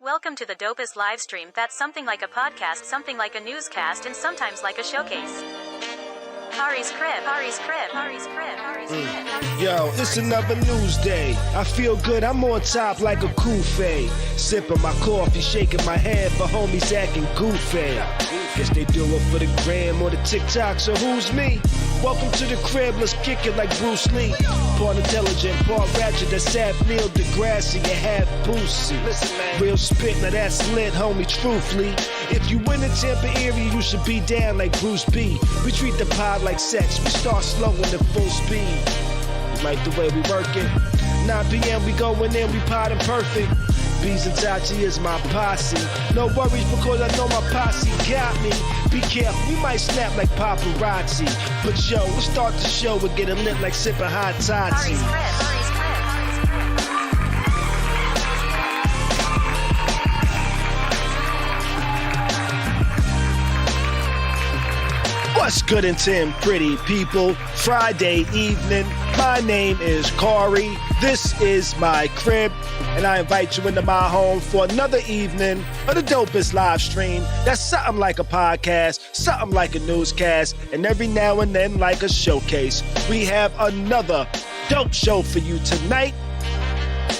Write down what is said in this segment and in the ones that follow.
Welcome to the dopest live stream that's something like a podcast, something like a newscast, and sometimes like a showcase. Khary's crib, Khary's crib, Khary's crib, Khary's crib. Yo, it's another news day. I feel good, I'm on top like a kufe. Sipping my coffee, shaking my head for homies acting goofy. Guess they do it for the gram or the TikTok, so who's me? Welcome to the crib, let's kick it like Bruce Lee. Part intelligent, part ratchet, that's half Neil deGrasse and half Boosie. Listen, man. Real spit, now that's lit, homie, truthfully. If you in the Tampa area, you should be down like Bruce B. We treat the pod like sex, we start slow into full speed. You like the way we work it? 9 p.m. we going in, we podding perfect. Bees and Tachi is my posse. No worries because I know my posse got me. Be careful, we might snap like paparazzi. But yo, we'll start the show and get it lit like sipping hot toddy. Khary's crib, Khary's crib, Khary's crib. What's good and Tim, pretty people? Friday evening. My name is Khary. This is my crib, and I invite you into my home for another evening of the dopest live stream. That's something like a podcast, something like a newscast, and every now and then like a showcase. We have another dope show for you tonight.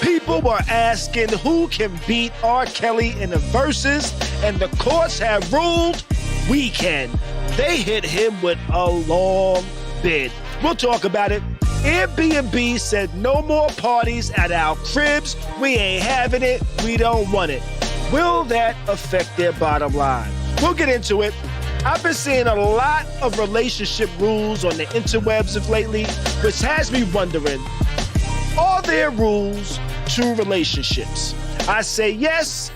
People were asking who can beat R. Kelly in the verses, and the courts have ruled we can. They hit him with a long bid. We'll talk about it. Airbnb said no more parties at our cribs. We ain't having it. We don't want it. Will that affect their bottom line? We'll get into it. I've been seeing a lot of relationship rules on the interwebs of lately, which has me wondering, are there rules to relationships? I say yes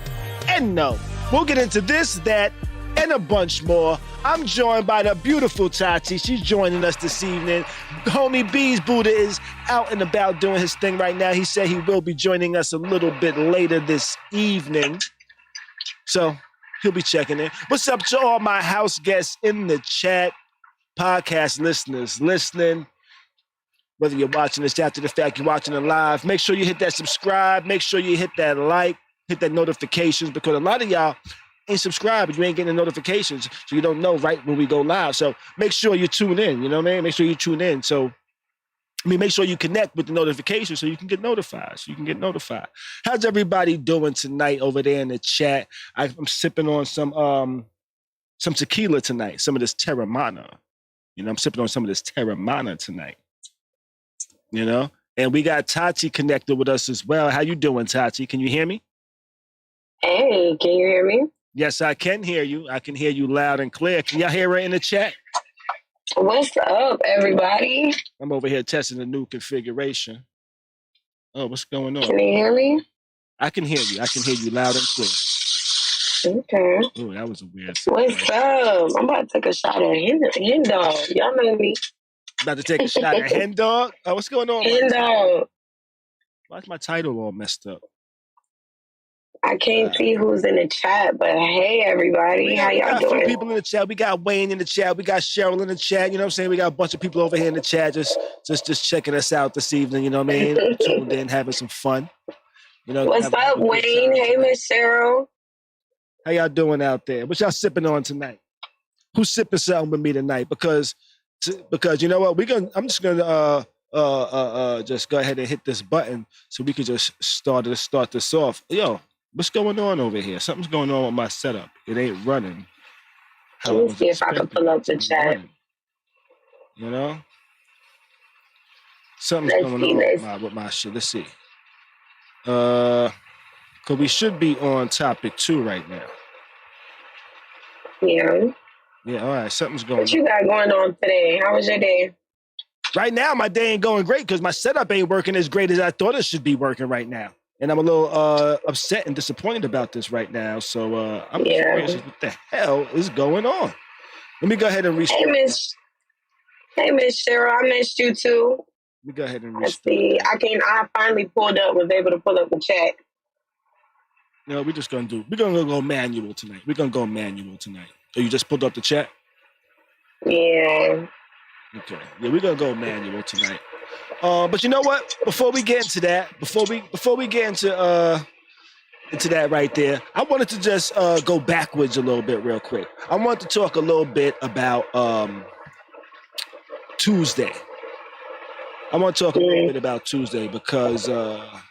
and no. We'll get into this, that, and a bunch more. I'm joined by the beautiful Tati. She's joining us this evening. Homie B's Buddha is out and about doing his thing right now. He said he will be joining us a little bit later this evening. So he'll be checking in. What's up to all my house guests in the chat, podcast listeners listening, whether you're watching this after the fact, you're watching it live, make sure you hit that subscribe, make sure you hit that like, hit that notifications, because a lot of y'all ain't subscribed, but you ain't getting the notifications, so you don't know right when we go live. So make sure you tune in, you know what I mean? Make sure you tune in. So, make sure you connect with the notifications so you can get notified. How's everybody doing tonight over there in the chat? I'm sipping on some tequila tonight, some of this Terramana. I'm sipping on some of this Terramana tonight. And we got Tati connected with us as well. How you doing, Tati? Can you hear me? Hey, can you hear me? Yes, I can hear you. I can hear you loud and clear. Can y'all hear her in the chat? What's up, everybody? I'm over here testing the new configuration. Oh, what's going on? Can you hear me? I can hear you. I can hear you loud and clear. Okay. Oh, that was a weird What's up? I'm about to take a shot at hen dog. Y'all know me. About to take a shot at hen dog? Oh, what's going on? Hen dog. Why's my title all messed up? I can't see who's in the chat, but hey, everybody. How y'all doing? We got a few people in the chat. We got Wayne in the chat. We got Cheryl in the chat. You know what I'm saying? We got a bunch of people over here in the chat just checking us out this evening. You know what I mean? Tuned in, having some fun. What's up, Wayne? Hey, Miss Cheryl. How y'all doing out there? What y'all sipping on tonight? Who's sipping something with me tonight? Because you know what? I'm just gonna just go ahead and hit this button so we can just start this off. Yo. What's going on over here? Something's going on with my setup. It ain't running. Let me see if I can pull up the chat. Something's going on with my shit. Let's see. Because we should be on topic 2 right now. Yeah. Yeah, all right. Something's going on. What you got going on today? How was your day? Right now, my day ain't going great because my setup ain't working as great as I thought it should be working right now. And I'm a little upset and disappointed about this right now. So I'm curious what the hell is going on. Let me go ahead and restart. Hey, Miss Cheryl, I missed you too. Let me go ahead and restart. Let's see. I finally was able to pull up the chat. No, we're gonna go manual tonight. Oh, you just pulled up the chat? Yeah. Okay. Yeah, we're gonna go manual tonight. But you know what? Before we get into that, before we get into into that right there, I wanted to just go backwards a little bit real quick. I want to talk a little bit about Tuesday. I want to talk a little bit about Tuesday because I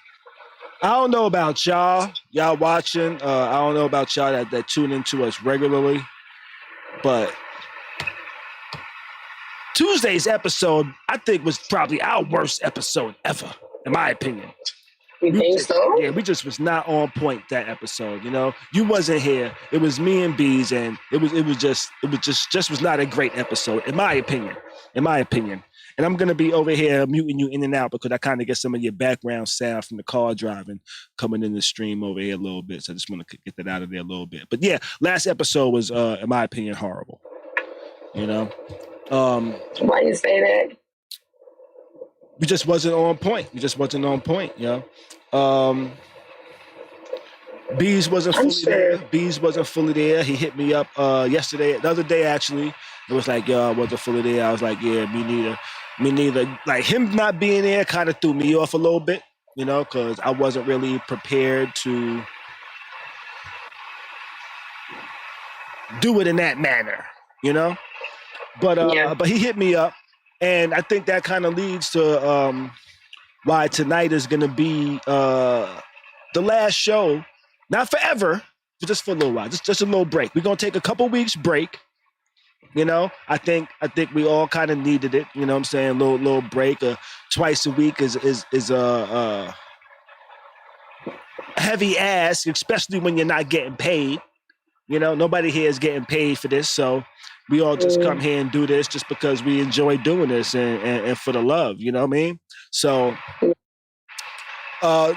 don't know about y'all watching. I don't know about y'all that tune into us regularly, but Tuesday's episode, I think, was probably our worst episode ever, in my opinion. You think so? Yeah, we just was not on point that episode. You know, you wasn't here. It was me and Bees, and it was just not a great episode, in my opinion. And I'm gonna be over here muting you in and out because I kind of get some of your background sound from the car driving coming in the stream over here a little bit. So I just want to get that out of there a little bit. But yeah, last episode was, in my opinion, horrible. You know. Why you say that? We just wasn't on point. You know. Bees wasn't fully there. Bees wasn't fully there. He hit me up yesterday, the other day actually. It was like, yo, I wasn't fully there. I was like, yeah, me neither. Like him not being there kind of threw me off a little bit, you know, because I wasn't really prepared to do it in that manner, you know. But he hit me up, and I think that kind of leads to why tonight is going to be the last show, not forever, but just for a little while, just a little break. We're going to take a couple weeks break. You know, I think we all kind of needed it. You know what I'm saying? Little break. Twice a week is a heavy ask, especially when you're not getting paid. You know, nobody here is getting paid for this, so we all just come here and do this just because we enjoy doing this and for the love. You know what I mean? So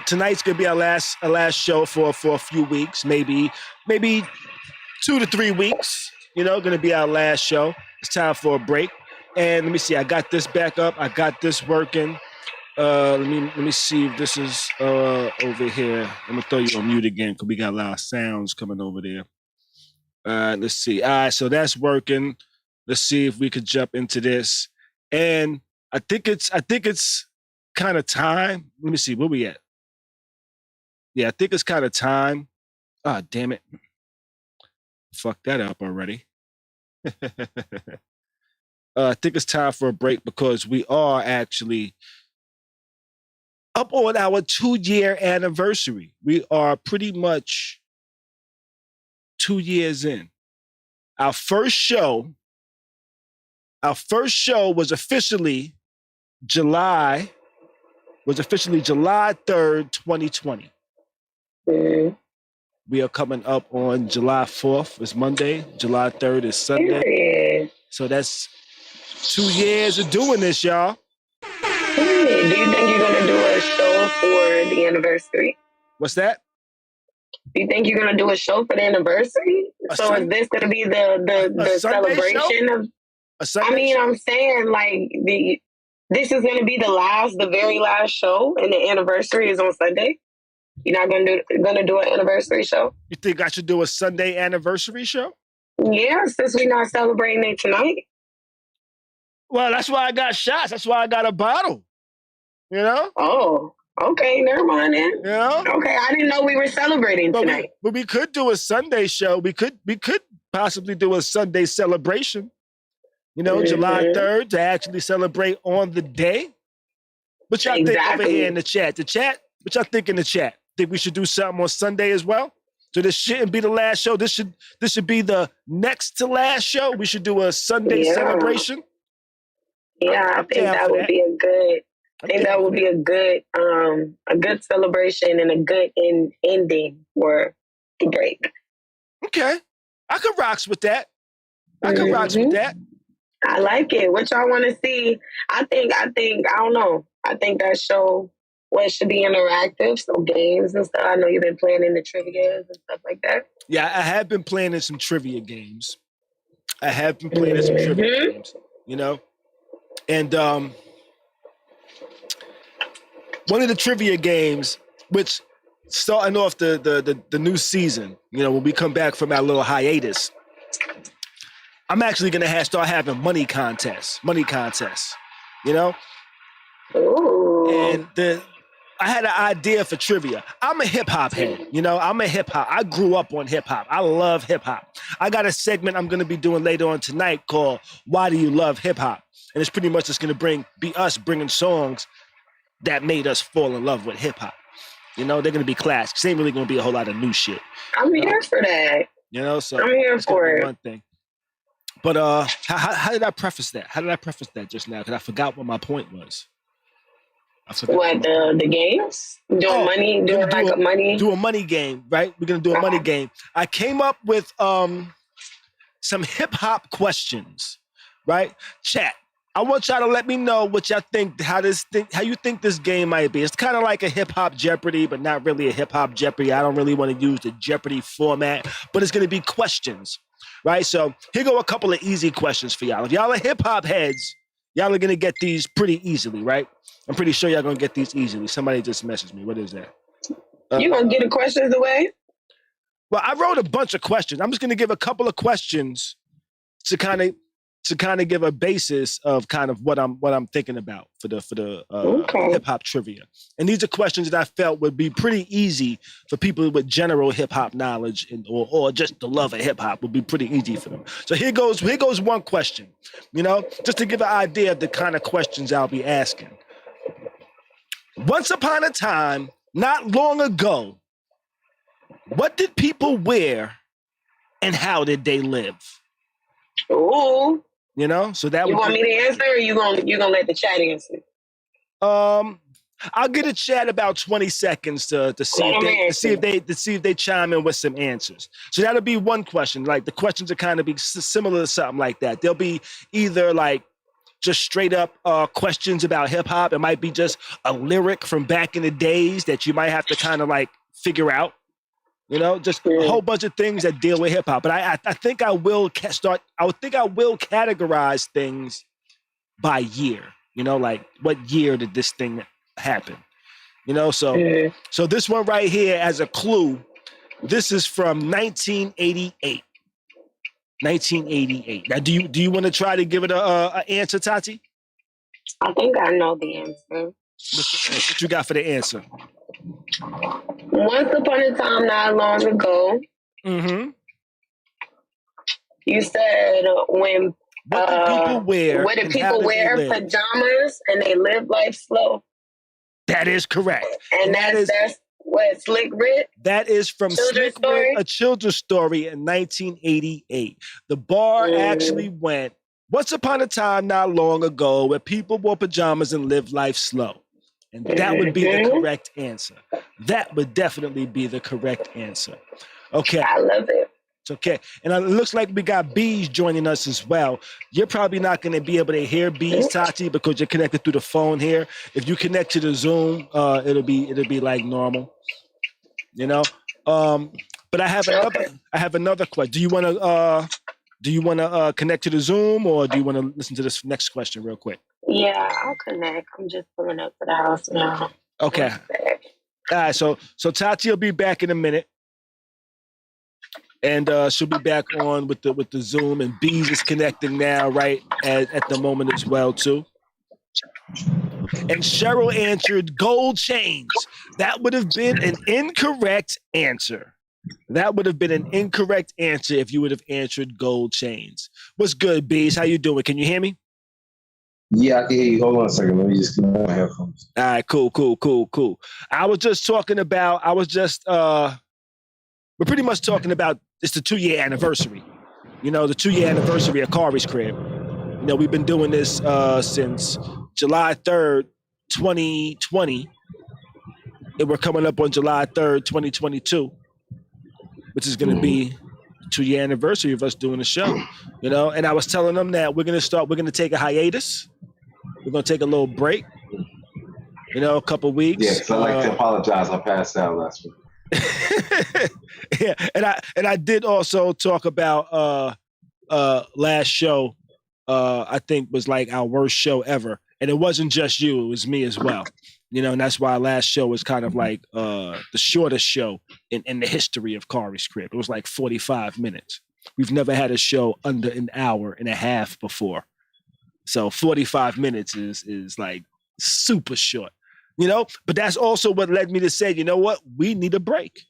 tonight's gonna be our last show for a few weeks, maybe 2 to 3 weeks. You know, gonna be our last show. It's time for a break. And let me see. I got this back up. I got this working. Let me see if this is over here. I'm gonna throw you on mute again because we got a lot of sounds coming over there. Let's see. All right, so that's working. Let's see if we could jump into this. And I think it's kind of time. Let me see. Where we at? Yeah, I think it's kind of time. Ah, damn it. Fuck that up already. I think it's time for a break because we are actually up on our 2-year anniversary. We are pretty much 2 years in. Our first show was officially July 3rd, 2020. We are coming up on July 4th. It's Monday. July 3rd is Sunday. So that's 2 years of doing this, y'all. Do you think you're going to do a show for the anniversary? What's that? Do you think you're going to do a show for the anniversary? Is this going to be the celebration of? I'm saying like this is going to be the very last show, and the anniversary is on Sunday. You're not going to do an anniversary show? You think I should do a Sunday anniversary show? Yeah, since we're not celebrating it tonight. Well, that's why I got shots. That's why I got a bottle. You know? Oh, okay. Never mind then. You know? Okay, I didn't know we were celebrating tonight. But we could do a Sunday show. We could possibly do a Sunday celebration. You know, July 3rd to actually celebrate on the day. What y'all think over here in the chat? What y'all think in the chat? Think we should do something on Sunday as well? So this shouldn't be the last show. This should be the next to last show. We should do a Sunday celebration. Yeah, I think that would be a good. I think that would be a good celebration and a good ending for the break. Okay, I could rocks with that. I like it. What y'all want to see? I think. I don't know. I think that show. Well, it should be interactive, so games and stuff. I know you've been playing in the trivia and stuff like that. Yeah, I have been playing in some trivia games. You know, and one of the trivia games, which starting off the new season, you know, when we come back from our little hiatus, I'm actually gonna start having money contests. You know, ooh. and I had an idea for trivia. I'm a hip hop head, you know. I'm a hip hop. I grew up on hip hop. I love hip hop. I got a segment I'm going to be doing later on tonight called "Why Do You Love Hip Hop?" And it's pretty much just going to be us bringing songs that made us fall in love with hip hop. You know, they're going to be classics. Ain't really going to be a whole lot of new shit. I'm here for that. You know, so I'm here for it. One thing. But how did I preface that? How did I preface that just now? Because I forgot what my point was. What, the games? Doing money? Doing like a money? Do a money game, right? We're going to do a money game. I came up with some hip-hop questions, right? Chat. I want y'all to let me know what y'all think, how you think this game might be. It's kind of like a hip-hop Jeopardy, but not really a hip-hop Jeopardy. I don't really want to use the Jeopardy format, but it's going to be questions, right? So here go a couple of easy questions for y'all. If y'all are hip-hop heads, y'all are going to get these pretty easily, right? I'm pretty sure y'all going to get these easily. Somebody just messaged me. What is that? You going to get the questions away? Well, I wrote a bunch of questions. I'm just going to give a couple of questions to kind of give a basis of kind of what I'm thinking about for the hip hop trivia. And these are questions that I felt would be pretty easy for people with general hip hop knowledge or just the love of hip hop would be pretty easy for them. So here goes one question, you know, just to give an idea of the kind of questions I'll be asking. Once upon a time, not long ago, what did people wear and how did they live? Ooh. You know, so that you want me to answer, or you gonna let the chat answer? I'll get a chat about 20 seconds to see if they chime in with some answers. So that'll be one question. Like the questions are kind of be similar to something like that. They'll be either like just straight up questions about hip hop. It might be just a lyric from back in the days that you might have to kind of like figure out. You know, just a whole bunch of things that deal with hip hop. But I think I will categorize things by year. You know, like what year did this thing happen? You know, so this one right here as a clue, this is from 1988. 1988. Now, do you want to try to give it a answer, Tati? I think I know the answer. What you got for the answer? Once upon a time, not long ago. Mm-hmm. You said when what do people wear? What do people wear? Pajamas and they live life slow. That is correct. And that's what, Slick Rick? That is from Slick Rick, A Children's Story in 1988. The bar actually went, once upon a time not long ago, where people wore pajamas and lived life slow. And that would be the correct answer. That would definitely be the correct answer. Okay. I love it. It's okay. And it looks like we got Bees joining us as well. You're probably not going to be able to hear Bees, Tati, because you're connected through the phone here. If you connect to the Zoom, it'll be like normal. You know? But I have another question. Do you want to connect to the Zoom, or do you want to listen to this next question real quick? Yeah, I'll connect. I'm just pulling up to the house now. Okay. All right, so Tati will be back in a minute. And she'll be back on with the Zoom, and Bees is connecting now, right at the moment as well too. And Cheryl answered gold chains. That would have been an incorrect answer. That would have been an incorrect answer if you would have answered gold chains. What's good, Bees? How you doing? Can you hear me? Yeah, I can hear you. Hold on a second. Let me just get my headphones. All right, cool. I was just talking about, we're pretty much talking about, it's the 2-year anniversary. You know, the 2-year anniversary of Khary's crib. You know, we've been doing this since July 3rd, 2020. And we're coming up on July 3rd, 2022, which is going to be the 2-year anniversary of us doing the show. You know, and I was telling them that we're going to take a hiatus. We're going to take a little break, you know, a couple weeks. Yeah, because I like to apologize. I passed out last week. Yeah, and I did also talk about last show. I think was like our worst show ever, and it wasn't just you; it was me as well. You know, and that's why last show was kind of like the shortest show in the history of Khary's crib. It was like 45 minutes. We've never had a show under an hour and a half before, so 45 minutes is like super short. You know, but that's also what led me to say, you know what? We need a break.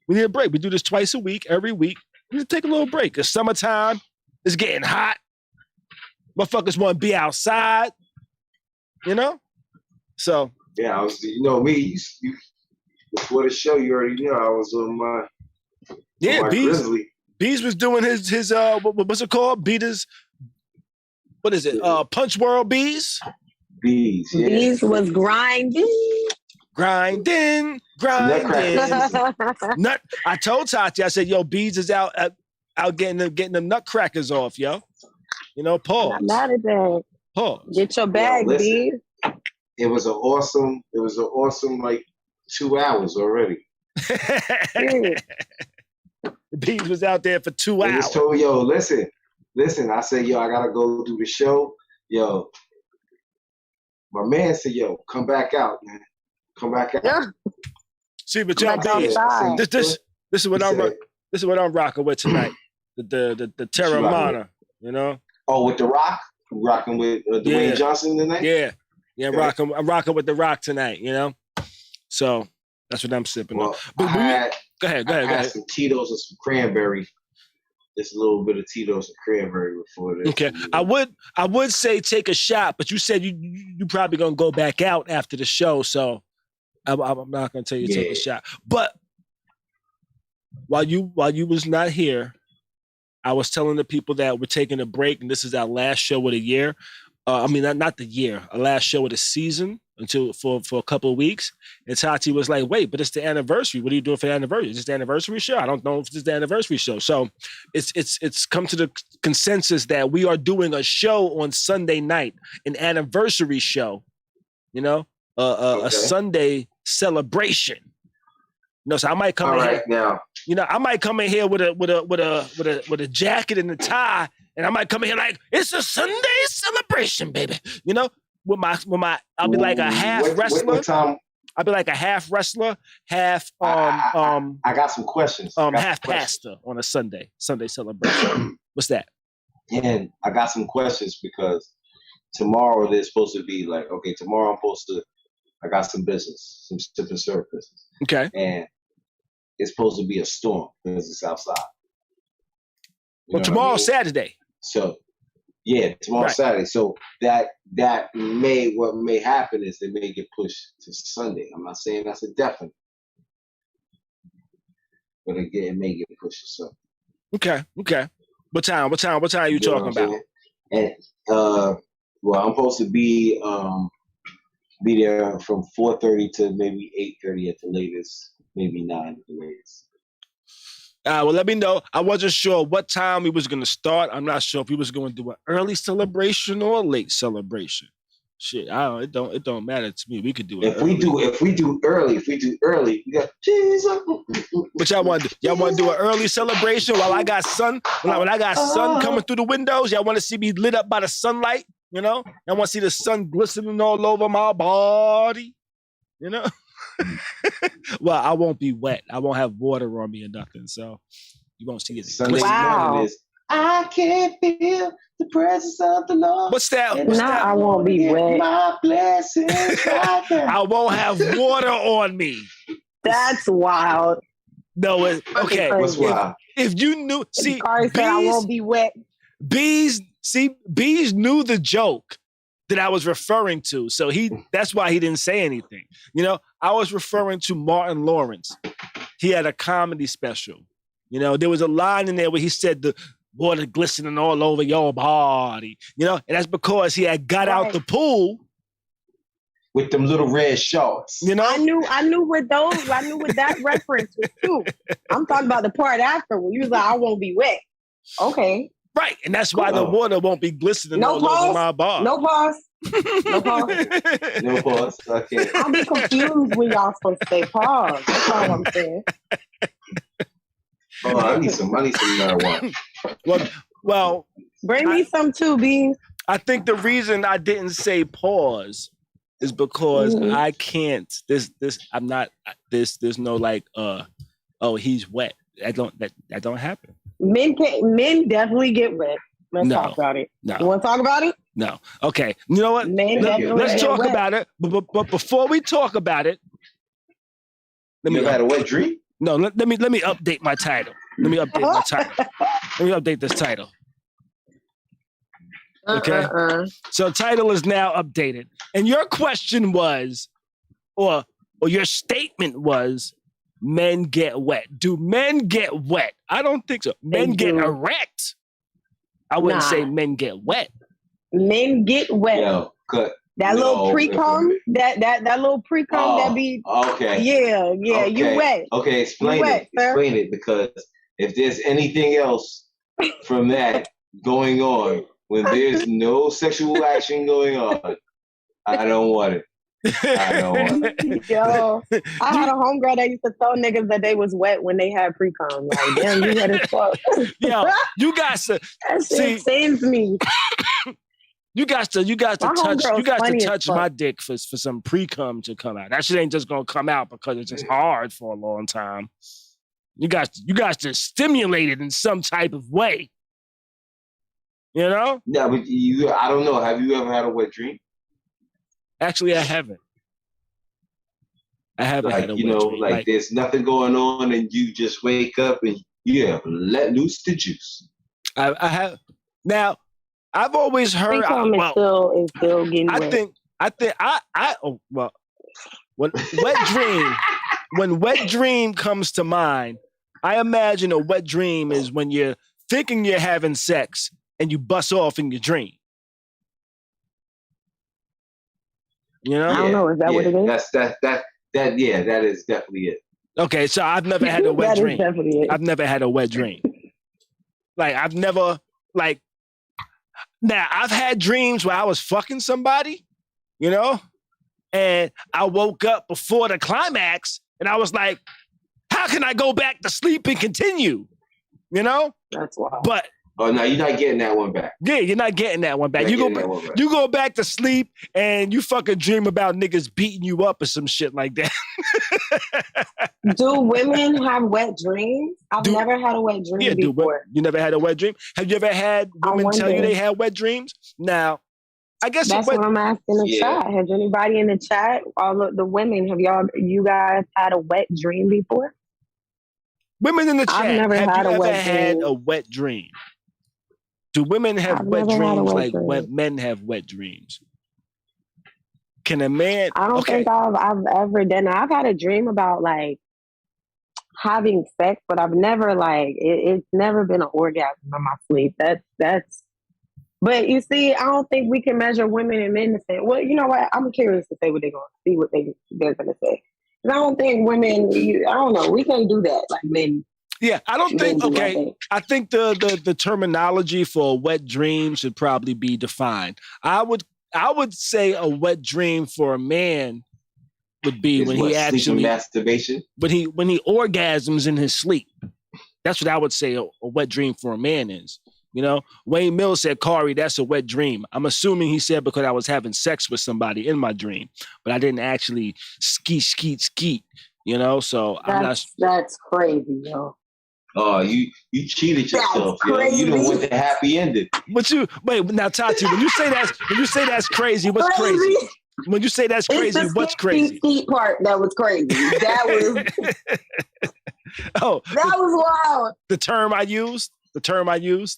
We need a break. We do this twice a week, every week. We need to take a little break. It's summertime. It's getting hot. Motherfuckers want to be outside. You know? So. Yeah, I was, you know, me, before the show, you already know I was on my Grizzly. Bees was doing his what's it called? What is it? Punch World Bees? Bees, yeah. Bees was grinding. Grinding. Nut. I told Tati, I said, yo, Bees is out getting them nutcrackers off, yo. You know, pause. I'm not mad at that. Pause. Get your bag, Bees. It was an awesome like 2 hours already. Bees was out there for 2 hours. I just told yo, listen. I said, yo, I gotta go do the show. Yo, my man said, yo, come back out, man. Come back out. Yeah. See, but y'all this is what I'm rocking with tonight. The Terramana, you know. Oh, with the Rock, rocking with Dwayne Johnson tonight. Yeah, okay. I'm rocking with the Rock tonight, you know. So that's what I'm sipping on. But go ahead. I had some Tito's and some cranberry. Just a little bit of Tito's and cranberry before this. Okay, I would say take a shot, but you said you probably gonna go back out after the show, so I'm not gonna tell you to take a shot. But while you was not here, I was telling the people that we're taking a break, and this is our last show of the year. I mean, not the year, our last show of the season for a couple of weeks. And Tati was like, wait, but it's the anniversary. What are you doing for the anniversary? Is this the anniversary show? I don't know if this is the anniversary show. So it's come to the consensus that we are doing a show on Sunday night, an anniversary show, you know, a Sunday celebration. You know, so I might come in here now. You know, I might come in here with a jacket and a tie, and I might come in here like it's a Sunday celebration, baby. You know, with my I'll be like a half wrestler. I'll be like a half wrestler, half I got some questions. Half pastor on a Sunday celebration. What's that? And I got some questions because tomorrow they're supposed to be like, okay, tomorrow I got some business, some sip and serve business. Okay. And it's supposed to be a storm because it's outside. Well, tomorrow's Saturday. So, yeah, tomorrow's Saturday. So what may happen is they may get pushed to Sunday. I'm not saying that's a definite, but it may get pushed to Sunday. Okay. What time are you talking about? And well, I'm supposed to be there from 4:30 to maybe 8:30 at the latest. Maybe 9 at the latest. Well, let me know. I wasn't sure what time we was going to start. I'm not sure if we was going to do an early celebration or a late celebration. Shit, it don't matter to me. We could do it. If we do early, we got Jesus. But y'all want to do an early celebration while I got sun? When I got sun coming through the windows, y'all want to see me lit up by the sunlight? You know, y'all want to see the sun glistening all over my body? You know. Well, I won't be wet. I won't have water on me or nothing, so you won't see it. Sunday morning is I can feel the presence of the Lord. What's that? I won't be wet. My blessings right there. I won't have water on me. That's wild. No, okay. What's wild? If you knew, see, Khary said I won't be wet. Bees knew the joke that I was referring to. So that's why he didn't say anything. You know, I was referring to Martin Lawrence. He had a comedy special. You know, there was a line in there where he said the water glistening all over your body. You know, and that's because he had got out the pool with them little red shorts. You know, I knew what that reference was too. I'm talking about the part after when you was like, I won't be wet. Okay. Right, and that's why the water won't be glistening all over my bar. No pause. No pause. No pause. Okay. I'll be confused when y'all supposed to say pause. That's all I'm saying. Oh, I need some marijuana. Well, bring me some too, B. I think the reason I didn't say pause is because I can't. There's no like he's wet. That don't happen. Men definitely get wet. Let's talk about it. No. You want to talk about it? No. Okay. You know what? Let's talk about it. But before we talk about it, you ever had a wet dream? No. Let me update my title. Let me update this title. Okay. So title is now updated, and your question was, or your statement was, men get wet. Do men get wet? I don't think so. Men get erect. I wouldn't say men get wet. Men get wet. Yo, that little pre-cum, that little pre-cum that be. Okay. Yeah, okay. You wet. Okay, explain it, because if there's anything else from that going on, when there's no sexual action going on, I don't want it. Yo, I had a homegirl that used to tell niggas that they was wet when they had pre-cum. Like, damn, you wet as fuck. Yo, you got to see. Saves me. You got to touch my dick for some pre-cum to come out. That shit ain't just gonna come out because it's just hard for a long time. You got to stimulate it in some type of way. You know? Yeah, but I don't know. Have you ever had a wet dream? Actually, I haven't. I haven't had a wet dream. Like there's nothing going on and you just wake up and you have let loose the juice. I have. Now, I've always heard. It's still getting wet. When wet dream comes to mind, I imagine a wet dream is when you're thinking you're having sex and you bust off in your dream. You know? I don't know. Is that what it is? That is definitely it. Okay, so I've never had a wet dream. Definitely it. I've never had a wet dream. Now I've had dreams where I was fucking somebody, you know, and I woke up before the climax and I was like, how can I go back to sleep and continue? You know? That's wild. But oh no, you're not getting that one back. Yeah, you're not getting that one back. You go back to sleep and you fucking dream about niggas beating you up or some shit like that. Do women have wet dreams? I've never had a wet dream before. You never had a wet dream? Have you ever had women tell you they had wet dreams? Now, I guess that's what I'm asking the chat. Has anybody in the chat, all of the women, you guys had a wet dream before? Women in the chat, I've never had a wet dream? Do women have wet dreams like when men have wet dreams? Can a man? I don't think I've ever done that. I've had a dream about like having sex, but I've never it's never been an orgasm in my sleep. That's. But you see, I don't think we can measure women and men the same. Well, you know what? I'm curious to say what they're going to see, what they're going to say. I don't think women. I don't know. We can't do that like men. Yeah, I don't think. Okay, I think the terminology for a wet dream should probably be defined. I would say a wet dream for a man would be when he actually masturbation. When he orgasms in his sleep. That's what I would say a wet dream for a man is. You know, Wayne Mills said, "Khary, that's a wet dream." I'm assuming he said because I was having sex with somebody in my dream, but I didn't actually skeet. You know, so that's crazy, yo. Oh, you cheated yourself, yo. You didn't want the happy ending. But wait now, Tati. When you say that's crazy, what's crazy? When you say that's crazy, what's crazy? The skeet part that was crazy. That was. That was wild. The term I used.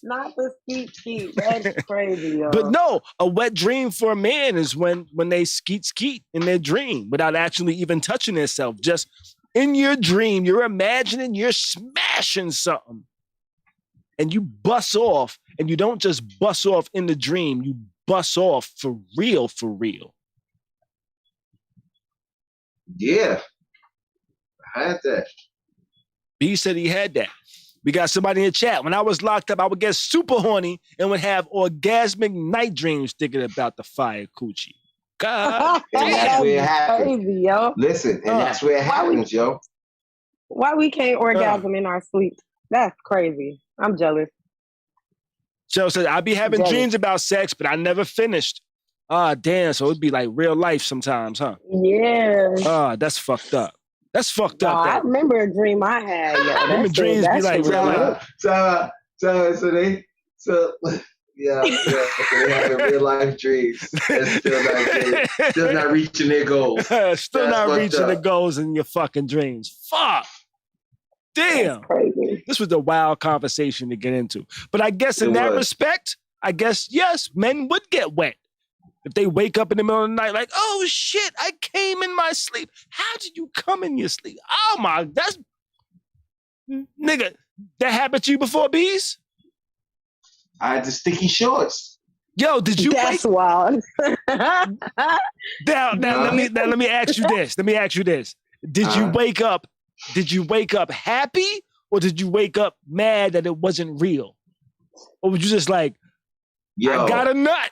Not the skeet. That's crazy, yo. But no, a wet dream for a man is when they skeet in their dream without actually even touching themselves. Just in your dream, you're imagining you're smashing something. And you bust off, and you don't just bust off in the dream, you bust off for real. Yeah. I had that. B said he had that. We got somebody in the chat. When I was locked up, I would get super horny and would have orgasmic night dreams thinking about the fire coochie. God and that's where it happens. Crazy, yo. Listen, and that's where it happens, yo. Why we can't orgasm in our sleep? That's crazy. I'm jealous. So I be having dreams about sex, but I never finished. Damn. So it'd be like real life sometimes, huh? Yeah. That's fucked up. That's fucked up. I remember a dream I had. Yo. Dreams be like real life. So Yeah. They having real life dreams. And still not reaching their goals. Still not reaching the goals in your fucking dreams. Fuck. Damn. This was a wild conversation to get into. But I guess in that respect, I guess, yes, men would get wet. If they wake up in the middle of the night like, oh shit, I came in my sleep. How did you come in your sleep? Oh my, that's... Nigga, that happened to you before, Bees? I had the sticky shorts. Yo, did you That's wild. Now, let me ask you this. Did you wake up happy or did you wake up mad that it wasn't real? Or was you just like, I got a nut?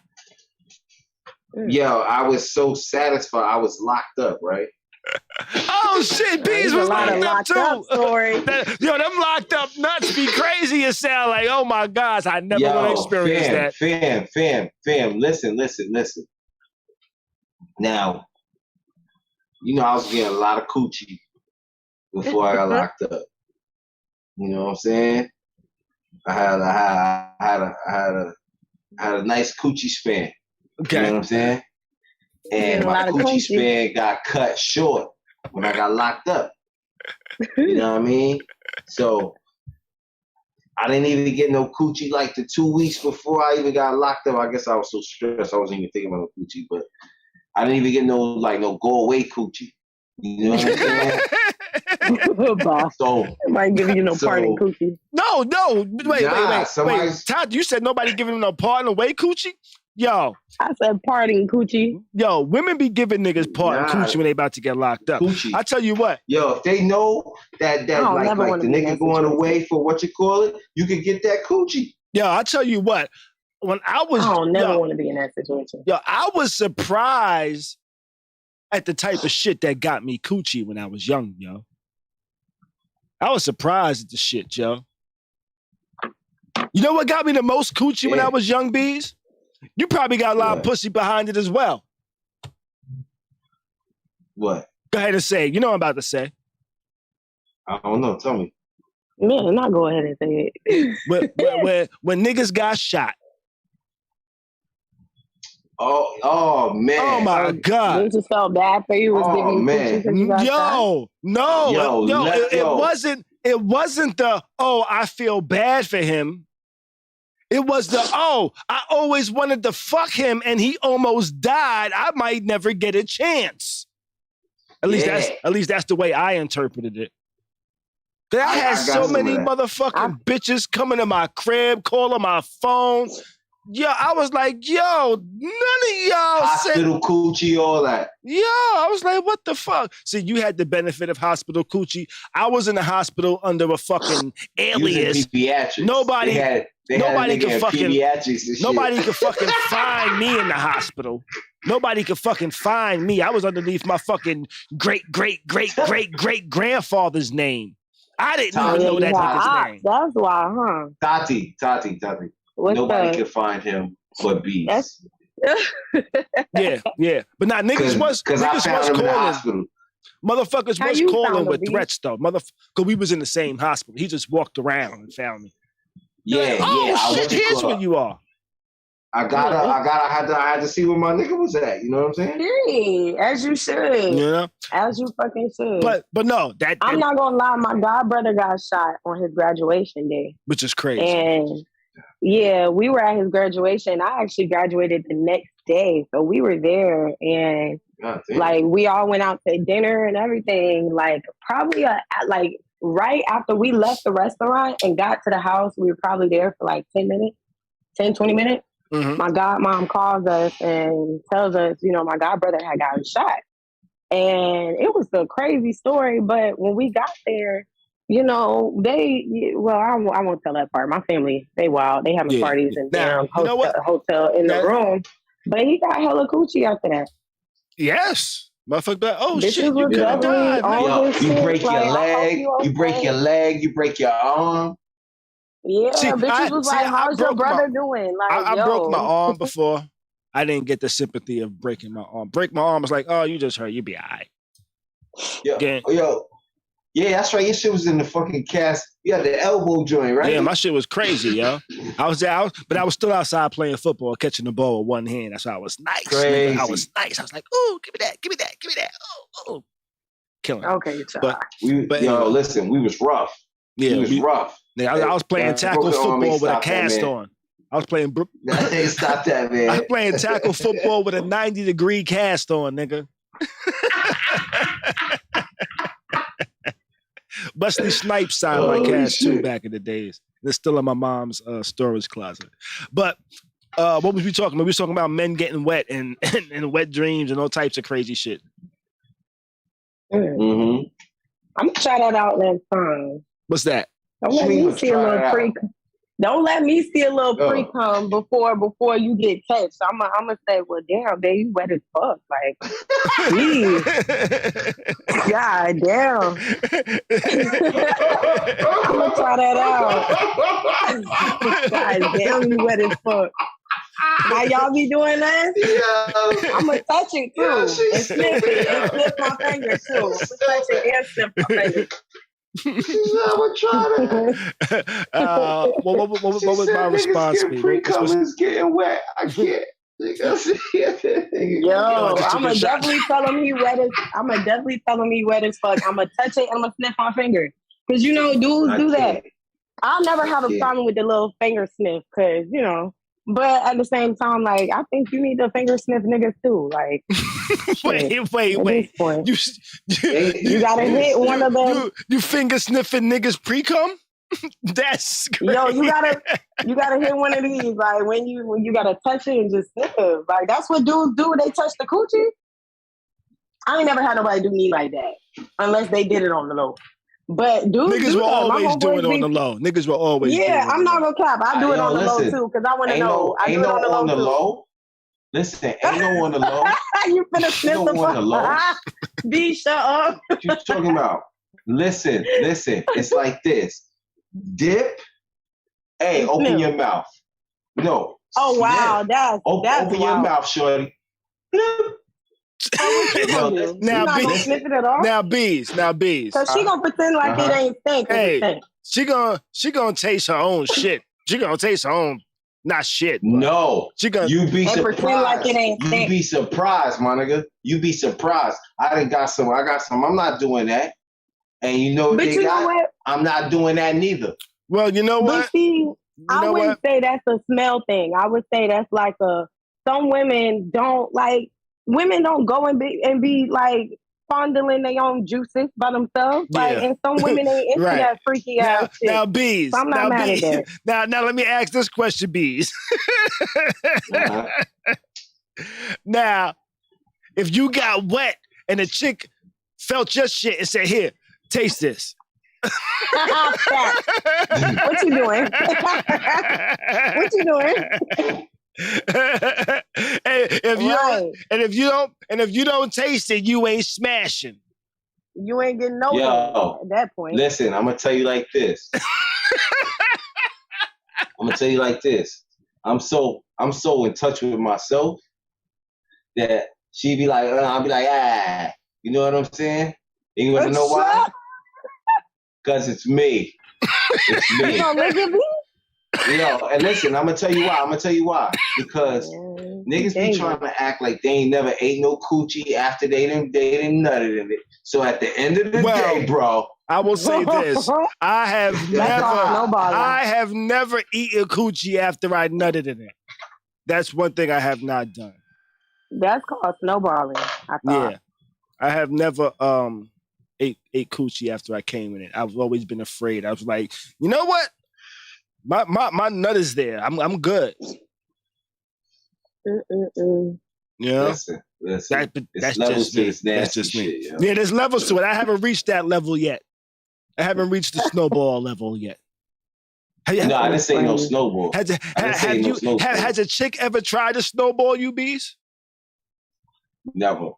Yo, I was so satisfied. I was locked up, right? Oh shit, Bees was locked up too. Story. Yo, them locked up nuts be crazy as sound like, oh my gosh, I never want to experience that. Fam, listen. Now, you know I was getting a lot of coochie before I got locked up. You know what I'm saying? I had a nice coochie span. Okay. You know what I'm saying? And my coochie span got cut short when I got locked up. You know what I mean? So I didn't even get no coochie like the 2 weeks before I even got locked up. I guess I was so stressed I wasn't even thinking about no coochie, but I didn't even get no go away coochie. You know what I'm saying? So it might give you no parting coochie. No. Wait. Todd, you said nobody giving him no parting away coochie? Yo. I said parting coochie. Yo, women be giving niggas parting coochie when they about to get locked up. Coochie. I tell you what. Yo, if they know that like the nigga going away for what you call it, you can get that coochie. Yo, I tell you what. When I don't never want to be in that situation. Yo, I was surprised at the type of shit that got me coochie when I was young, yo. I was surprised at the shit, yo. You know what got me the most coochie when I was young, Bees? You probably got a lot of pussy behind it as well. What? Go ahead and say it. You know what I'm about to say. I don't know. Tell me. Man, not go ahead and say it. when niggas got shot. Oh man. Oh my God. You just felt bad for you. Was giving man. You got shot? It wasn't the, I feel bad for him. It was the, I always wanted to fuck him and he almost died. I might never get a chance. At least that's the way I interpreted it. I had so many motherfucking bitches coming to my crib, calling my phone. Yo, I was like, none of y'all hospital coochie, all that. Yo, I was like, what the fuck? See, you had the benefit of hospital coochie. I was in the hospital under a fucking alias. Nobody could fucking find me in the hospital. Nobody could fucking find me. I was underneath my fucking great grandfather's name. I didn't even know that nigga's name. That's why, huh? Tati. Nobody could find him but Bees. Yeah. But now niggas was calling. Motherfuckers was calling with threats though. Because we was in the same hospital. He just walked around and found me. Shit, here's where you are. I had to see where my nigga was at. You know what I'm saying? Hey, as you should. Yeah. As you fucking should. But no, I'm not gonna lie, my godbrother got shot on his graduation day. Which is crazy. And yeah, we were at his graduation. I actually graduated the next day. So we were there and like we all went out to dinner and everything. Like probably right after we left the restaurant and got to the house, we were probably there for like 20 minutes. Mm-hmm. My godmom calls us and tells us, my godbrother had gotten shot. And it was a crazy story. But when we got there, I won't tell that part. My family, they wild. They having parties and hotel in the room. But he got hella coochie after that. Yes. Motherfucker, Bitches shit, you could have died. You break your leg, you break your leg, you break your arm. Yeah, bitches was like, how's your brother doing? Like, I broke my arm before. I didn't get the sympathy of breaking my arm. Break my arm was like, oh, you just hurt. You be all right. Yeah, that's right. Your shit was in the fucking cast. You had the elbow joint, right? Yeah, my shit was crazy, yo. I was still outside playing football, catching the ball with one hand. That's why I was nice. Nigga. I was nice. I was like, ooh, give me that. Oh. Killing. Okay, but listen, we was rough. Yeah, we was rough. Nigga, I was playing tackle football with a cast on. I was playing. Stop that, man. I was playing tackle football with a 90-degree cast on, nigga. Wesley Snipes signed my cast too back in the days. It's still in my mom's storage closet. But what was we talking about? We was talking about men getting wet and wet dreams and all types of crazy shit. Mm-hmm. I'm gonna try that out next time. What's that? Don't let me see a little pre-cum before you get touched. I'm gonna say, well, damn, babe, you wet as fuck. Like, geez. God damn. I'm gonna try that out. God damn, you wet as fuck. Now y'all be doing that? Yeah. I'm gonna touch it too and sniff it and sniff my fingers too. I'm gonna touch it and sniff my fingers. I'm gonna try that. What was my response? Pre-cum getting wet. I can't. Yo, I'ma definitely tell him he wet as fuck. I'ma touch it and I'ma sniff my finger. Cause dudes do that. I'll never have a problem with the little finger sniff, cause but at the same time, like, I think you need to finger sniff niggas too. Like, wait. You gotta hit one of them. You finger sniffing niggas pre-cum? That's crazy. Yo, you gotta hit one of these. Like when you gotta touch it and just sniff it. Like that's what dudes do when they touch the coochie. I ain't never had nobody do me like that unless they did it on the low. But dudes, niggas will always do it on the low. Niggas will always. Yeah, I'm not gonna cap. I do it on the low too because I want to know. I do it on the low. Listen, ain't no on the low. You finna sniff the low. B, shut up. What you talking about? Listen. It's like this. Dip. Hey, open your mouth. No. Oh sniff. Wow, that's open your mouth, shorty. Now, bees. So she gonna pretend like it ain't stink. Hey, she gonna taste her own shit. She gonna taste her own, not shit. No, you be surprised. Pretend like it ain't stink. You be surprised, my nigga. You be surprised. I got some. I'm not doing that. And you know what they got? What? I'm not doing that neither. Well, you know what? But see, I wouldn't say that's a smell thing. I would say that's like some women don't like. Women don't go and be like fondling their own juices by themselves. Like, and some women ain't into that freaky ass shit. Now, bees. So I'm not mad at that. Now, let me ask this question, bees. Now, if you got wet and a chick felt your shit and said, "Here, taste this." What you doing? What you doing? if you don't taste it, you ain't smashing. You ain't getting no at that point. Listen, I'm gonna tell you like this. I'm so in touch with myself that she be like, I'll be like, you know what I'm saying? You wanna know why? Because it's me. It's me. You gonna lick at me? And listen, I'm gonna tell you why. Because niggas be trying to act like they ain't never ate no coochie after they didn't nutted in it. So at the end of the day, bro, I will say this: I have never eaten coochie after I nutted in it. That's one thing I have not done. That's called snowballing. I thought. Yeah, I have never ate coochie after I came in it. I've always been afraid. I was like, you know what? My nut is there. I'm good. Yeah. Listen. That's just me. That's just me. Shit, yeah, there's levels to it. I haven't reached that level yet. I haven't reached the snowball level yet. No, I didn't say no snowball. Has a chick ever tried to snowball you, bees? Never.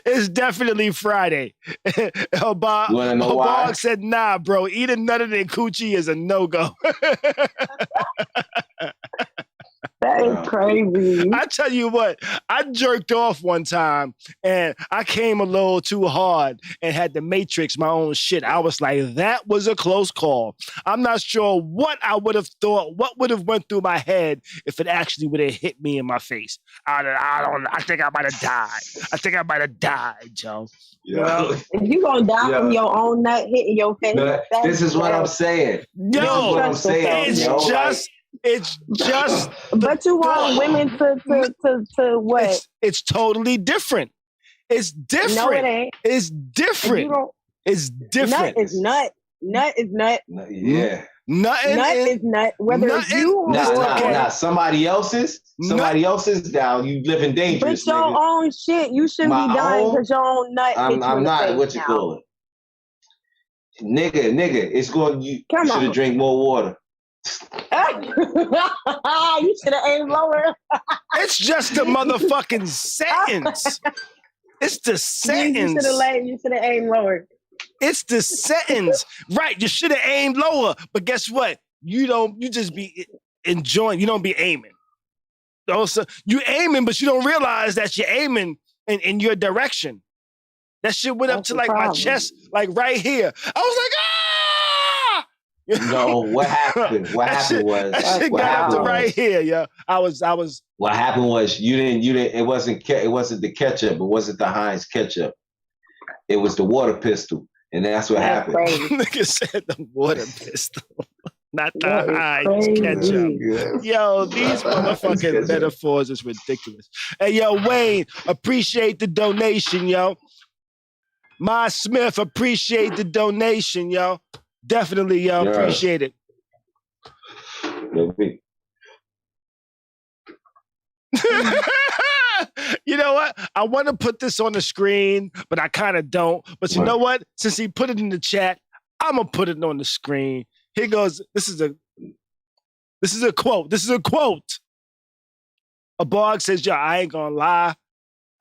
It's definitely Friday. Obog said, nah, bro, eating nutted and coochie is a no-go. That is crazy. I tell you what, I jerked off one time and I came a little too hard and had to matrix my own shit. I was like, that was a close call. I'm not sure what I would have thought, what would have went through my head if it actually would have hit me in my face. I think I might have died, Joe. You know? If you gonna die from your own nut hitting your face, this is what I'm saying. It's just. But you want women to what? It's totally different. It's different. No, it ain't. It's different. It's different. Nut is nut. Nut is nut. Yeah. Nut is nut. Whether it's you or somebody else's down. You living dangerous. But your own shit. You shouldn't be dying because your own nut. I'm not. What you call it? Nigga. It's going. You should have drank more water. You should have aimed lower. It's just the motherfucking sentence. It's the sentence. You should have aimed lower. It's the sentence. Right, you should have aimed lower. But guess what? You just be enjoying. You don't be aiming. Also, you aiming, but you don't realize that you're aiming in your direction. That shit went up to like my chest, like right here. I was like, ah! No, what happened? What happened was that shit got up to right here, yo. I was. What happened was you didn't. It wasn't the ketchup. It wasn't the Heinz ketchup. It was the water pistol, and that's what happened. Nigga said the water pistol, not the Heinz ketchup. Yo, these motherfucking metaphors is ridiculous. Hey, yo, Wayne, appreciate the donation, yo. Ma Smith, appreciate the donation, yo. Definitely, yo, appreciate it. You know what? I want to put this on the screen, but I kind of don't. But you know what? Since he put it in the chat, I'm gonna put it on the screen. Here goes. This is a quote. This is a quote. A bog says, "Yo, I ain't gonna lie.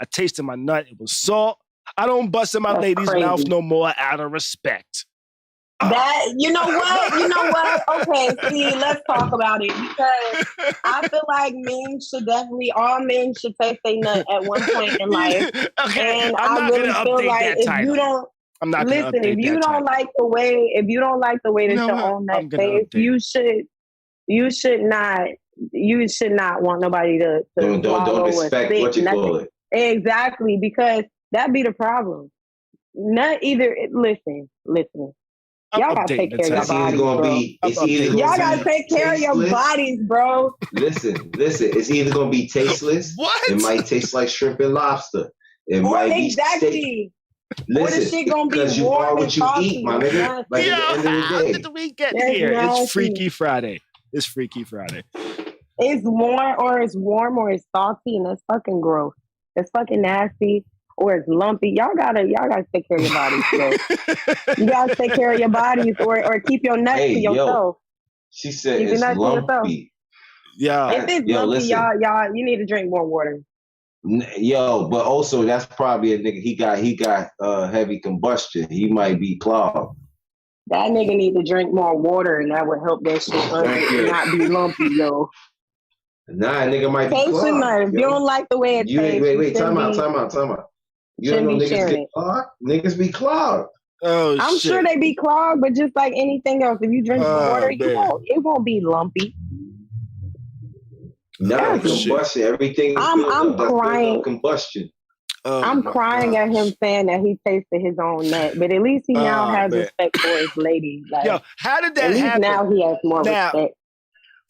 I tasted my nut. It was salt. I don't bust in my lady's mouth no more out of respect." That, you know what? Okay, see, let's talk about it because I feel like all men should taste their nut at one point in life. Okay, and I really feel like if you don't if you don't like the way that your own nut tastes, you should not want nobody to don't respect what you call it. Exactly, because that'd be the problem. Not either. Listen. Y'all gotta take care of your bodies, bro. Y'all gotta take care of your bodies, bro. Listen. It's either gonna be tasteless. What? It might taste like shrimp and lobster. It might be steak. Listen, or the shit gonna be because you are what you eat, my nigga. Like at the end of the day. How did we get here? It's Freaky Friday. It's warm or it's salty, and that's fucking gross. It's fucking nasty. Or it's lumpy. Y'all gotta take care of your bodies, bro. You gotta take care of your bodies, or keep your nuts to yourself. She said it's lumpy. Yeah. If it's lumpy, listen. y'all, you need to drink more water. Yo, but also that's probably a nigga. He got heavy combustion. He might be clogged. That nigga need to drink more water, and that would help that shit not be lumpy, yo. Nah, nigga might be clogged. If you don't like the way it tastes, wait, time out. You don't know niggas get clogged? Niggas be clogged. Oh, I'm sure they be clogged, but just like anything else, if you drink water, it won't be lumpy. No, combustion. Everything. I'm crying. Combustion. I'm crying at him saying that he tasted his own nut, but at least he now has respect for his lady. Like, yo, how did that happen? Now he has more respect.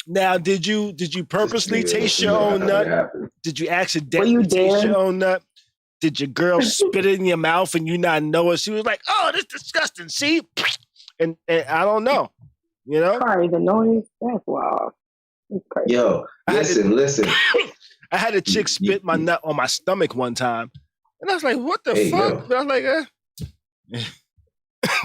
Now, did you purposely taste your own nut? Did you accidentally taste your own nut? Did your girl spit it in your mouth and you not know it? She was like, "Oh, this is disgusting." See, and I don't know, you know. Sorry, the noise. That's wild. It's crazy. Yo, listen. I had a chick spit my nut on my stomach one time, and I was like, "What the fuck?" I was like,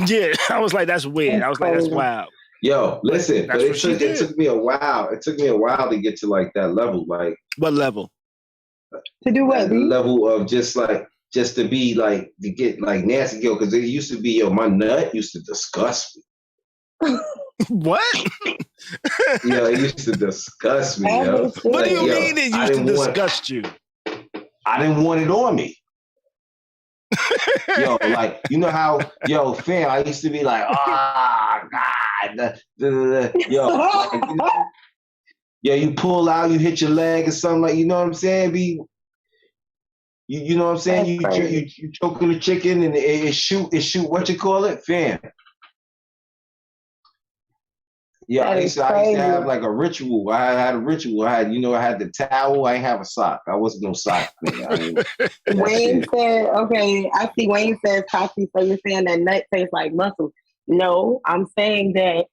"Yeah." I was like, "That's weird." I was like, "That's wild." Yo, listen, but it took me a while. It took me a while to get to like that level. Like, what level? To do what? The level of just to be like, to get like nasty, yo, because it used to be, yo, my nut used to disgust me. What? Yo, it used to disgust me, yo. What do you mean it used to disgust you? I didn't want it on me. Yo, like, you know how, yo, fam, I used to be like, oh, God. Yo, like, you know, you pull out, you hit your leg or something, like, you know what I'm saying? You know what I'm saying? You choking the chicken and it shoot, what you call it? Fam. Yeah, I used to have like a ritual. I had a ritual. I had the towel. I didn't have a sock. I wasn't no sock nigga. Wayne said, okay, I see Wayne says, Tati, so you're saying that nut tastes like muscle. No, I'm saying that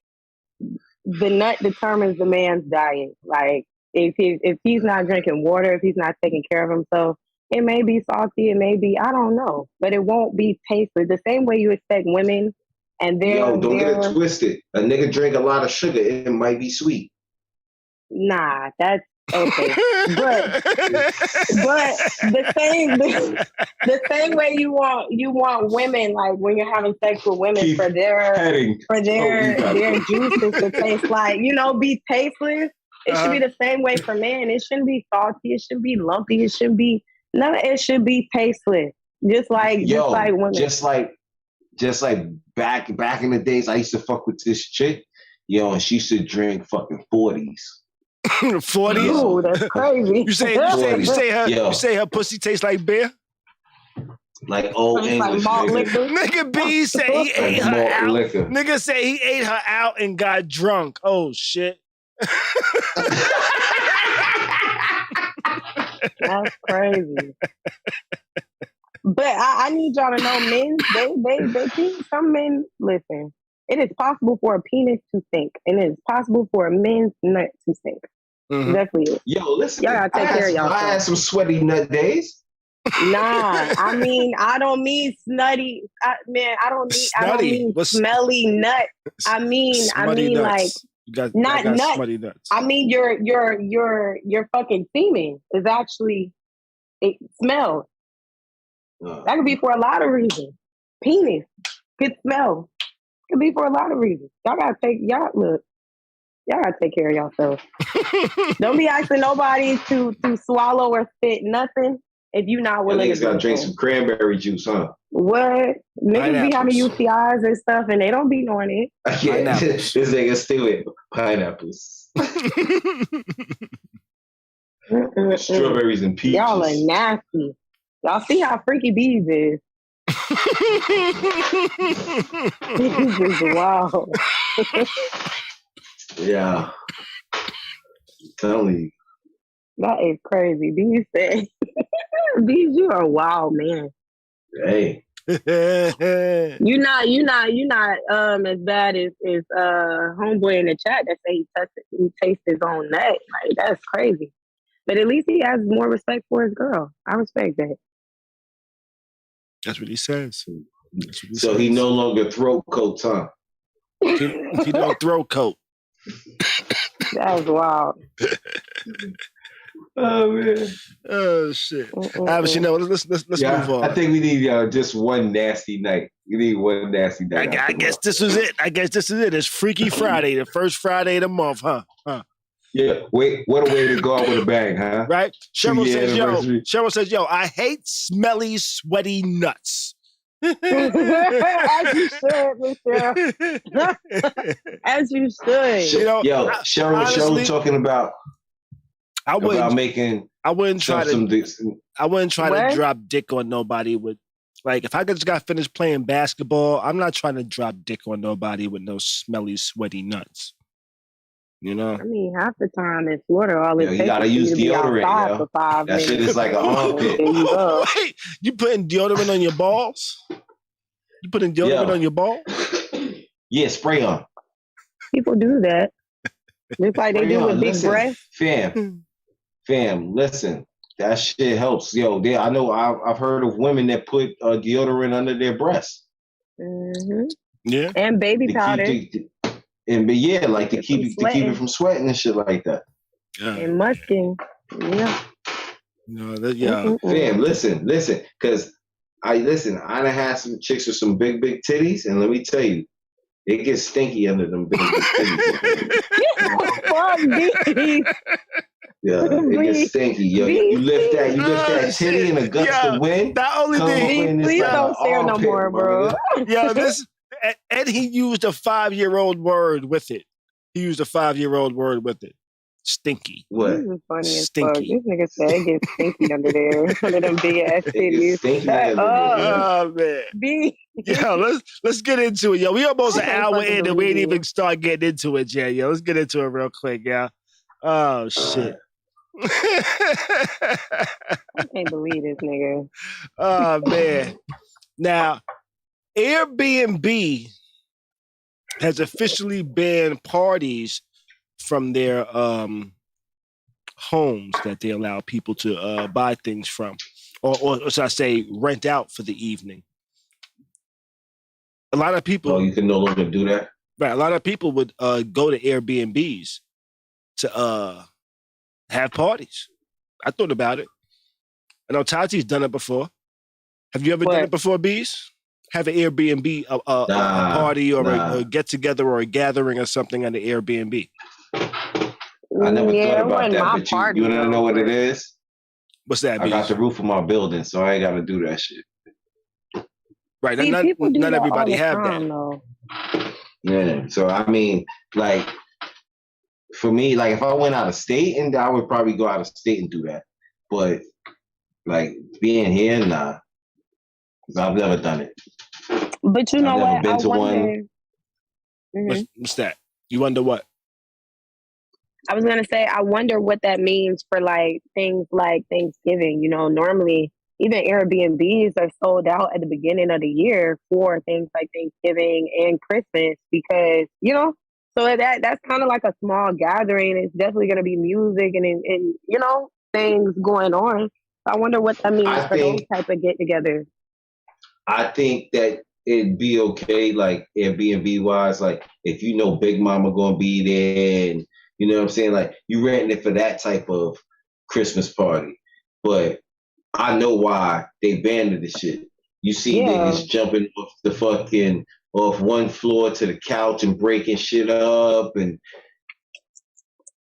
the nut determines the man's diet. Like, if he's not drinking water, if he's not taking care of himself, it may be salty, it may be, I don't know, but it won't be tasty. The same way you expect women and don't get it twisted. A nigga drink a lot of sugar, it might be sweet. Nah, that's okay. But the same way you want women, like when you're having sex with women, for their juices to taste like, be tasteless. It should be the same way for men. It shouldn't be salty. It shouldn't be lumpy. It should be it should be tasteless. Just like women. Just like back in the days, I used to fuck with this chick, and she used to drink fucking 40s. 40s? Oh, that's crazy. You say her pussy tastes like beer? Like old English, nigga. B said he ate her out. Liquor. Nigga said he ate her out and got drunk. Oh shit. That's crazy. But I need y'all to know, men, they think some men, listen, it is possible for a penis to stink, and it is possible for a man's nut to stink. Mm-hmm. Definitely is. Yo, listen, y'all gotta take care of y'all. I had some sweaty nut days. Nah, I don't mean snutty. I don't mean smelly nut. I mean nuts. like not nuts. Smutty nuts. I mean your fucking semen is actually, it smells. That could be for a lot of reasons. Penis could smell. Could be for a lot of reasons. Y'all gotta take care of yourself. Don't be asking nobody to swallow or spit nothing if you're not willing to. Gotta drink some cranberry juice, huh? What? Niggas be having UTIs and stuff, and they don't be knowing it. Yeah, this nigga still with pineapples. Strawberries and peaches. Y'all are nasty. Y'all see how freaky bees is. This is wild. Yeah. Tell me. That is crazy. Bees say, Bees, you are a wild man. Hey. You're not as bad as homeboy in the chat that say he tastes his own nut. Like, that's crazy. But at least he has more respect for his girl. I respect that. That's what he says. He no longer throat coats, huh? He don't throat coat. That was wild. Oh man. Oh shit. Let's move on. I think we need just one nasty night. We need one nasty night. I guess this was it. It's Freaky Friday, the first Friday of the month, huh? Yeah. Wait, what a way to go out with a bang, huh? Right? Cheryl says, yo, I hate smelly, sweaty nuts. As you should, Michelle. As you should. Cheryl talking about I wouldn't try to drop dick on nobody with, like, if I just got finished playing basketball, I'm not trying to drop dick on nobody with no smelly, sweaty nuts. You know? I mean, half the time in Florida, all it takes you gotta use deodorant, for 5 minutes. That shit is like a armpit. Wait, you putting deodorant on your balls? You putting deodorant on your balls? Yeah, spray on. People do that. Just like they do with big breasts. Fam, listen. That shit helps. Yo, I know I've heard of women that put deodorant under their breasts. Mm-hmm. Yeah. And baby powder. To keep it from sweating and shit like that. Yeah. And musking. Yeah. No, Fam, listen, because I done had some chicks with some big titties, and let me tell you, It gets stinky under them big titties. Yeah, it gets stinky. Yo, you lift that titty and a gust of wind. Not only did please don't say no more, bro. Yeah, and he used a 5-year-old word with it. Stinky. What? This is funny Stinky. As fuck. This nigga said it gets stinky under there. Under them big ass titties. Oh man. Yo, let's get into it, yo. We almost an hour in and we ain't even start getting into it yet, yo. Let's get into it real quick, yo. Oh shit. I can't believe this nigga. Oh man. Now, Airbnb has officially banned parties from their homes that they allow people to buy things from, or should I say, rent out for the evening. A lot of people. Oh, you can no longer do that. Right, a lot of people would go to Airbnbs to have parties. I thought about it. I know Tati's done it before. Have you ever done it before, Bees? Have an Airbnb a party or a get together or a gathering or something on the Airbnb? I never thought about that, but you want to know what it is? What's that? I got the roof of my building, so I ain't got to do that shit. Right, not everybody have that. Though. Yeah, so I mean, like, for me, like, if I went out of state, and I would probably go out of state and do that. But, like, being here, nah. I've never done it. But you know what? I've never been to one. Mm-hmm. What's that? You wonder what? I was going to say, I wonder what that means for, like, things like Thanksgiving. You know, normally, even Airbnbs are sold out at the beginning of the year for things like Thanksgiving and Christmas because, you know, so that's kind of like a small gathering. It's definitely going to be music and you know, things going on. So I wonder what that means for those type of get-togethers. I think that it'd be okay, like Airbnb wise, like if you know Big Mama gonna be there, and you know what I'm saying, like you renting it for that type of Christmas party. But I know why they banned this shit. You see niggas jumping off one floor to the couch and breaking shit up, and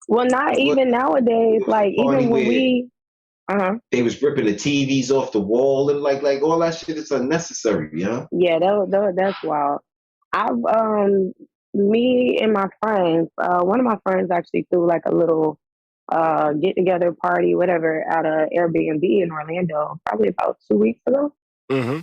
not even nowadays. Like even when we. They was ripping the TVs off the wall and like all that shit is unnecessary, you know? Yeah, that's wild. Me and my friends, one of my friends actually threw like a little get together party, whatever, at a Airbnb in Orlando, probably about 2 weeks ago. Mm-hmm.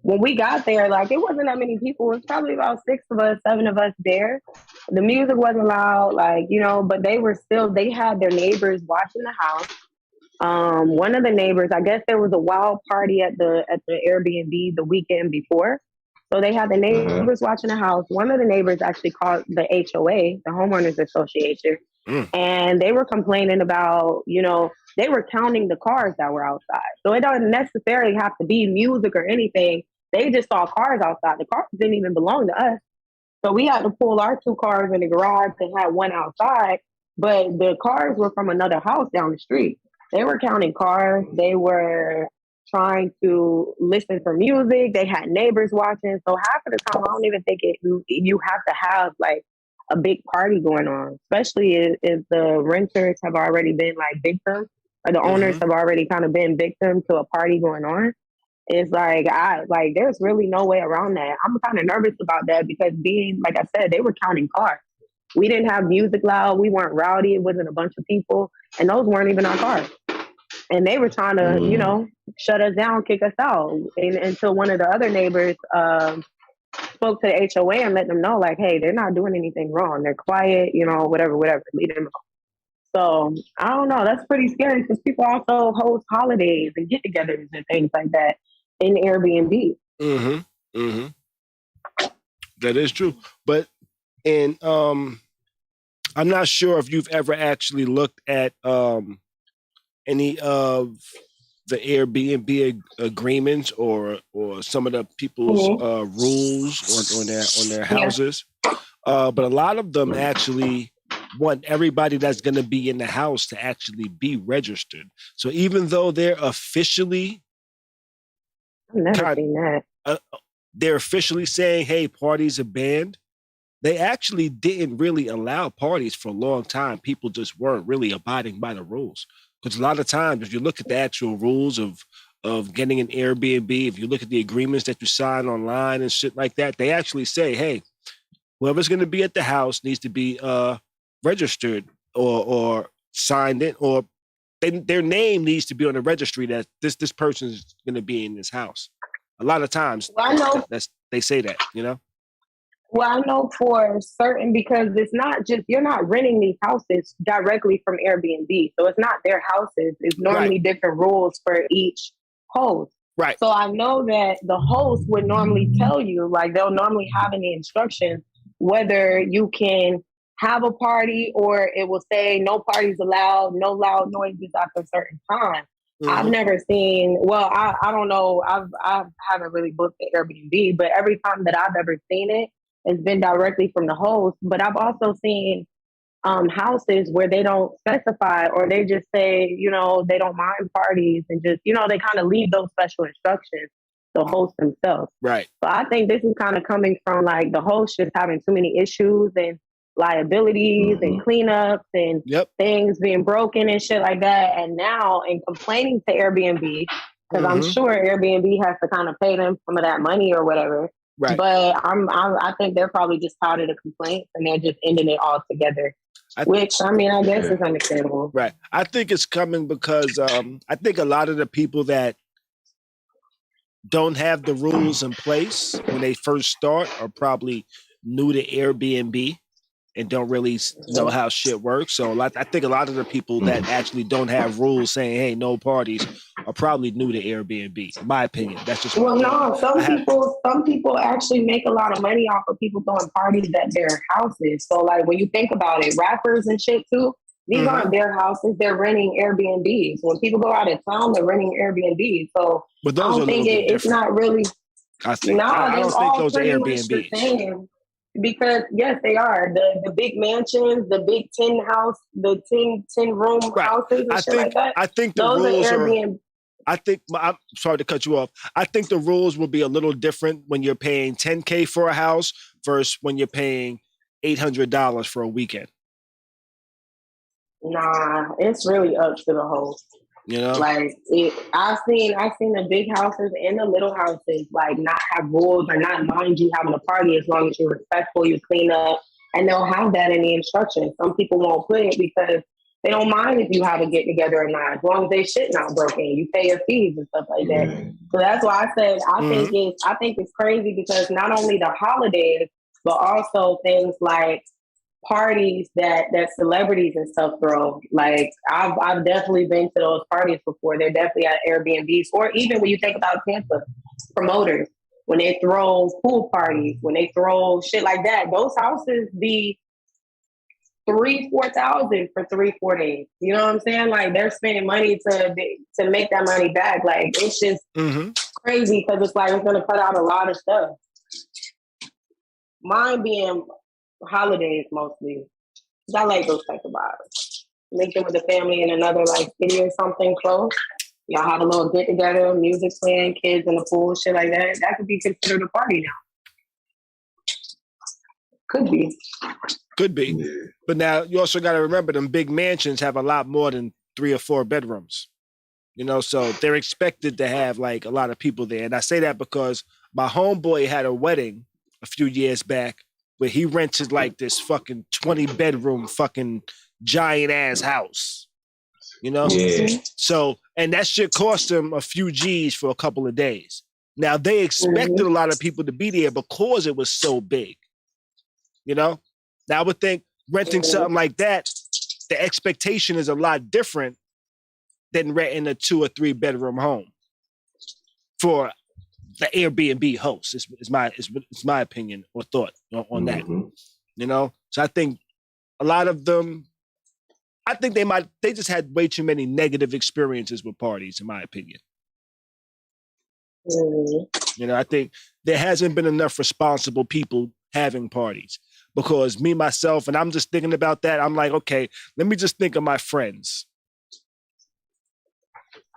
When we got there, like, it wasn't that many people. It was probably about 7 of us there. The music wasn't loud, like, you know, but they had their neighbors watching the house. One of the neighbors, I guess there was a wild party at the Airbnb the weekend before. So they had the neighbors watching the house. One of the neighbors actually called the HOA, the Homeowners Association, and they were complaining about, you know, they were counting the cars that were outside. So it doesn't necessarily have to be music or anything. They just saw cars outside. The cars didn't even belong to us. So we had to pull our 2 cars in the garage and had one outside. But the cars were from another house down the street. They were counting cars. They were trying to listen for music. They had neighbors watching. So half of the time, I don't even think you have to have like a big party going on, especially if the renters have already been like victims or the owners have already kind of been victims to a party going on. It's like, there's really no way around that. I'm kind of nervous about that because like I said, they were counting cars. We didn't have music loud. We weren't rowdy. It wasn't a bunch of people. And those weren't even our cars. And they were trying to, you know, shut us down, kick us out. Until one of the other neighbors spoke to the HOA and let them know, like, hey, they're not doing anything wrong. They're quiet, you know, whatever. Leave them alone. So I don't know. That's pretty scary because people also host holidays and get-togethers and things like that in Airbnb. That is true. But I'm not sure if you've ever actually looked at any of the Airbnb agreements or some of the people's rules on their houses. But a lot of them actually want everybody that's going to be in the house to actually be registered. So even though they're officially, I've never seen that. they're officially saying, hey, parties are banned. They actually didn't really allow parties for a long time. People just weren't really abiding by the rules. Because a lot of times, if you look at the actual rules of getting an Airbnb, if you look at the agreements that you sign online and shit like that, they actually say, hey, whoever's going to be at the house needs to be registered or signed in, or their name needs to be on the registry that this person is going to be in this house. A lot of times, they say that, you know? Well, I know for certain, because it's not just, you're not renting these houses directly from Airbnb. So it's not their houses. It's normally different rules for each host. Right. So I know that the host would normally tell you, like they'll normally have in the instructions, whether you can have a party or it will say no parties allowed, no loud noises after a certain time. Mm-hmm. I've never seen, well, I don't know. I haven't really booked the Airbnb, but every time that I've ever seen it, it's been directly from the host. But I've also seen houses where they don't specify, or they just say, you know, they don't mind parties, and just, you know, they kind of leave those special instructions to host themselves. Right. So I think this is kind of coming from like the host just having too many issues and liabilities and cleanups and things being broken and shit like that. And now, and complaining to Airbnb, because I'm sure Airbnb has to kind of pay them some of that money or whatever. Right. But I think they're probably just tired of the complaints and they're just ending it all together. Which, I mean, I guess is understandable. Right. I think it's coming because I think a lot of the people that don't have the rules in place when they first start are probably new to Airbnb and don't really know how shit works. So I think a lot of the people that actually don't have rules saying, hey, no parties, are probably new to Airbnb, in my opinion. That's just some people actually make a lot of money off of people throwing parties at their houses. So like when you think about it, rappers and shit too, these aren't their houses, they're renting Airbnbs. When people go out of town, they're renting Airbnbs. So but those I don't think it's not really. I don't think those are Airbnbs. Because yes, they are the big mansions, the big 10 room houses and shit like that. I think the those rules are Airbnb. I'm sorry to cut you off. I think the rules will be a little different when you're paying $10K for a house versus when you're paying $800 for a weekend. Nah, it's really up to the host. You know, like I've seen the big houses and the little houses like not have rules or not mind you having a party as long as you're respectful, you clean up, and they'll have that in the instructions. Some people won't put it because they don't mind if you have a get together or not, as long as they shit not broken. You pay your fees and stuff like that. So that's why I said I think it's crazy because not only the holidays, but also things like parties that celebrities and stuff throw. Like I've definitely been to those parties before. They're definitely at Airbnbs, or even when you think about Tampa promoters, when they throw pool parties, when they throw shit like that, those houses be $3,000-$4,000 for 3-4 days. You know what I'm saying? Like they're spending money to make that money back. Like it's just crazy because it's like it's gonna cut out a lot of stuff. Mine being holidays mostly. I like those type of vibes. Make it with the family in another like city or something close. Y'all have a little get together, music playing, kids in the pool, shit like that. That could be considered a party now. Could be. But now you also got to remember them big mansions have a lot more than 3 or 4 bedrooms. You know, so they're expected to have like a lot of people there. And I say that because my homeboy had a wedding a few years back where he rented like this fucking 20 bedroom fucking giant ass house, you know? Yeah. So, and that shit cost him a few G's for a couple of days. Now they expected a lot of people to be there because it was so big, you know? Now I would think renting something like that, the expectation is a lot different than renting a 2 or 3 bedroom home for the Airbnb host. Is my opinion or thought on that. You know, so I think a lot of them, I think they just had way too many negative experiences with parties, in my opinion. You know, I think there hasn't been enough responsible people having parties because me, myself, and I'm just thinking about that. I'm like, okay, let me just think of my friends.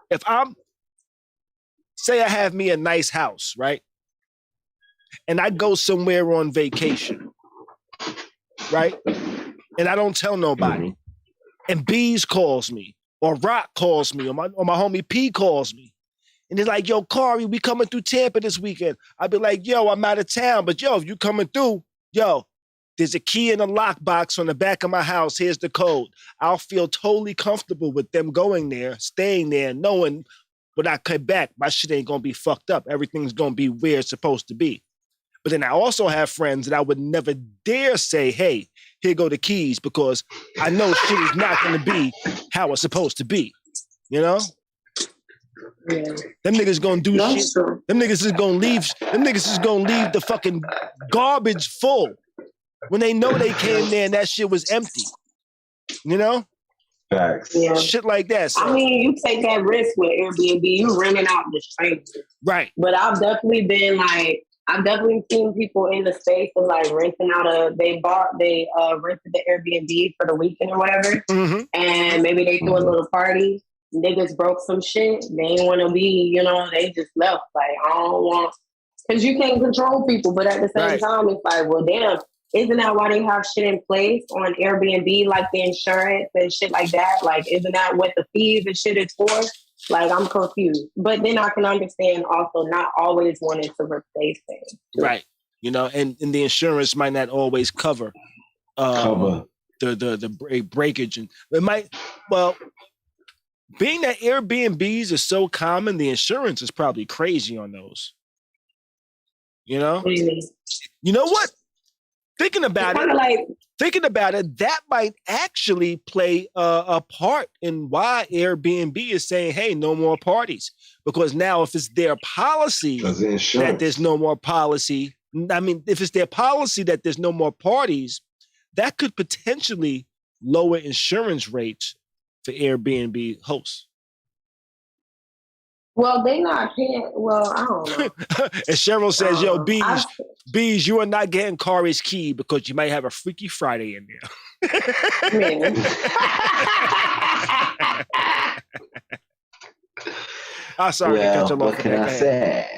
If say I have me a nice house, right? and I go somewhere on vacation, right? And I don't tell nobody. And Bees calls me, or Rock calls me, or my homie P calls me. And they're like, yo, Khary, we coming through Tampa this weekend. I'd be like, yo, I'm out of town, but yo, if you coming through, yo, there's a key in a lockbox on the back of my house. Here's the code. I'll feel totally comfortable with them going there, staying there, knowing when I come back, my shit ain't going to be fucked up. Everything's going to be where it's supposed to be. But then I also have friends that I would never dare say, hey, here go the keys, because I know shit is not going to be how it's supposed to be. You know? Yeah. Them niggas gonna do shit. True. Them niggas is gonna leave the fucking garbage full when they know they came there and that shit was empty. You know? Facts. Yeah. Shit like that. So. I mean, you take that risk with Airbnb, you renting out the strangers. Right. But I've definitely seen people in the space of like renting out they rented the Airbnb for the weekend or whatever. Mm-hmm. And maybe they threw a little party. Niggas broke some shit. They didn't want to be, they just left. Like, I don't want, because you can't control people. But at the same time, it's like, well, damn, isn't that why they have shit in place on Airbnb, like the insurance and shit like that? Like, isn't that what the fees and shit is for? Like, I'm confused. But then I can understand also not always wanting to replace things. Right. And the insurance might not always cover the breakage. And it might, well, being that Airbnbs are so common, the insurance is probably crazy on those. You know? Really? You know what? Thinking about it, that might actually play a part in why Airbnb is saying, hey, no more parties. Because now if it's their policy that there's no more policy, if it's their policy that there's no more parties, that could potentially lower insurance rates for Airbnb hosts. Well, they not paying. Well, I don't know. And Cheryl says, yo, Bees, you are not getting Khary's key because you might have a Freaky Friday in there. Man. I'm sorry to cut you off. What can I say?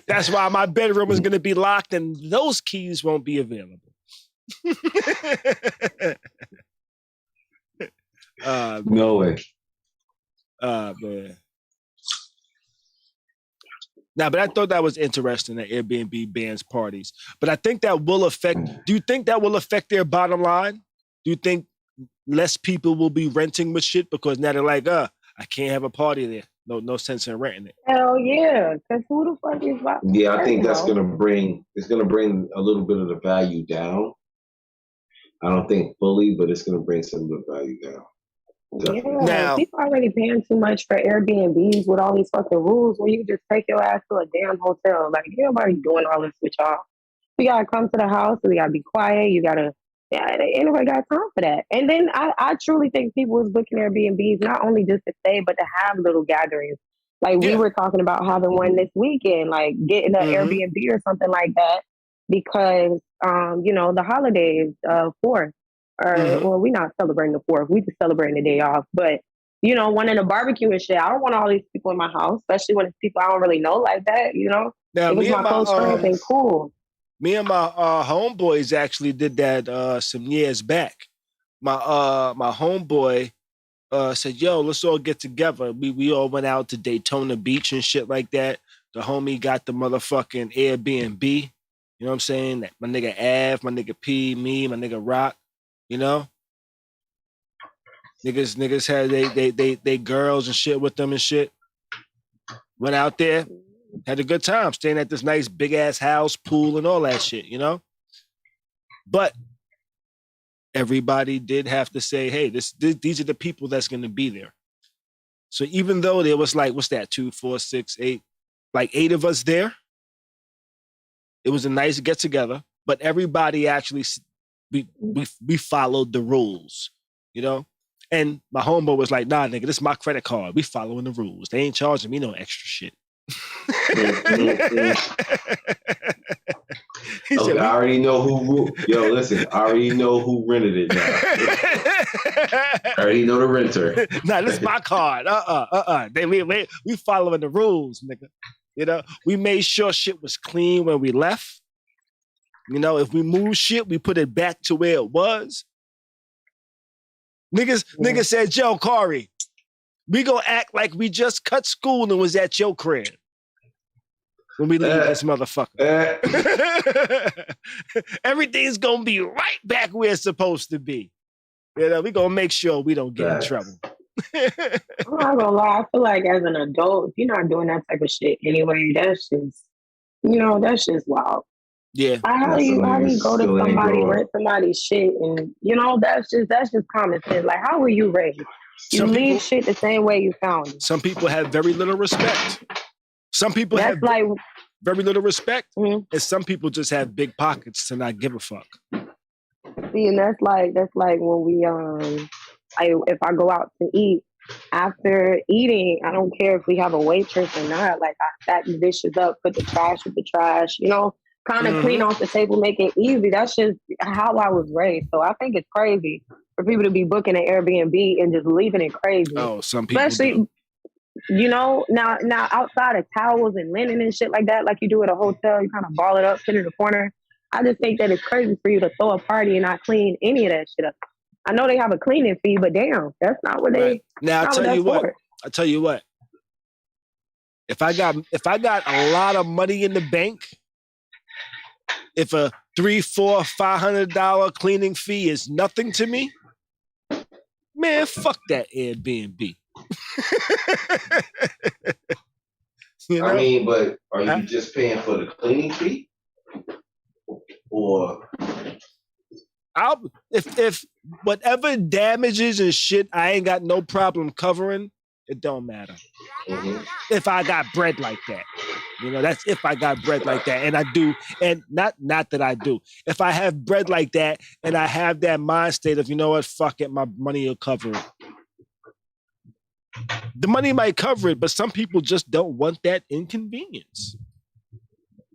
That's why my bedroom is going to be locked and those keys won't be available. No way. Man. But I thought that was interesting, that Airbnb bans parties. But I think that will affect, do you think that will affect their bottom line? Do you think less people will be renting with shit because now they're like, I can't have a party there. No sense in renting it. Hell yeah. Because who the fuck is about I think that's going to bring a little bit of the value down. I don't think fully, but it's going to bring some of the value down. Definitely. Yeah, now, people already paying too much for Airbnbs with all these fucking rules where you just take your ass to a damn hotel. Like, nobody doing all this with y'all. You got to come to the house, so you got to be quiet. You got to, anybody got time for that. And then I truly think people is booking Airbnbs not only just to stay, but to have little gatherings. Like, we were talking about having one this weekend, like getting an Airbnb or something like that. Because, the holidays, 4th, well, we're not celebrating the 4th. We just celebrating the day off. But, wanting a barbecue and shit, I don't want all these people in my house, especially when it's people I don't really know like that, Now, it was my close friends and cool. Me and my homeboys actually did that some years back. My homeboy said, yo, let's all get together. We all went out to Daytona Beach and shit like that. The homie got the motherfucking Airbnb. You know what I'm saying? My nigga Av, my nigga P, me, my nigga Rock, Niggas had they girls and shit with them and shit. Went out there, had a good time, staying at this nice big ass house, pool and all that shit, But everybody did have to say, hey, these are the people that's gonna be there. So even though there was like, what's that, 2, 4, 6, 8, like 8 of us there, it was a nice get together, but everybody actually, we followed the rules, And my homeboy was like, nah, nigga, this is my credit card. We following the rules. They ain't charging me no extra shit. I already know who. Yo, listen, I already know who rented it now. already know the renter. Nah, this is my card. We following the rules, nigga. You know, we made sure shit was clean when we left. You know, if we move shit, we put it back to where it was. Niggas said, yo, Khary, we gonna act like we just cut school and was at your crib when we leave this motherfucker. Everything's gonna be right back where it's supposed to be. You know, we gonna make sure we don't get in trouble. I'm not gonna lie, I feel like as an adult, if you're not doing that type of shit anyway, that's just wild. Yeah. How do you go to somebody, rent somebody's shit, and that's just common sense. Like, how were you raised? You leave shit the same way you found it. Some people have very little respect. Some people have very little respect, and some people just have big pockets to not give a fuck. See, and that's like when we if I go out to eat, after eating, I don't care if we have a waitress or not. Like, I stack the dishes up, put the trash with the trash, kind of clean off the table, make it easy. That's just how I was raised. So I think it's crazy for people to be booking an Airbnb and just leaving it crazy. Oh, some people especially now outside of towels and linen and shit like that, like you do at a hotel, you kind of ball it up, put it in the corner. I just think that it's crazy for you to throw a party and not clean any of that shit up. I know they have a cleaning fee, but damn, that's not what they. Now I'll tell you what. If I got a lot of money in the bank, if a $300, $400, $500 cleaning fee is nothing to me, man, fuck that Airbnb. I mean, but are you just paying for the cleaning fee? Or if whatever damages and shit I ain't got no problem covering, it don't matter. If I got bread like that. That's if I got bread like that. And I do, and not that I do. If I have bread like that and I have that mind state of, fuck it, my money will cover it. The money might cover it, but some people just don't want that inconvenience.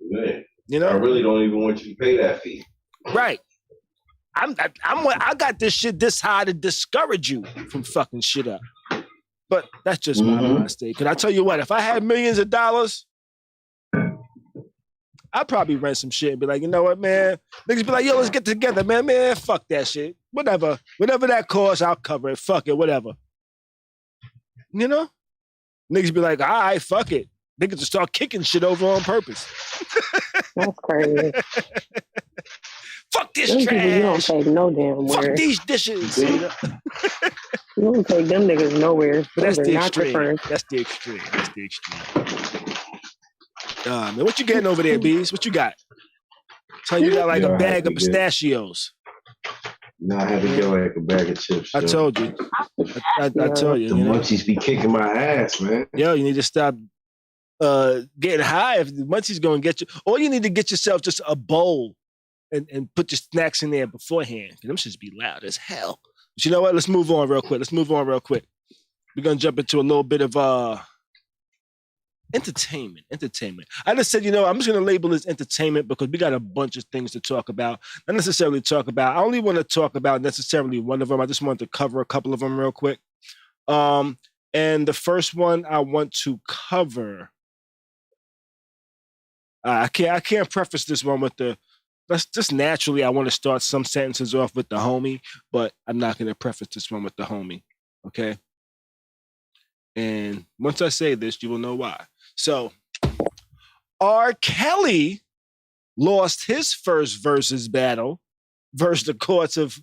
Man, I really don't even want you to pay that fee. Right. I got this shit this high to discourage you from fucking shit up. But that's just my mind state. Because I tell you what, if I had millions of dollars, I'd probably rent some shit and be like, you know what, man? Niggas be like, yo, let's get together, man. Man, fuck that shit. Whatever that costs, I'll cover it. Fuck it, whatever. Niggas be like, all right, fuck it. Niggas just start kicking shit over on purpose. That's crazy. Fuck this trash. You don't take no damn word. Fuck these dishes. You don't take them niggas nowhere. But that's the extreme. That's the extreme. Man, what you getting over there, Bees? What you got? So you got like a bag of pistachios. No, I had to get like a bag of chips. I told you. I told you. The munchies be kicking my ass, man. Yo, you need to stop getting high. If the munchies going to get you, or you need to get yourself just a bowl and put your snacks in there beforehand. Them shits be loud as hell. But you know what? Let's move on real quick. We're going to jump into a little bit of entertainment. I just said, I'm just going to label this entertainment because we got a bunch of things to talk about. Not necessarily talk about. I only want to talk about necessarily one of them. I just wanted to cover a couple of them real quick. And the first one I want to cover, I can't preface this one with that's just naturally, I want to start some sentences off with the homie, but I'm not going to preface this one with the homie, okay? And once I say this, you will know why. So, R. Kelly lost his first versus battle versus the courts of,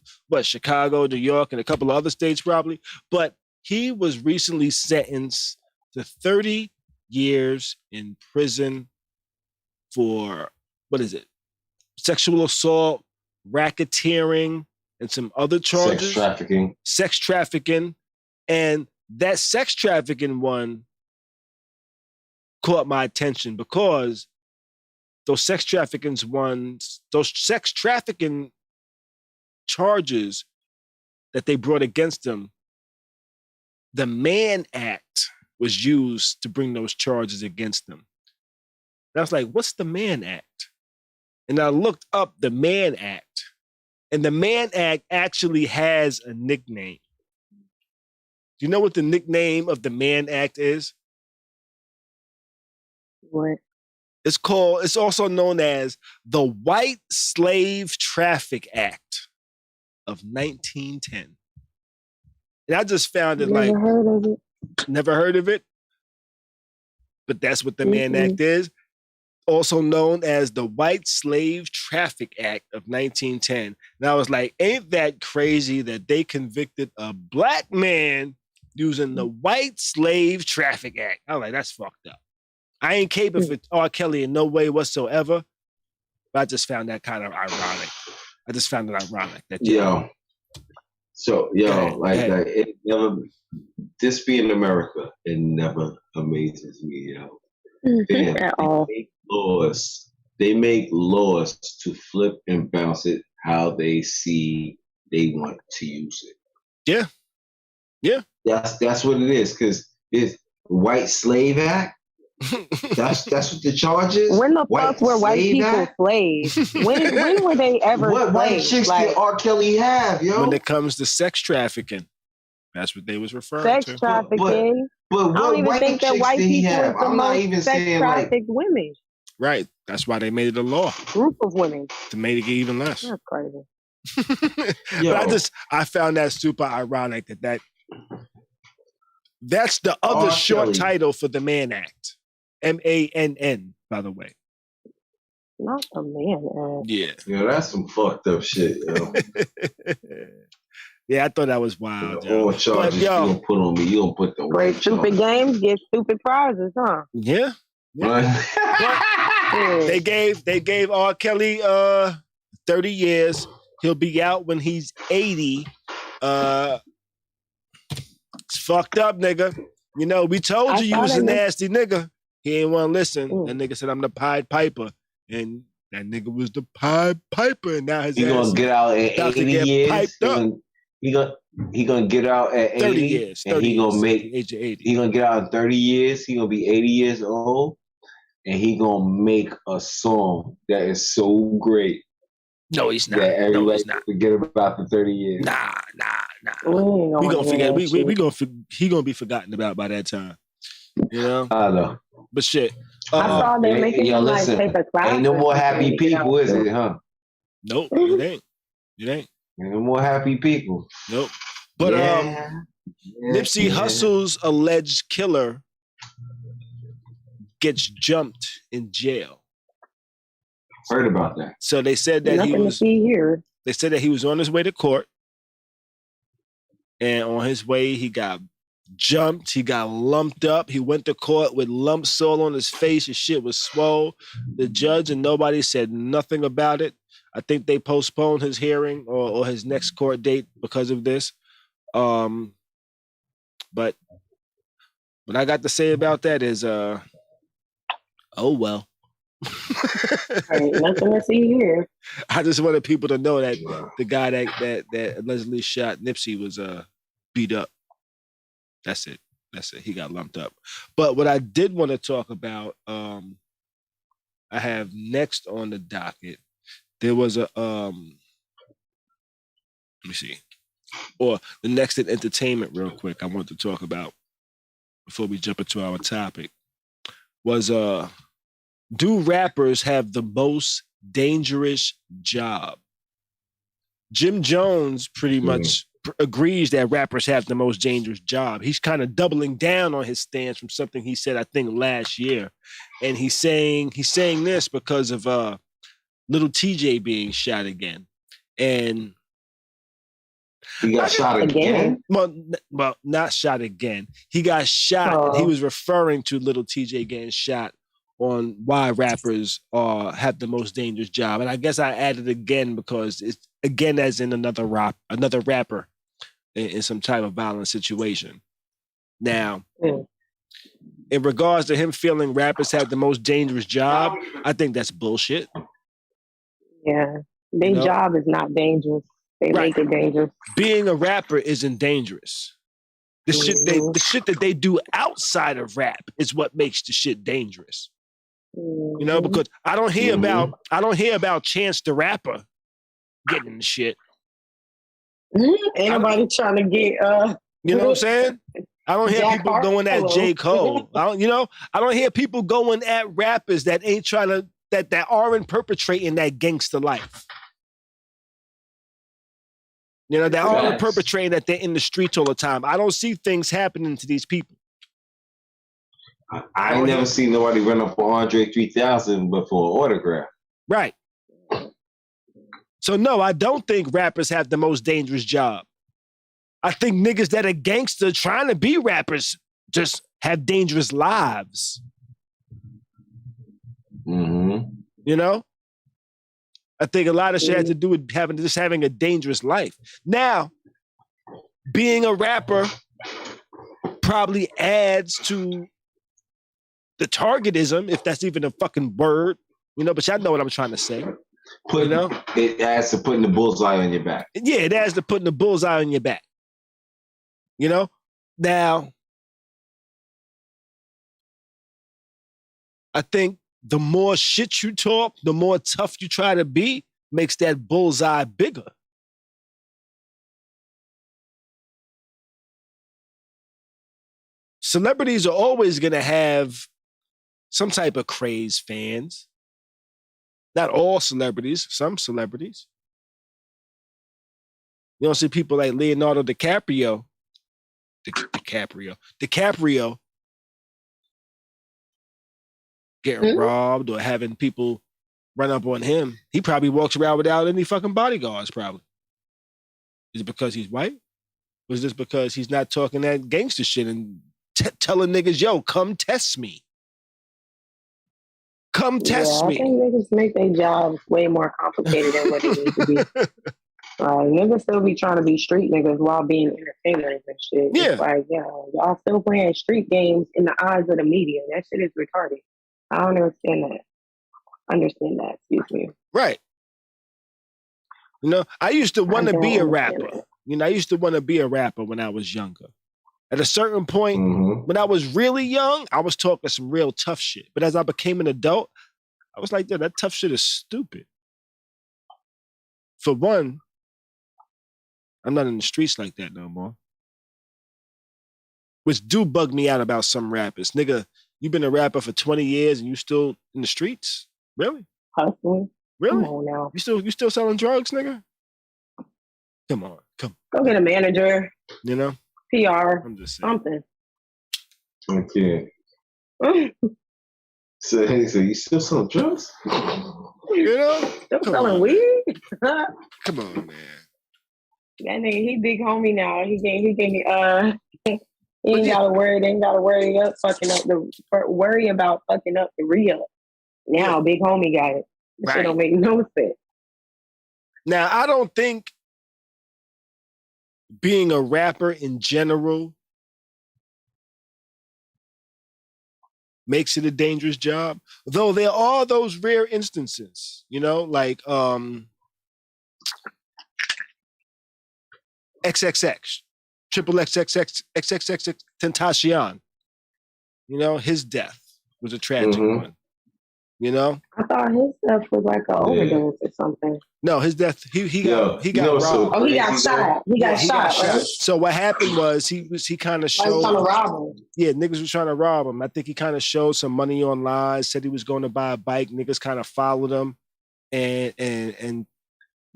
Chicago, New York, and a couple of other states probably, but he was recently sentenced to 30 years in prison for, sexual assault, racketeering, and some other charges. Sex trafficking. And that sex trafficking one caught my attention because those sex trafficking charges that they brought against him, the Mann Act was used to bring those charges against them. And I was like, what's the Mann Act? And I looked up the Mann Act, and the Mann Act actually has a nickname. Do you know what the nickname of the Mann Act is? What? It's also known as the White Slave Traffic Act of 1910. And I just found it Never heard of it. Never heard of it? But that's what the Mann Act is. Also known as the White Slave Traffic Act of 1910. And I was like, ain't that crazy that they convicted a black man using the White Slave Traffic Act? I was like, that's fucked up. I ain't caping for R. Kelly in no way whatsoever. But I just found that kind of ironic. I just found it ironic. That it never, this being America, it never amazes me, Damn, at all. They make laws to flip and bounce it how they see they want to use it. Yeah. That's what it is, because it's White Slave Act. That's what the charge is. When the fuck were white people slaves? When were they ever what white chicks did R. Kelly have, yo? When it comes to sex trafficking, that's what they was referring sex to. trafficking. But I don't even think that white people have? are the most sex trafficked women. Right. That's why they made it a law. Group of women. To make it even less. That's crazy. But I found that super ironic that's the other short title for the Mann Act. MANN, by the way. Not the Mann Act. Yeah. That's some fucked up shit, yo. Yeah, I thought that was wild. All charges you gonna put on me, you gonna put the great stupid games get stupid prizes, huh? Yeah. They gave R. Kelly 30 years. He'll be out when he's 80. It's fucked up, nigga. You know, we told you was a nasty nigga. He ain't want to listen. That nigga said, I'm the Pied Piper. And that nigga was the Pied Piper. And now he gonna get out at 80 years. He gonna get out at 80 30 years. 30 and he gonna years, make age of 80. He gonna get out in 30 years. He gonna be 80 years old. And he gonna make a song that is so great. No, he's not. That everybody forget about the 30 years. Nah. We gonna forget. He gonna be forgotten about by that time. You know? I know. But shit. I saw them making him take a class. Ain't no more happy people, is it, huh? Nope, it ain't. Ain't no more happy people. Nope. But Nipsey Hussle's alleged killer gets jumped in jail. Heard about that. So they said that They said that he was on his way to court, and on his way he got jumped. He got lumped up. He went to court with lump sore on his face. His shit was swole. The judge and nobody said nothing about it. I think they postponed his hearing or his next court date because of this. But what I got to say about that is, oh well. Ain't nothing to see here. I just wanted people to know that the guy that allegedly shot Nipsey was beat up. That's it. He got lumped up. But what I did want to talk about, I have next on the docket. There was a let me see. Or the next in entertainment, real quick, I want to talk about before we jump into our topic was do rappers have the most dangerous job? Jim Jones pretty much agrees that rappers have the most dangerous job. He's kind of doubling down on his stance from something he said, I think, last year. And he's saying this because of Little TJ being shot again. And he got shot again? Well, not shot again. He got shot. And he was referring to Little TJ getting shot on why rappers have the most dangerous job. And I guess I added again because it's again as in another rapper in some type of violent situation. Now, in regards to him feeling rappers have the most dangerous job, I think that's bullshit. Yeah. Their job is not dangerous. They make it dangerous. Being a rapper isn't dangerous. The shit that they do outside of rap is what makes the shit dangerous. You know, because I don't hear about Chance the Rapper getting the shit. Ain't nobody trying to get You know what I'm saying? I don't hear people going at J. Cole. I don't hear people going at rappers that ain't trying to, that aren't perpetrating that gangster life. You know, that aren't perpetrating that they're in the streets all the time. I don't see things happening to these people. I ain't never seen nobody run up for Andre 3000 before an autograph. Right. So no, I don't think rappers have the most dangerous job. I think niggas that are gangster trying to be rappers just have dangerous lives. Mm-hmm. You know? I think a lot of shit has to do with having a dangerous life. Now, being a rapper probably adds to the targetism, if that's even a fucking word, you know, but y'all know what I'm trying to say. It adds to putting the bullseye on your back. Yeah, it adds to putting the bullseye on your back. You know? Now, I think the more shit you talk, the more tough you try to be, makes that bullseye bigger. Celebrities are always going to have some type of crazed fans. Not all celebrities, some celebrities. You don't see people like Leonardo DiCaprio getting robbed or having people run up on him. He probably walks around without any fucking bodyguards, probably. Is it because he's white? Or is this because he's not talking that gangster shit and telling niggas, yo, come test me? Come test me. I think niggas make their jobs way more complicated than what it needs to be. Niggas still be trying to be street niggas while being entertainers and shit. Yeah. It's like, y'all still playing street games in the eyes of the media. That shit is retarded. I don't understand that. Excuse me. Right. You know, I used to want to be a rapper. You know, I used to want to be a rapper when I was younger. At a certain point, when I was really young, I was talking some real tough shit. But as I became an adult, I was like, that tough shit is stupid. For one, I'm not in the streets like that no more. Which do bug me out about some rappers. Nigga, you've been a rapper for 20 years and you still in the streets? Really? Hustling? Really? Come on now. You still selling drugs, nigga? Come on. Go get a manager. You know? PR. I'm just saying. Something. Okay. So you still selling drugs? You know? Still selling weed? Come on, man. That nigga, he big homie now. He ain't gotta worry about fucking up the re-up. Now big homie got it. Right. Shit don't make no sense. Now I don't think being a rapper in general makes it a dangerous job. Though there are those rare instances, you know, like XXX, triple XXX Tentacion. You know, his death was a tragic one. You know? I thought his death was like an overdose or something. No, his death, he got robbed. Oh, he got shot. He got shot. Right? So what happened was he kind of showed. Was trying to rob him. Yeah, niggas was trying to rob him. I think he kind of showed some money online, said he was going to buy a bike. Niggas kind of followed him and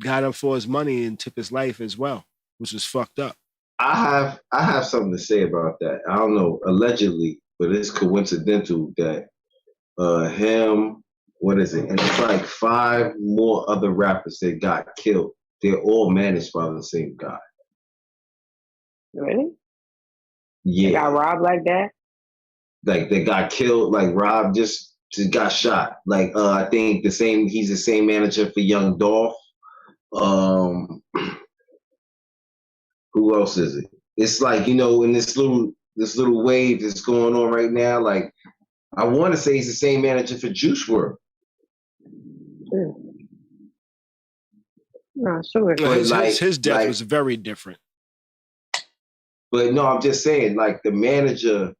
got him for his money and took his life as well, which was fucked up. I have something to say about that. I don't know, allegedly, but it's coincidental that him, what is it? And it's like 5 more other rappers that got killed. They're all managed by the same guy. Really? Yeah. They got robbed like that? Like they got killed, like Rob just got shot. Like I think he's the same manager for Young Dolph. Who else is it? It's like, you know, in this little wave that's going on right now, like I want to say he's the same manager for Juice WRLD. Not sure. His death was very different. But no, I'm just saying, like the manager,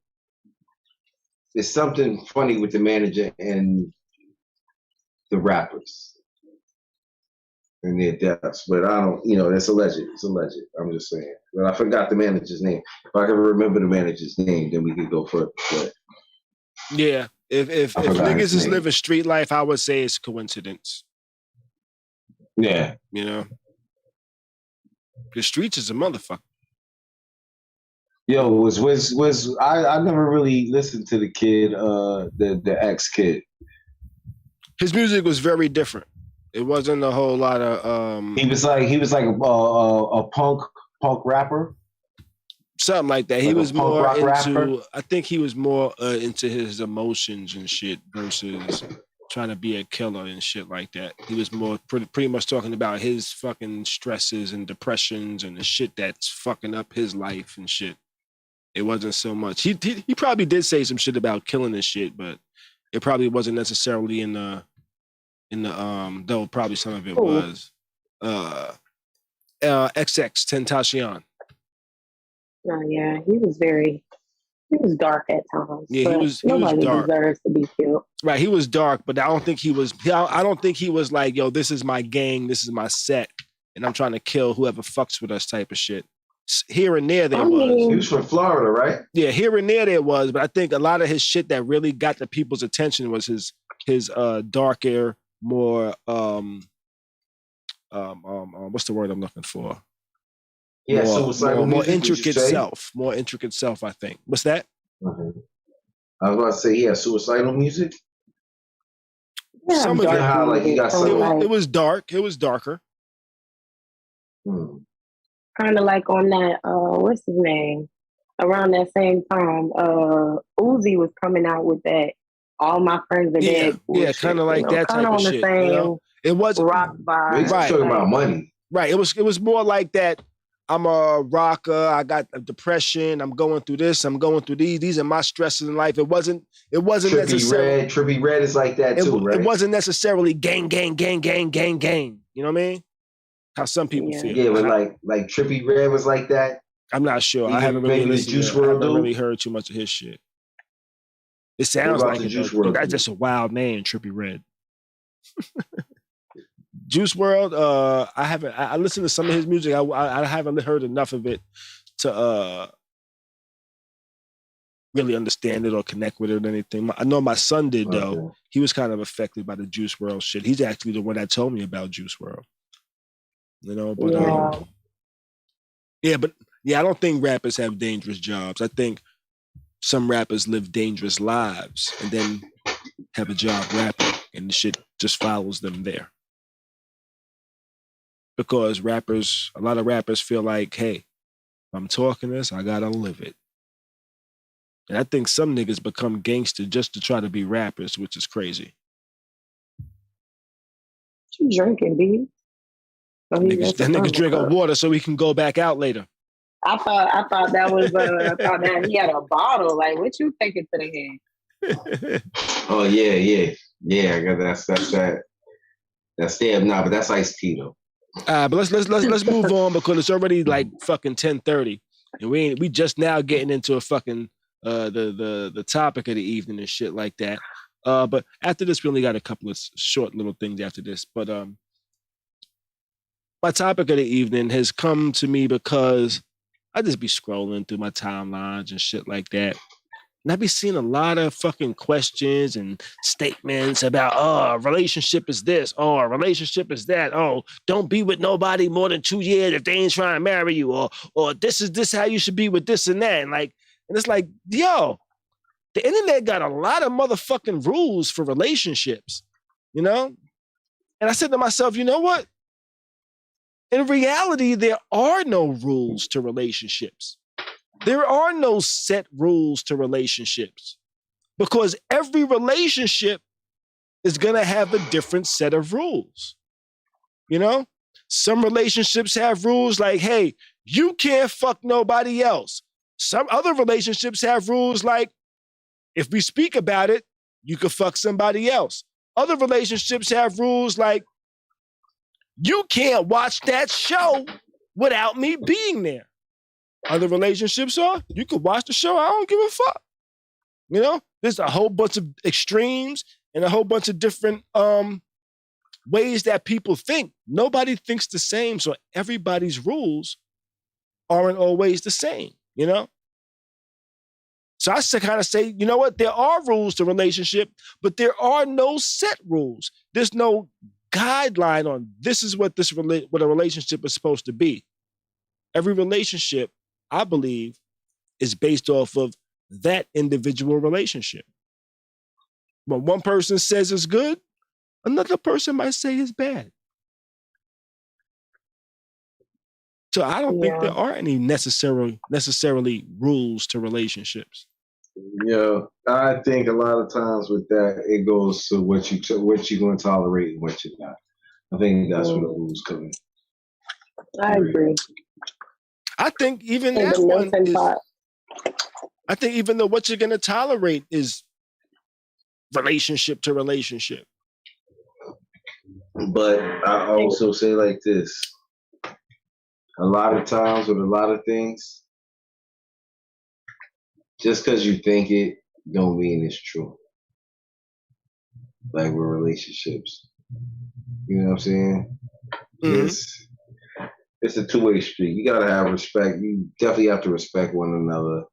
there's something funny with the manager and the rappers. in their deaths. But I don't, that's alleged. It's alleged. I'm just saying. But I forgot the manager's name. If I can remember the manager's name, then we could go further. But yeah, if niggas is living street life, I would say it's coincidence. Yeah. The streets is a motherfucker. Yo, I never really listened to the kid, the ex kid. His music was very different. It wasn't a whole lot of. He was like a punk rapper. Something like that. He like was more into. Rapper. I think he was more into his emotions and shit versus trying to be a killer and shit like that. He was more pretty much talking about his fucking stresses and depressions and the shit that's fucking up his life and shit. It wasn't so much. He probably did say some shit about killing and shit, but it probably wasn't necessarily in the though probably some of it was. XX Tentacion. Oh yeah, he was dark at times. Yeah, he was nobody dark. Deserves to be killed. Right, he was dark, but I don't think he was like, yo, this is my gang, this is my set, and I'm trying to kill whoever fucks with us type of shit. Here and there was. He was from Florida, right? Yeah, here and there was, but I think a lot of his shit that really got the people's attention was his darker, more what's the word I'm looking for? Yeah, suicidal more music, more intricate self, I think. What's that? Mm-hmm. I was about to say, suicidal music. Yeah, some of it, how like you got some. It was dark. It was darker. Kind of like on that, what's his name? Around that same time, Uzi was coming out with that. All my friends are dead. Yeah, kind of like that type of shit. It wasn't rock vibe. Right, talking about money. Right. It was more like that. I'm a rocker. I got a depression. I'm going through this. I'm going through these. These are my stresses in life. It wasn't necessarily. Trippy Red is like that too, right? It wasn't necessarily gang. You know what I mean? How some people feel. Yeah, but like Trippy Red was like that. I'm not sure. I haven't really listened to it. I haven't really heard too much of his shit. It sounds like it. That's just a wild name, Trippy Red. Juice WRLD, I listened to some of his music. I haven't heard enough of it to really understand it or connect with it or anything. I know my son did though. Okay. He was kind of affected by the Juice WRLD shit. He's actually the one that told me about Juice WRLD. But I don't think rappers have dangerous jobs. I think some rappers live dangerous lives and then have a job rapping, and the shit just follows them there. Because a lot of rappers feel like, hey, if I'm talking this, I gotta live it. And I think some niggas become gangster just to try to be rappers, which is crazy. What you drinking, B? That nigga drink water so he can go back out later. I thought that was I thought that he had a bottle. Like, what you taking to the head? Oh yeah. I got that's that. That's damn but that's iced tea though. But let's move on because it's already like fucking 10:30, and we just now getting into a fucking the topic of the evening and shit like that. But after this, we only got a couple of short little things after this. But my topic of the evening has come to me because I just be scrolling through my timelines and shit like that. And I be seeing a lot of fucking questions and statements about, relationship is this. Oh, a relationship is that. Oh, don't be with nobody more than 2 years if they ain't trying to marry you. Or this is this how you should be with this and that. And it's like, yo, the internet got a lot of motherfucking rules for relationships, And I said to myself, you know what? In reality, there are no rules to relationships. There are no set rules to relationships because every relationship is going to have a different set of rules. Some relationships have rules like, hey, you can't fuck nobody else. Some other relationships have rules like, if we speak about it, you could fuck somebody else. Other relationships have rules like, you can't watch that show without me being there. Other relationships are, you could watch the show, I don't give a fuck. There's a whole bunch of extremes and a whole bunch of different ways that people think. Nobody thinks the same, so everybody's rules aren't always the same, you know? So I kind of say, you know what? There are rules to relationship, but there are no set rules. There's no guideline on this is what what a relationship is supposed to be. Every relationship, I believe, is based off of that individual relationship. When one person says it's good, another person might say it's bad. So I don't think there are any necessarily rules to relationships. Yeah, I think a lot of times with that, it goes to what you're going to tolerate and what you're not. I think that's where the rules come in. I agree. I think even that one is. I think even though what you're going to tolerate is relationship to relationship. But I also say like this. A lot of times with a lot of things, just because you think it don't mean it's true. Like with relationships. You know what I'm saying? Mm-hmm. It's a two-way street. You gotta have respect. You definitely have to respect one another.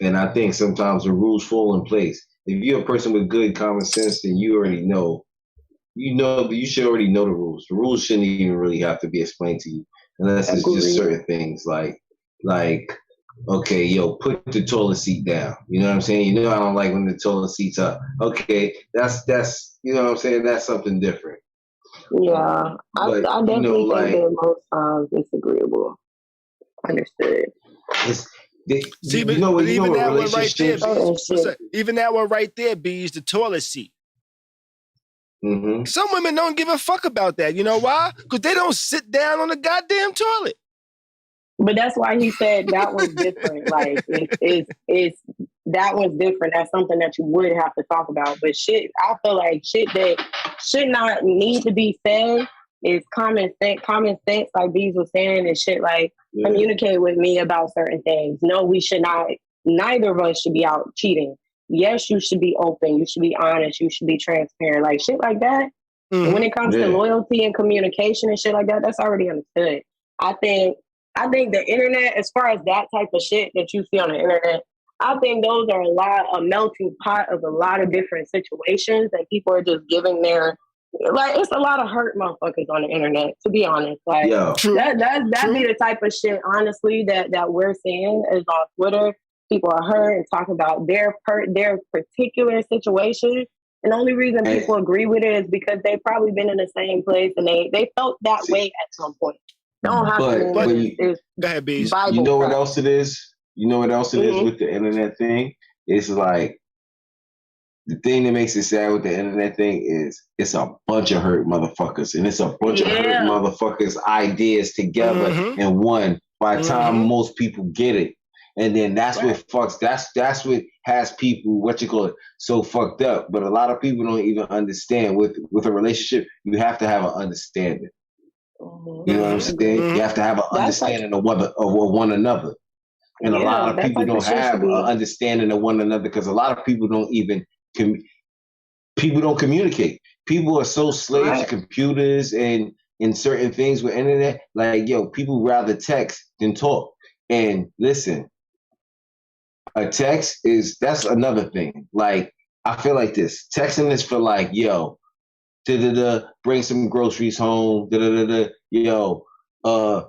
And I think sometimes the rules fall in place. If you're a person with good common sense, then you already know. You should already know the rules. The rules shouldn't even really have to be explained to you. Unless it's just certain things like, okay, yo, put the toilet seat down. You know what I'm saying? You know I don't like when the toilet seat's up. Okay, that's you know what I'm saying? That's something different. Yeah, I definitely think that most times it's agreeable. Understood. Even that one right there, even that one right there, B, is the toilet seat. Mm-hmm. Some women don't give a fuck about that. You know why? Because they don't sit down on the goddamn toilet. But that's why he said that was different. Like it's that was different. That's something that you would have to talk about. But shit, I feel like shit that should not need to be said is common sense. Common sense, like Bees was saying, and shit like communicate with me about certain things. No, we should not. Neither of us should be out cheating. Yes, you should be open. You should be honest. You should be transparent. Like shit like that. Mm-hmm. And when it comes to loyalty and communication and shit like that, that's already understood. I think the internet, as far as that type of shit that you see on the internet, I think those are a melting pot of a lot of different situations that people are just giving their, like, it's a lot of hurt motherfuckers on the internet, to be honest. Like, that'd be the type of shit, honestly, that we're seeing is on Twitter. People are hurt and talk about their particular situation. And the only reason people agree with it is because they've probably been in the same place and they felt that way at some point. Don't have to. Go ahead, Bees. You know what else it is? You know what else it is with the internet thing? It's like the thing that makes it sad with the internet thing is it's a bunch of hurt motherfuckers, and it's a bunch of hurt motherfuckers' ideas together in one. By the time most people get it, and then that's what fucks. That's what has people so fucked up. But a lot of people don't even understand with a relationship. You have to have an understanding. You know what I'm saying? You have to have an understanding of one another. And a lot of people don't have an understanding of one another because a lot of people don't even people don't communicate. People are so slaves to computers and certain things with internet. Like, yo, people rather text than talk. And listen, a text that's another thing. Like, I feel like this. Texting is for like, yo, bring some groceries home. Yo,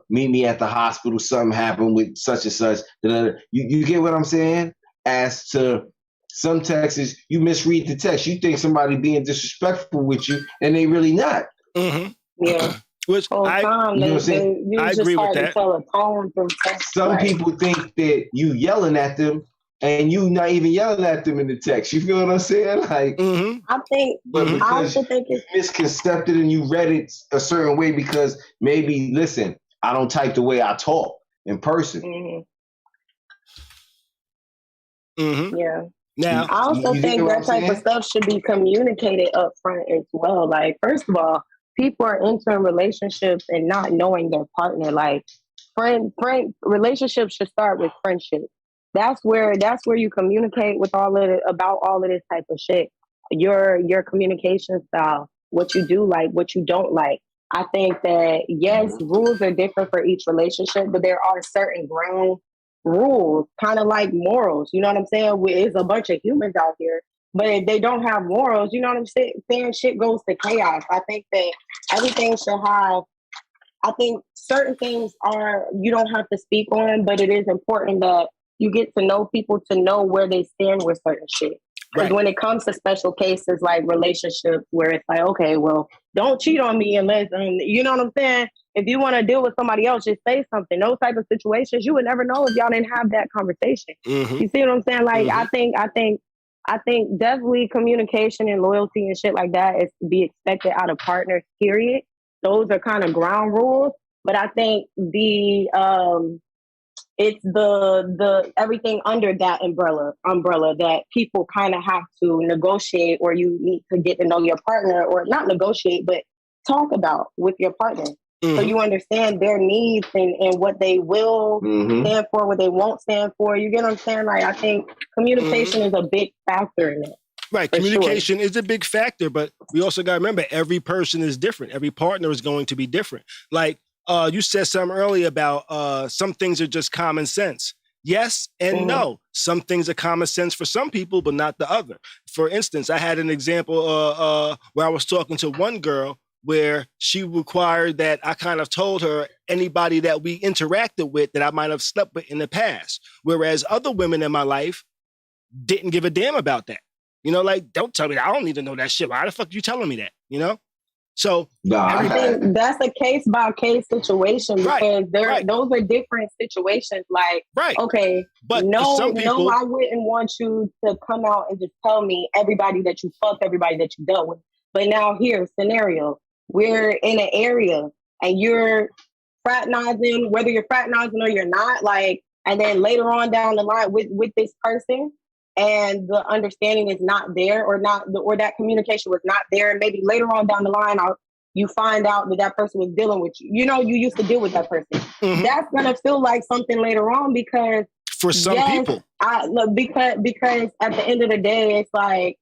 meet me at the hospital. Something happened with such and such. You get what I'm saying? As to some texts, you misread the text. You think somebody being disrespectful with you, and they really not. Mm-hmm. Yeah. Which I agree with that. Tell a tone from text. Some people think that you yelling at them. And you not even yelling at them in the text. You feel what I'm saying? Like, I also think it's misconcepted and you read it a certain way because maybe, listen, I don't type the way I talk in person. Yeah. Now, I also think that type of stuff should be communicated up front as well. Like, first of all, people are entering relationships and not knowing their partner. Like, relationships should start with friendship. That's where you communicate with about all of this type of shit. Your communication style, what you do like, what you don't like. I think that, yes, rules are different for each relationship, but there are certain ground rules, kind of like morals. You know what I'm saying? It's a bunch of humans out here, but if they don't have morals, you know what I'm saying? Shit goes to chaos. I think that everything should have, I think certain things you don't have to speak on, but it is important that you get to know people to know where they stand with certain shit. Because when it comes to special cases like relationships where it's like, okay, well, don't cheat on me unless, you know what I'm saying? If you want to deal with somebody else, just say something. Those type of situations, you would never know if y'all didn't have that conversation. Mm-hmm. You see what I'm saying? Like, I think definitely communication and loyalty and shit like that is to be expected out of partners, period. Those are kind of ground rules. But I think it's the everything under that umbrella that people kind of have to negotiate, or you need to get to know your partner, or not negotiate, but talk about with your partner. So you understand their needs and what they will stand for, what they won't stand for. You get what I'm saying? Like, I think communication is a big factor in it. Right. Communication is a big factor, but we also got to remember every person is different. Every partner is going to be different. Like, you said something earlier about some things are just common sense. Yes and no. Some things are common sense for some people, but not the other. For instance, I had an example where I was talking to one girl where she required that I kind of told her anybody that we interacted with that I might have slept with in the past. Whereas other women in my life didn't give a damn about that. You know, like, don't tell me that. I don't need to know that shit. Why the fuck are you telling me that? You know? So I think that's a case by case situation, because those are different situations. Like, okay, but no, I wouldn't want you to come out and just tell me everybody that you fucked, everybody that you dealt with. But now here, scenario, we're in an area and you're fraternizing, whether you're fraternizing or you're not, like, and then later on down the line with this person, and the understanding is not there, or that communication was not there, and maybe later on down the line, you find out that person was dealing with you. You know, you used to deal with that person. That's gonna feel like something later on, because for some people, because at the end of the day, it's like,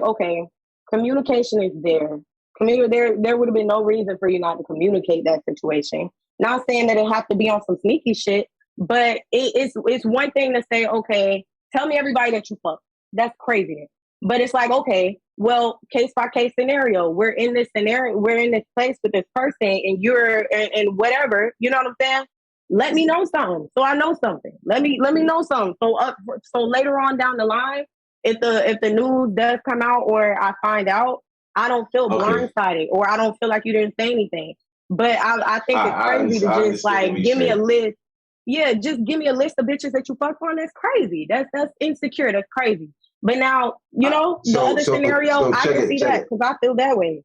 okay, communication is there. There would have been no reason for you not to communicate that situation. Not saying that it have to be on some sneaky shit, but it's one thing to say, okay, tell me everybody that you fuck. That's crazy. But it's like, okay, well, case by case scenario. We're in this place with this person, and you're and whatever. You know what I'm saying? Let me know something, so I know something. Let me know something. So later on down the line, if the news does come out, or I find out, I don't feel blindsided, or I don't feel like you didn't say anything. But I think it's crazy to just like give me a list. Yeah, just give me a list of bitches that you fucked on. That's crazy. That's insecure. That's crazy. But now, you know, the other scenario, I can see that, because I feel that way.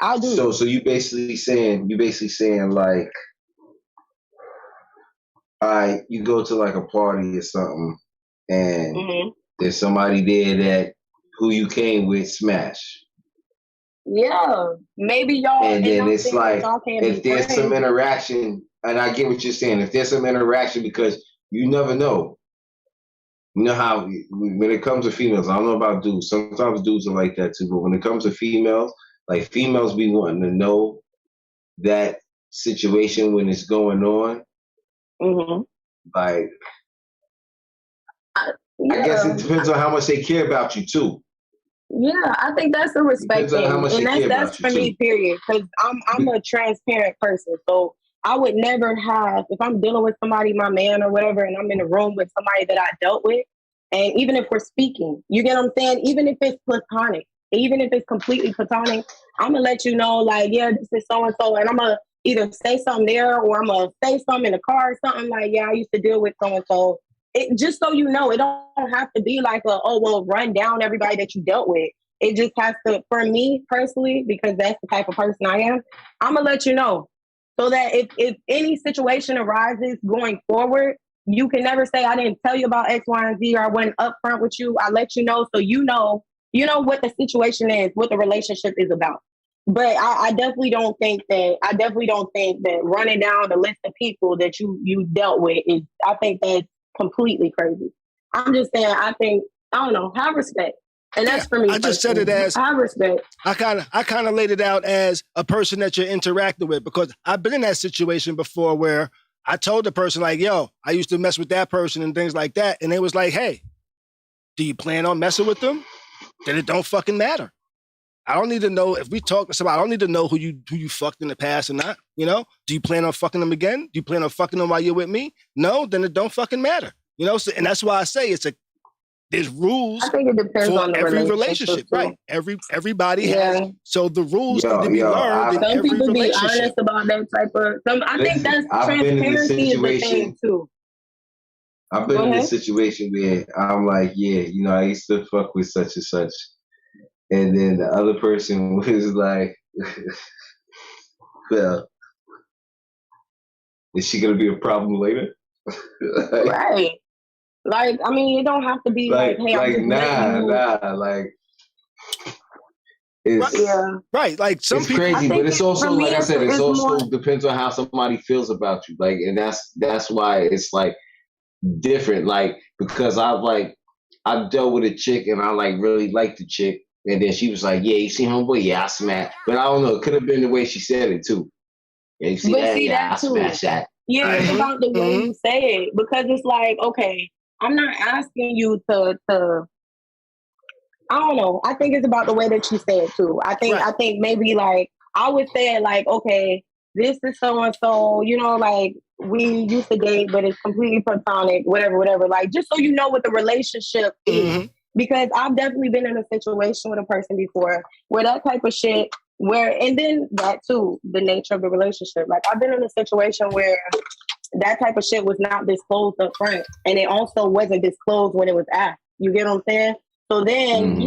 I'll do. So you basically saying like, you go to like a party or something, and there's somebody there that who you came with smash. Yeah, maybe y'all. And then it's like, if there's some interaction, and I get what you're saying, if there's some interaction, because you never know. You know how when it comes to females, I don't know about dudes. Sometimes dudes are like that too, but when it comes to females, like, females be wanting to know that situation when it's going on. Like, I guess it depends on how much they care about you too. Yeah, I think that's a respect thing, and that's for me, period. Because I'm a transparent person, so I would never have, if I'm dealing with somebody, my man or whatever, and I'm in a room with somebody that I dealt with, and even if we're speaking, you get what I'm saying? Even if it's platonic, even if it's completely platonic, I'm gonna let you know, like, yeah, this is so and so, and I'm gonna either say something there, or I'm gonna say something in the car or something, like, yeah, I used to deal with so and so. It just so you know, it don't have to be like run down everybody that you dealt with. It just has to, for me personally, because that's the type of person I am, I'm gonna let you know, so that if any situation arises going forward, you can never say I didn't tell you about X, Y, and Z, or I went upfront with you. I let you know, so you know what the situation is, what the relationship is about. But I definitely don't think that running down the list of people that you dealt with is. I think that's completely crazy. I'm just saying. I don't know. Have respect. And that's for me. I just said it as I respect. I kind of laid it out as a person that you're interacting with, because I've been in that situation before where I told the person like, yo, I used to mess with that person and things like that. And they was like, hey, do you plan on messing with them? Then it don't fucking matter. I don't need to know if we talk to somebody. I don't need to know who you fucked in the past or not. You know, do you plan on fucking them again? Do you plan on fucking them while you're with me? No, then it don't fucking matter. You know, so, and that's why I say there's rules. I think it depends for on the every relationship, right? Everybody has. So the rules need to be learned in every people relationship. Be honest about that type of. I think that's transparency is the thing too. I've been in a situation where I'm like, yeah, you know, I used to fuck with such and such, and then the other person was like, well, is she gonna be a problem later? Right. Like, I mean, it don't have to be like hey, I'm just nah, like, it's, right. Like some people, crazy, but it's also, like I said, it's also depends on how somebody feels about you. Like, and that's why it's like different. Like, because I've dealt with a chick and I like really liked the chick, and then she was like, yeah, you see homeboy? Yeah, I smacked. But I don't know, it could have been the way she said it too. Yeah, you see that? Yeah, I smashed that. Yeah, it's about the way you say it, because it's like, okay, I'm not asking you to I don't know. I think it's about the way that you say it too. I think maybe like I would say it like, okay, this is so and so, you know, like we used to date, but it's completely platonic, whatever. Like, just so you know what the relationship is. Because I've definitely been in a situation with a person before where that type of shit and then that too, the nature of the relationship. Like, I've been in a situation where that type of shit was not disclosed up front, and it also wasn't disclosed when it was asked. You get what I'm saying? So then,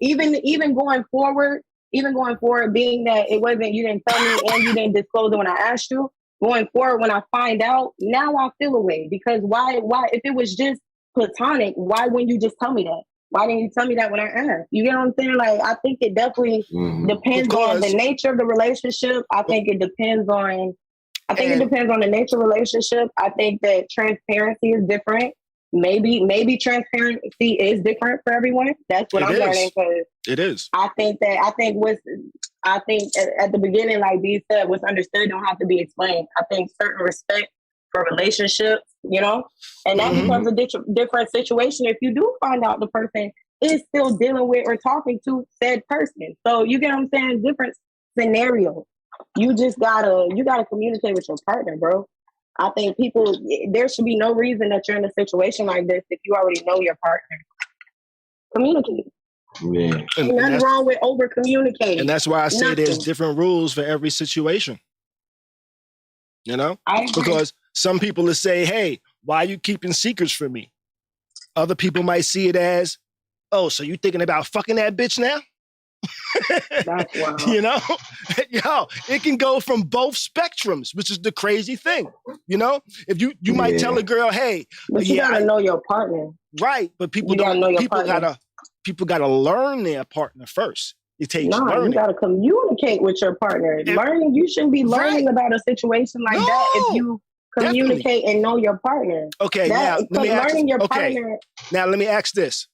even going forward, being that it wasn't, you didn't tell me and you didn't disclose it when I asked you, going forward, when I find out, now I feel away. Because why, if it was just platonic, why wouldn't you just tell me that? Why didn't you tell me that when I asked? You get what I'm saying? Like, I think it definitely depends on the nature of the relationship. I think it depends on the nature of the relationship. I think that transparency is different. Maybe transparency is different for everyone. That's what I'm learning. Because it is. I think at the beginning, like B said, what's understood don't have to be explained. I think certain respect for relationships, you know, and that becomes a different situation if you do find out the person is still dealing with or talking to said person. So you get what I'm saying? Different scenarios. You just gotta communicate with your partner, bro. I think there should be no reason that you're in a situation like this if you already know your partner. Communicate. Yeah. Ain't nothing wrong with over communicating. And that's why I say there's different rules for every situation. You know? Because some people will say, hey, why are you keeping secrets from me? Other people might see it as, oh, so you thinking about fucking that bitch now? That's wild. You know? Yo, it can go from both spectrums, which is the crazy thing. You know? If you might tell a girl, hey, but you gotta know your partner. Right, but people gotta learn their partner first. It takes learning. You gotta communicate with your partner. Learning, you shouldn't be learning about a situation like that if you communicate and know your partner. Okay, now let me ask this.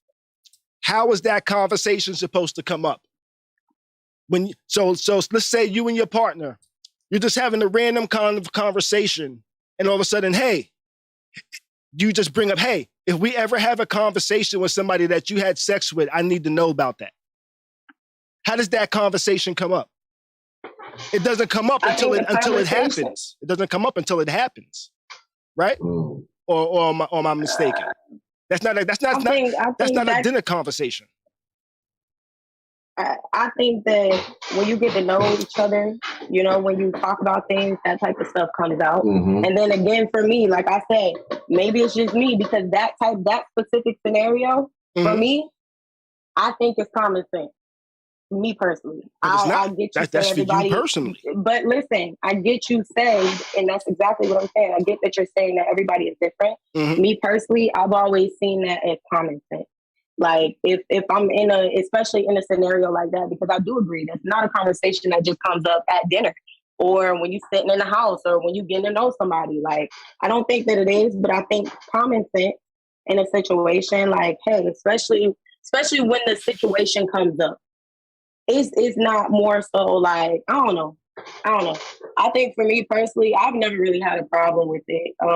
How is that conversation supposed to come up? So let's say you and your partner, you're just having a random kind of conversation, and all of a sudden, hey, you just bring up, hey, if we ever have a conversation with somebody that you had sex with, I need to know about that. How does that conversation come up? It doesn't come up until it happens. It doesn't come up until it happens, right? Or am I mistaken? That's not a dinner conversation. I think that when you get to know each other, you know, when you talk about things, that type of stuff comes out. And then again, for me, like I said, maybe it's just me, because that specific scenario, for me, I think it's common sense. Me personally, I get you. That's everybody, for you personally. But listen, I get you saying, and that's exactly what I'm saying. I get that you're saying that everybody is different. Me personally, I've always seen that as common sense. Like if I'm especially in a scenario like that, because I do agree, that's not a conversation that just comes up at dinner or when you're sitting in the house or when you're getting to know somebody. Like, I don't think that it is, but I think common sense in a situation like, hey, especially especially when the situation comes up. It's not more so like, I don't know. I think for me personally, I've never really had a problem with it. I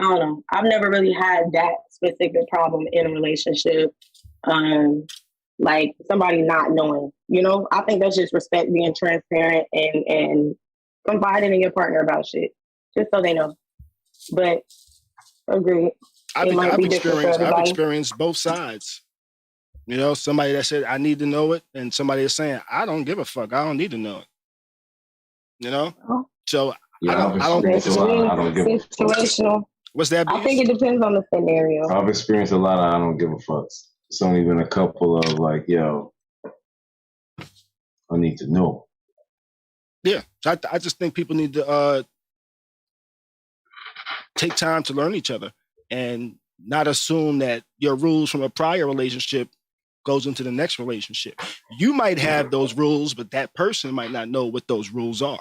don't know. I've never really had that specific problem in a relationship. Like somebody not knowing, I think that's just respect, being transparent and confiding in your partner about shit, just so they know. But agree. I've experienced both sides. Somebody that said, I need to know it, and somebody that's saying, I don't give a fuck. I don't need to know it. So I don't give a fuck. Situational. What's that? I think it depends on the scenario. I've experienced a lot of I don't give a fucks. It's only been a couple of like, yo, I need to know. Yeah. I just think people need to take time to learn each other and not assume that your rules from a prior relationship goes into the next relationship. You might have those rules, but that person might not know what those rules are.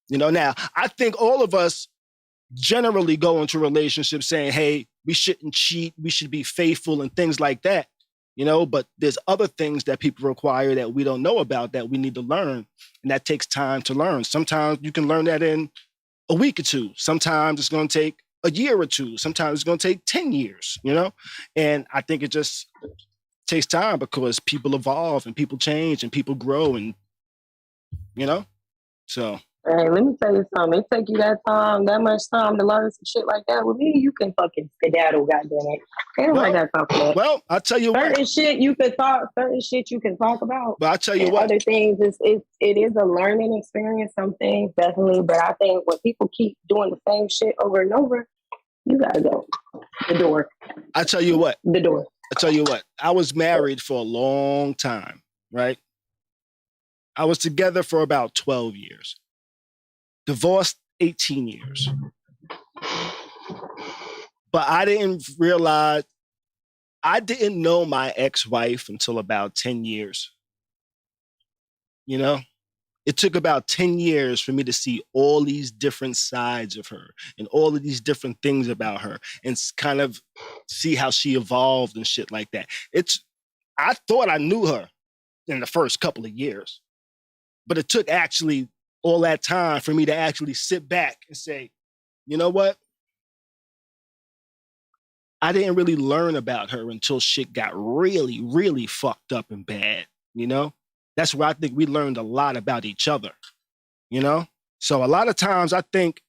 Now, I think all of us generally go into relationships saying, hey, we shouldn't cheat, we should be faithful and things like that, but there's other things that people require that we don't know about that we need to learn. And that takes time to learn. Sometimes you can learn that in a week or two. Sometimes it's going to take a year or two. Sometimes it's going to take 10 years, and I think it just takes time because people evolve and people change and people grow and, so. Hey, let me tell you something. It take you that much time to learn some shit like that. With me, you can fucking skedaddle, goddammit. Ain't got time for that. Well, I'll tell you certain shit you can talk about. But I'll tell you what. Other things, it is a learning experience, some things, definitely. But I think when people keep doing the same shit over and over, you gotta go. The door. I'll tell you what. The door. I'll tell you what. I was married for a long time, right? I was together for about 12 years. Divorced 18 years. But I didn't know my ex-wife until about 10 years. It took about 10 years for me to see all these different sides of her and all of these different things about her and kind of see how she evolved and shit like that. I thought I knew her in the first couple of years, but it took actually all that time for me to actually sit back and say, you know what? I didn't really learn about her until shit got really, really fucked up and bad, That's where I think we learned a lot about each other, So a lot of times I think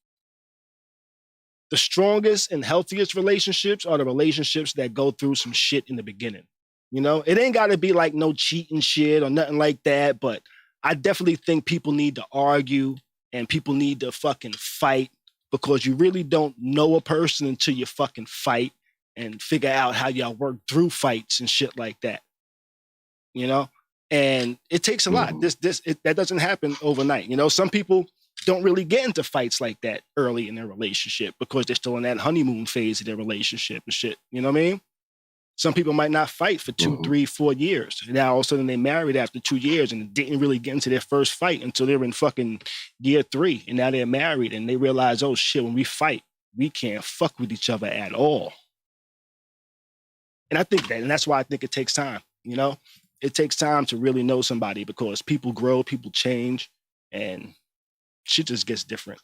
the strongest and healthiest relationships are the relationships that go through some shit in the beginning. It ain't got to be like no cheating shit or nothing like that, but I definitely think people need to argue and people need to fucking fight because you really don't know a person until you fucking fight and figure out how y'all work through fights and shit like that. And it takes a lot. That doesn't happen overnight. Some people don't really get into fights like that early in their relationship because they're still in that honeymoon phase of their relationship and shit. You know what I mean? Some people might not fight for 2, 3, 4 years. And now all of a sudden they married after 2 years and didn't really get into their first fight until they were in fucking year 3. And now they're married and they realize, oh shit, when we fight, we can't fuck with each other at all. And I think that, and that's why I think it takes time, It takes time to really know somebody because people grow, people change, and shit just gets different.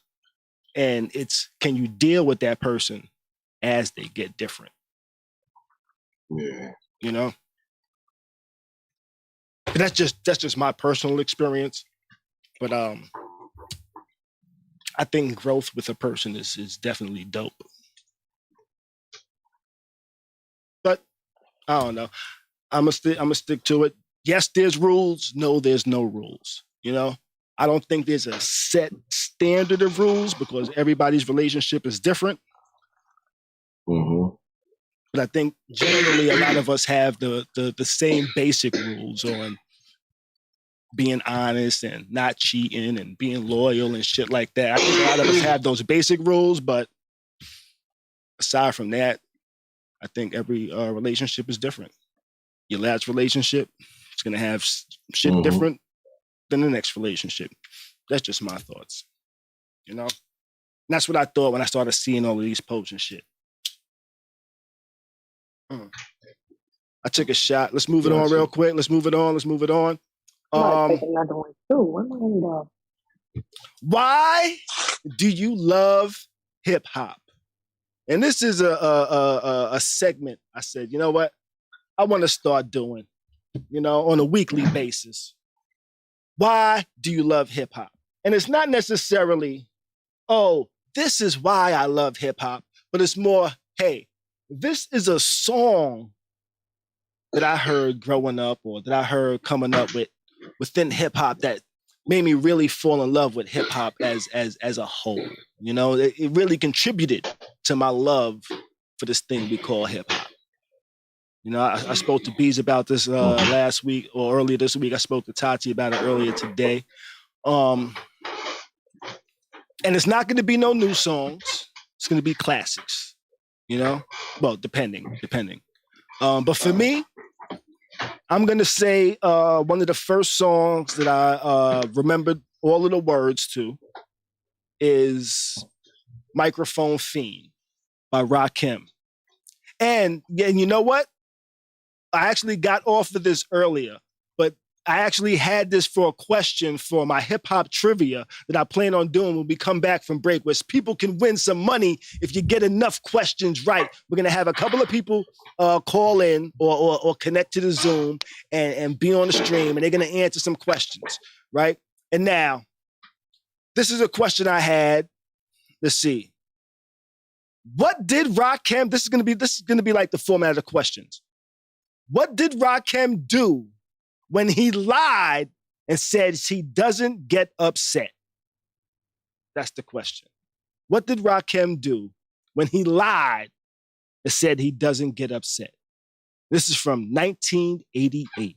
And can you deal with that person as they get different? Yeah. That's just my personal experience. But I think growth with a person is definitely dope. But I don't know. I'm gonna stick to it. Yes, there's rules. No, there's no rules. I don't think there's a set standard of rules because everybody's relationship is different. Mm-hmm. But I think generally a lot of us have the same basic rules on being honest and not cheating and being loyal and shit like that. I think a lot of us have those basic rules, but aside from that, I think every relationship is different. Your last relationship is going to have shit different than the next relationship. That's just my thoughts, And that's what I thought when I started seeing all of these posts and shit. I took a shot. Let's move it on real quick. Let's move it on. Take another one too. Where am I gonna go? Why do you love hip hop? And this is a segment I said, you know what? I want to start doing, on a weekly basis. Why do you love hip hop? And it's not necessarily, oh, this is why I love hip hop, but it's more, hey, this is a song that I heard growing up or that I heard coming up within hip hop that made me really fall in love with hip hop as a whole. It really contributed to my love for this thing we call hip hop. I spoke to Bees about this last week or earlier this week. I spoke to Tati about it earlier today. And it's not going to be no new songs. It's going to be classics, well, depending. But for me, I'm going to say one of the first songs that I remembered all of the words to is Microphone Fiend by Rakim. And you know what? I actually got off of this earlier, but I actually had this for a question for my hip hop trivia that I plan on doing when we come back from break, where people can win some money if you get enough questions right. We're going to have a couple of people call in or connect to the Zoom and be on the stream, and they're going to answer some questions, right? And now, this is a question I had. Let's see. What did Rakim, this is going to be like the format of the questions. What did Rakim do when he lied and said he doesn't get upset? That's the question. What did Rakim do when he lied and said he doesn't get upset? This is from 1988.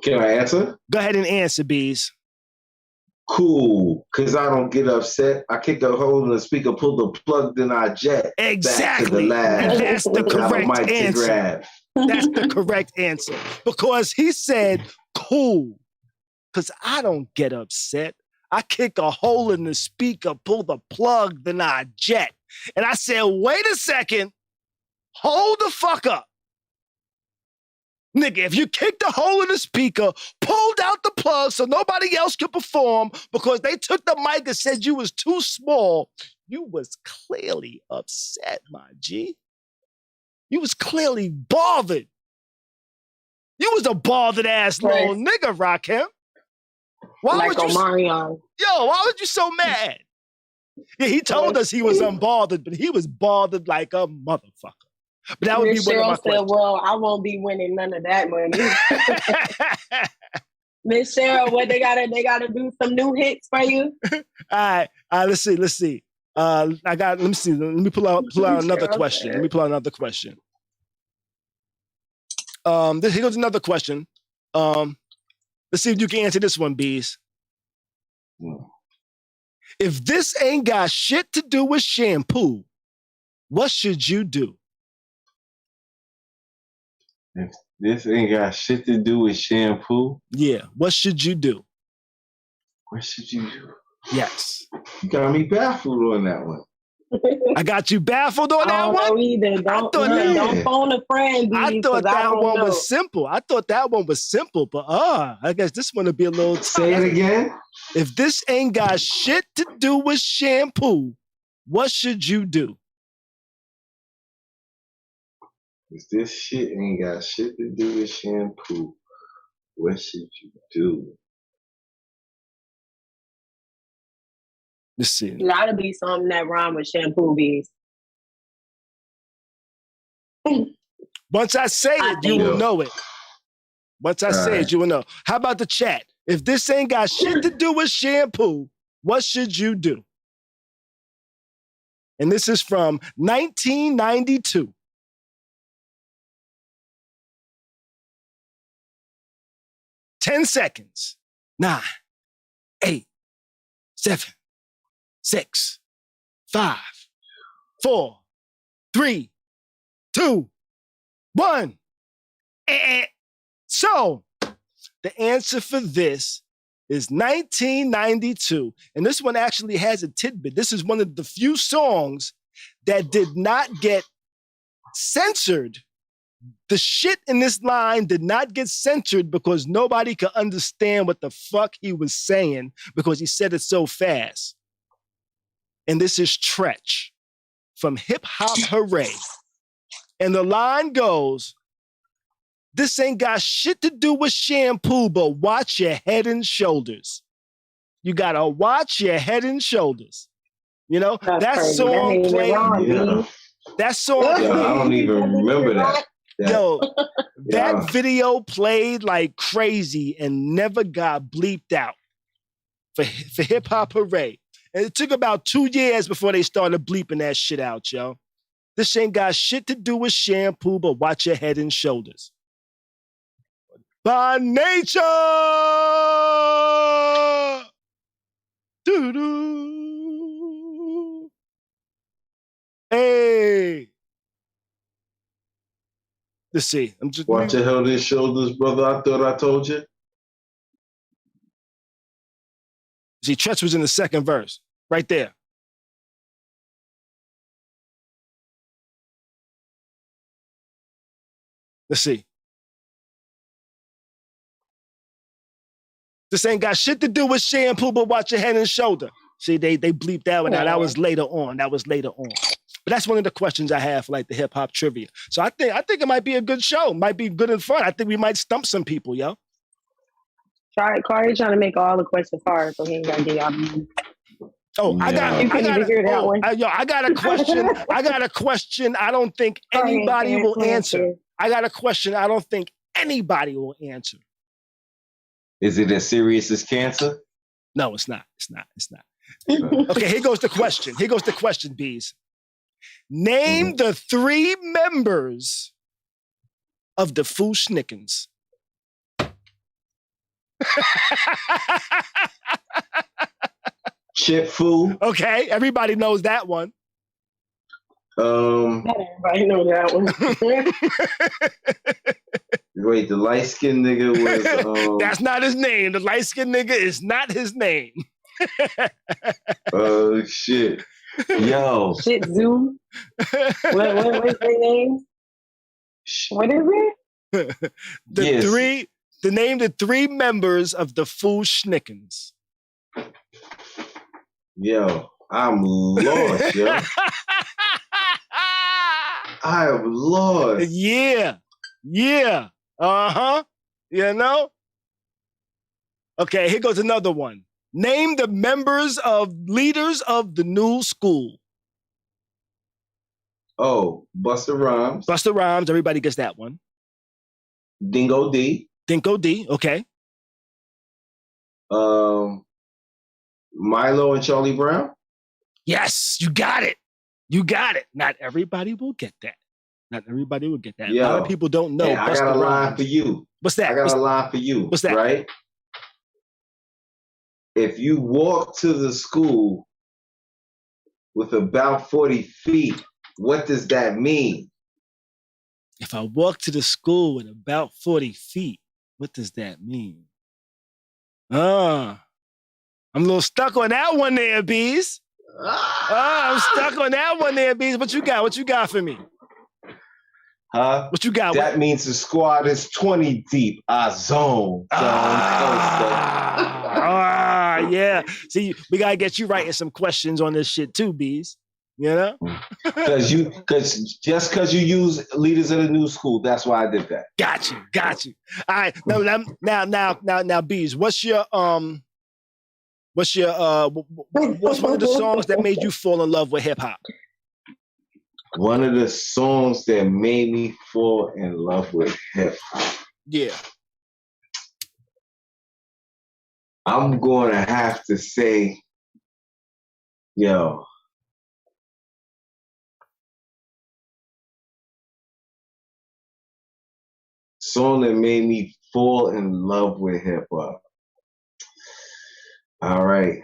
Can I answer? Go ahead and answer, Bees. Cool, because I don't get upset. I kick a hole in the speaker, pull the plug, then I jet exactly. back to the lab. And that's the correct answer. That's the correct answer. Because he said, cool, because I don't get upset. I kick a hole in the speaker, pull the plug, then I jet. And I said, wait a second, hold the fuck up. Nigga, if you kicked a hole in the speaker, pulled out the plug so nobody else could perform because they took the mic and said you was too small, you was clearly upset, my G. You was clearly bothered. You was a bothered ass little nigga, Rakim. Why would you? Omarion. Yo, why was you so mad? Yeah, he told us he was unbothered, but he was bothered like a motherfucker. But that would be one of my questions. Well, I won't be winning none of that money. Miss Cheryl, what they gotta do some new hits for you? All right, let's see. Let me pull out another question. Here goes another question. Let's see if you can answer this one, Bees. If this ain't got shit to do with shampoo, what should you do? If this ain't got shit to do with shampoo? Yeah, what should you do? What should you do? Yes. You got me baffled on that one. I got you baffled on that one? I don't know either. Don't phone a friend, I thought that one was simple. But I guess this one will be a little tough. Say it again. If this ain't got shit to do with shampoo, what should you do? If this shit ain't got shit to do with shampoo, what should you do? Let's see. It gotta be something that rhyme with shampoo, Bees. Once I say it, you will know it. Once I say it, you will know. How about the chat? If this ain't got shit to do with shampoo, what should you do? And this is from 1992. 10 seconds. 9, 8, 7, 6, 5, 4, 3, 2, 1. So, the answer for this is 1992. And this one actually has a tidbit. This is one of the few songs that did not get censored The shit in this line did not get censored because nobody could understand what the fuck he was saying because he said it so fast. And this is Tretch from Hip Hop Hooray. And the line goes, this ain't got shit to do with shampoo, but watch your head and shoulders. You gotta watch your head and shoulders. You know, that song played. That song played. I don't even remember that. Yo, that video played like crazy and never got bleeped out for Hip Hop Hooray. And it took about 2 years before they started bleeping that shit out, yo. This ain't got shit to do with shampoo, but watch your head and shoulders. By nature! Doo-doo. Hey! Let's see. Watch your head and shoulders, brother. I thought I told you. See, Tretch was in the second verse. Right there. Let's see. This ain't got shit to do with shampoo, but watch your head and shoulder. See, they bleeped that one out. That was later on. But that's one of the questions I have for like the hip hop trivia. So I think it might be a good show. Might be good and fun. I think we might stump some people, yo. Khary trying to make all the questions hard, so he ain't got to get y'all. I got a question. I got a question. I don't think anybody will answer. I got a question. I don't think anybody will answer. Is it as serious as cancer? No, it's not. It's not. Okay, here goes the question, Bees. Name the 3 members of the Foo Schnickens. Chip Foo. Okay, everybody knows that one. Not everybody knows that one. Wait, the light-skinned nigga was... That's not his name. The light-skinned nigga is not his name. Oh, shit. Yo. Shit, Zoom. What's their name? What is it? Name the 3 members of the Foo Schnickens. Yo, I'm lost, yo. I am lost. Yeah. Uh-huh. You know? Okay, here goes another one. Name the leaders of the new school. Oh, Busta Rhymes. Busta Rhymes, everybody gets that one. Dingo D. Okay. Milo and Charlie Brown? Yes, you got it. Not everybody will get that. Yo, a lot of people don't know. Hey, I got a line for you. What's that? A line for you. What's that? Right? If you walk to the school with about 40 feet, what does that mean? If I walk to the school with about 40 feet, what does that mean? I'm a little stuck on that one there, Bees. I'm stuck on that one there, Bees. What you got for me? Huh? What you got? That means the squad is 20 deep. Zone. Yeah. See, we gotta get you writing some questions on this shit too, Bees. You know? Because you use leaders of the new school, that's why I did that. Got you. All right. Now, Bees, what's one of the songs that made you fall in love with hip hop? One of the songs that made me fall in love with hip hop. Yeah. I'm going to have to say, yo, song that made me fall in love with hip hop. All right.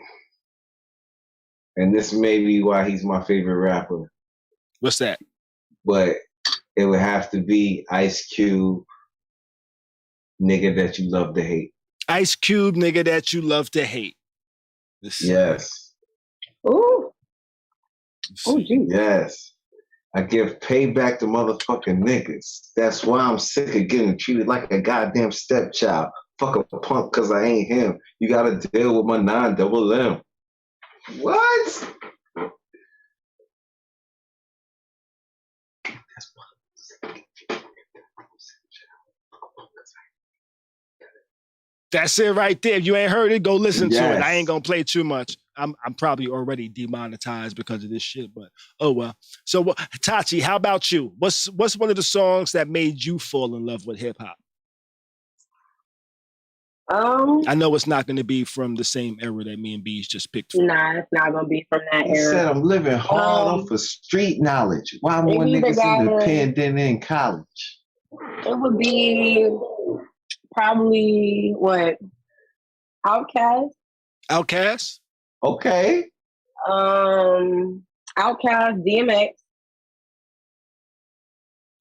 And this may be why he's my favorite rapper. What's that? But it would have to be Ice Cube, Nigga That You Love to Hate. Ice Cube, Nigga That You Love to Hate. Yes. Ooh. Oh, geez. Yes. I give payback to motherfucking niggas. That's why I'm sick of getting treated like a goddamn stepchild. Fuck a punk because I ain't him. You gotta deal with my 9-double-M. What? That's it right there. If you ain't heard it, go listen to it. I ain't gonna play too much. I'm probably already demonetized because of this shit, but oh well. So Tati, how about you? What's one of the songs that made you fall in love with hip hop? I know it's not going to be from the same era that me and Bees just picked from. Nah, it's not going to be from that era. He said I'm living hard off of street knowledge. Why more niggas independent in college? It would be probably what? Outkast. Outkast? Okay. Outkast, DMX.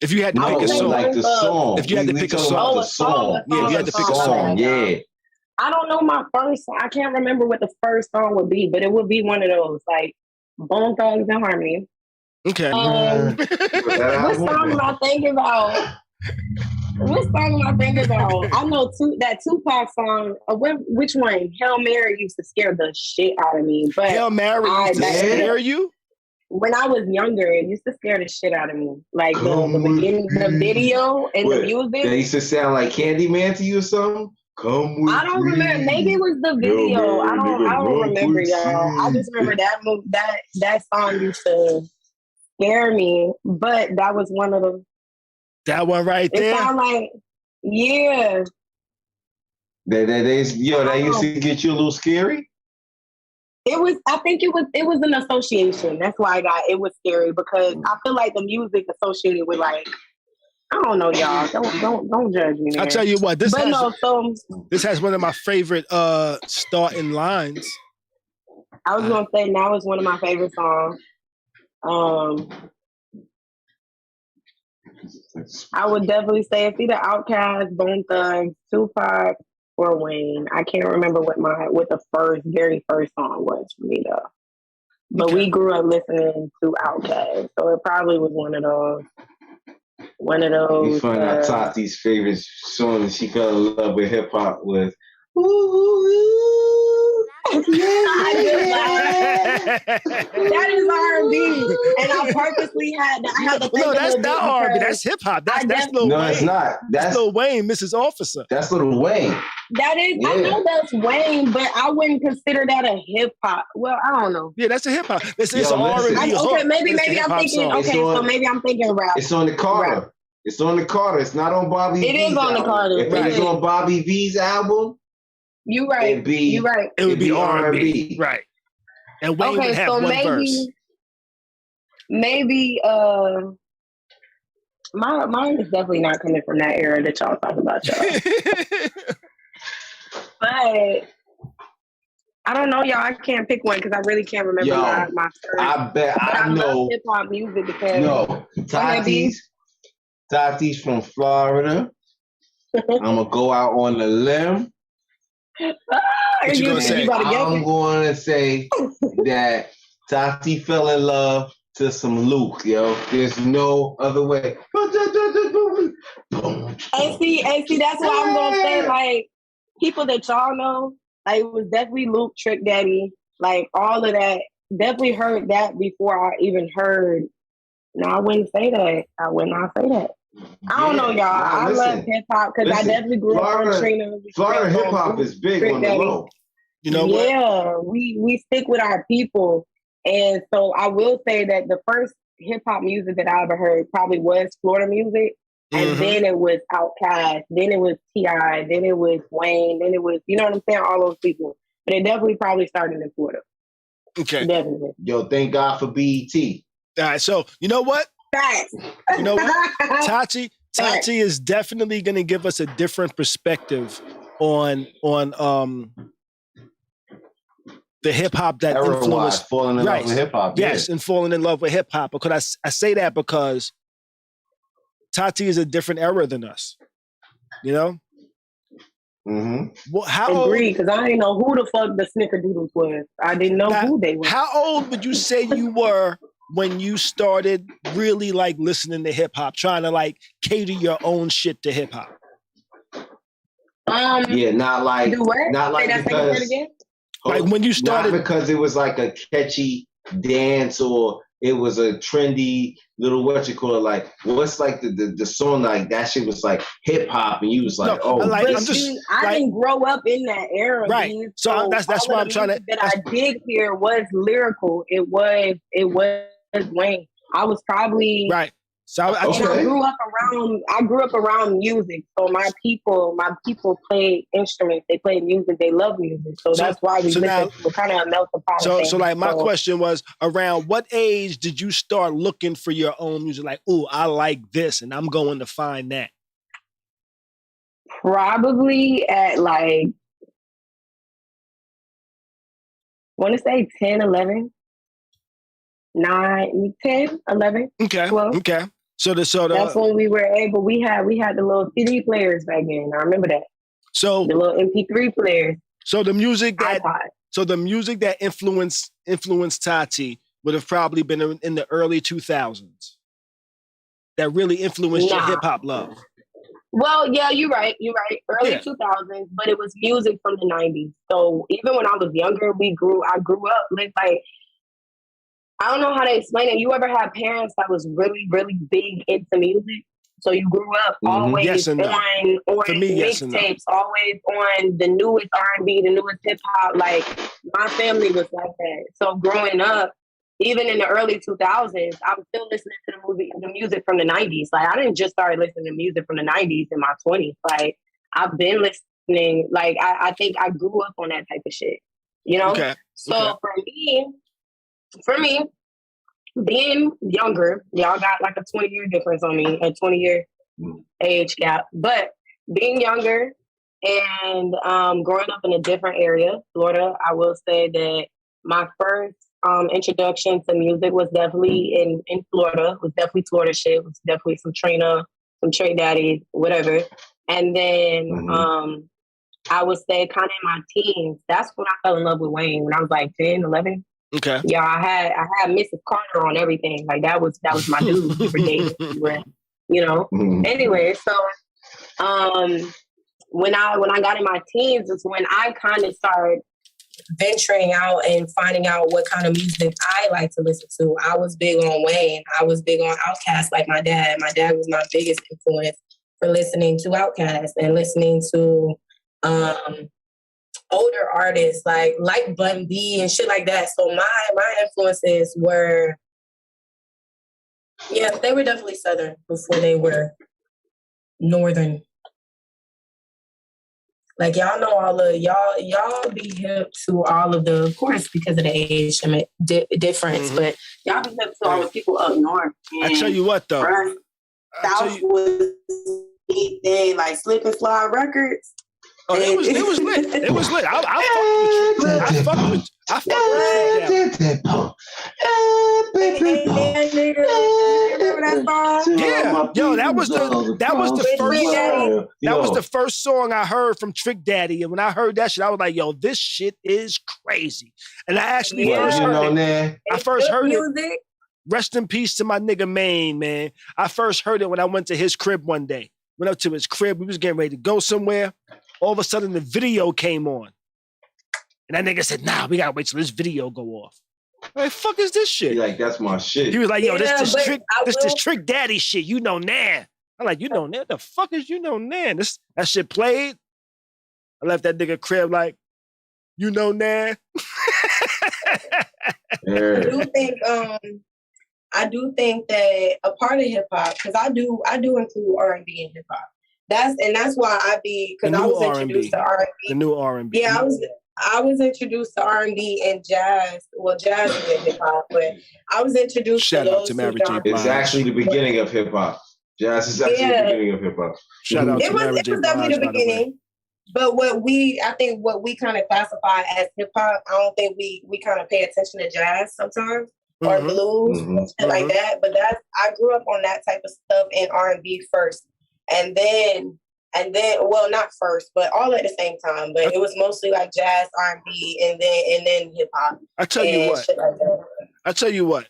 If you had to pick a song, like the song. If you had to pick a song, yeah, if you had to pick a song, yeah. I don't know my first. I can't remember what the first song would be, but it would be one of those like Bone Thugs and Harmony. Okay. What song am I thinking about? I know that Tupac song. Which one? Hail Mary used to scare the shit out of me. But Hail Mary used to scare you? When I was younger, it used to scare the shit out of me. Like the beginning, the video and the music. They used to sound like Candyman to you or something? Come with I don't remember. Maybe it was the video. I don't remember, y'all. I just remember that song used to scare me. But that was one of the. That one right there. It sound like, yeah. That used to get you a little scary. I think it was an association. That's why it was scary because I feel like the music associated with like, I don't know, y'all. Don't judge me. I'll tell you what, this has one of my favorite starting lines. I was gonna say now it's one of my favorite songs. I would definitely say it's either Outkast, Bone Thugs, Tupac, or Wayne. I can't remember what the very first song was for me though. But we grew up listening to Outkast, so it probably was one of those. You find out Tati's favorite song that she fell in love with hip hop was. That is R&B, and I purposely had to think no, that's not R&B. That's hip hop. That's Lil Wayne. No, it's not. That's Lil Wayne, Mrs. Officer. That's Lil Wayne. That is. Yeah. I know that's Wayne, but I wouldn't consider that a hip hop. Well, I don't know. Yeah, that's a hip hop. It's R&B. Okay, maybe I'm thinking. Okay, so maybe I'm thinking rap. It's on the Carter. Rap. It's on the Carter. It's not on Bobby. It is on the Carter. If it was on Bobby V's album. You're right. It would be R&B. Right. And Wayne would have one verse. Maybe mine is definitely not coming from that era that y'all talk about, y'all. But I don't know, y'all. I can't pick one because I really can't remember my first. I bet I know hip hop music because Tati's from Florida. I'm gonna go out on a limb. What you gonna say? I'm going to say that Tati fell in love to some Luke, yo. There's no other way. And see, that's why I'm gonna say like people that y'all know, like it was definitely Luke, Trick Daddy, like all of that. Definitely heard that before I even heard. No, I wouldn't say that. I would not say that. I don't know, y'all. I love hip hop because I definitely grew up on Trina. Florida hip hop is big on the low. You know what? Yeah, we stick with our people, and so I will say that the first hip hop music that I ever heard probably was Florida music, and then it was Outkast, then it was T.I., then it was Wayne, then it was you know what I'm saying, all those people. But it definitely probably started in Florida. Okay, definitely. Yo, thank God for BET. All right, so you know what? Facts. You know what? Tati is definitely going to give us a different perspective on the hip hop that influenced falling in love with hip hop. Yes, and falling in love with hip hop. Because I say that because Tati is a different era than us. You know. Mm-hmm. Well, Agreed, because I didn't know who the fuck the Snickerdoodles was. I didn't know who they were. How old would you say you were when you started really like listening to hip hop, trying to like cater your own shit to hip hop? Yeah, not like because like when you started, not because it was like a catchy dance or it was a trendy little like what's like the song like that shit was like hip hop and you was like I didn't grow up in that era, right? Dude. So that's why I'm trying to. That I did hear was lyrical. It was Wayne. I was probably right. So I grew up around music. So my people played instruments. They played music. They love music. So that's why we're kind of a melting pot. So like my question was, around what age did you start looking for your own music? Like, oh, I like this, and I'm going to find that. Probably at like, I want to say 10, 11. 9, 10, 11. Okay. 12. Okay. So that's when we were able. We had the little CD players back then. I remember that. So the little MP3 players. So the music that iPod. influenced Tati would have probably been in the early 2000s. That really influenced your hip hop love. Well, yeah, you're right. Early 2000s, but it was music from the 90s. So even when I was younger, I grew up with like. I don't know how to explain it. You ever had parents that was really, really big into music? So you grew up always on mixtapes, always on the newest R&B, the newest hip hop. Like my family was like that. So growing up, even in the early 2000s, I was still listening to the music from the 90s. Like I didn't just start listening to music from the 90s in my 20s. Like I've been listening. Like I think I grew up on that type of shit. You know? Okay. So for me, being younger, y'all got like a 20-year difference on me, a 20-year age gap. But being younger and growing up in a different area, Florida, I will say that my first introduction to music was definitely in Florida. It was definitely Florida shit. It was definitely some Trina, some Trey Daddy, whatever. And then I would say kind of in my teens, that's when I fell in love with Wayne, when I was like 10, 11. Okay. Yeah, I had Mrs. Carter on everything. Like that was my dude for dating. You know. Anyway, so when I got in my teens is when I kind of started venturing out and finding out what kind of music I like to listen to. I was big on Wayne. I was big on Outkast like my dad. My dad was my biggest influence for listening to Outkast and listening to older artists like Bun B and shit like that. So my influences were, they were definitely Southern before they were Northern. Like y'all know all of y'all be hip to all of the, of course, because of the age difference, but y'all be hip to all the people up north. I tell you what though, South was anything like Slip and Slide Records. Oh, it was lit. It was lit. I fucked with Yeah, yo, that was the first song I heard from Trick Daddy, and when I heard that shit, I was like, yo, this shit is crazy. And I actually first heard it. Rest in peace to my nigga Maine, man. I first heard it when I went to his crib one day. Went up to his crib. We was getting ready to go somewhere. All of a sudden, the video came on. And that nigga said, nah, we gotta wait till this video go off. I'm like, fuck is this shit? Like, that's my shit. He was like, yo, this Trick Daddy shit, you know now. I'm like, you know now? The fuck is you know now? That shit played. I left that nigga crib like, you know now? I do think that a part of hip hop, because I do include R&B in hip hop. That's why because I was introduced to R&B. The new R&B. Yeah, I was introduced to R&B and jazz. Well, jazz is in hip hop, but I was introduced to those two genres. It's actually the beginning of hip hop. Jazz is actually the beginning of hip hop. Shout out to Mary J. It was definitely the beginning. But what we kind of classify as hip hop, I don't think we kind of pay attention to jazz sometimes or blues and shit like that. But I grew up on that type of stuff in R&B first. And then, well, not first, but all at the same time. But it was mostly like jazz, R&B, and then hip hop. I tell you what.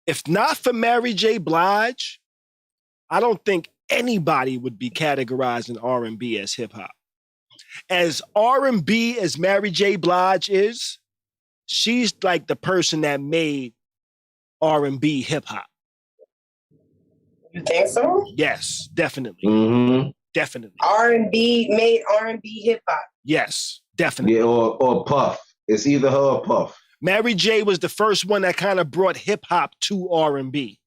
If not for Mary J. Blige, I don't think anybody would be categorizing R&B as hip hop. As R&B as Mary J. Blige is, she's like the person that made R&B hip hop. You think so? Yes, definitely. Mm-hmm. Definitely. R&B made R&B hip hop. Yes, definitely. Yeah, or Puff. It's either her or Puff. Mary J was the first one that kind of brought hip hop to R&B.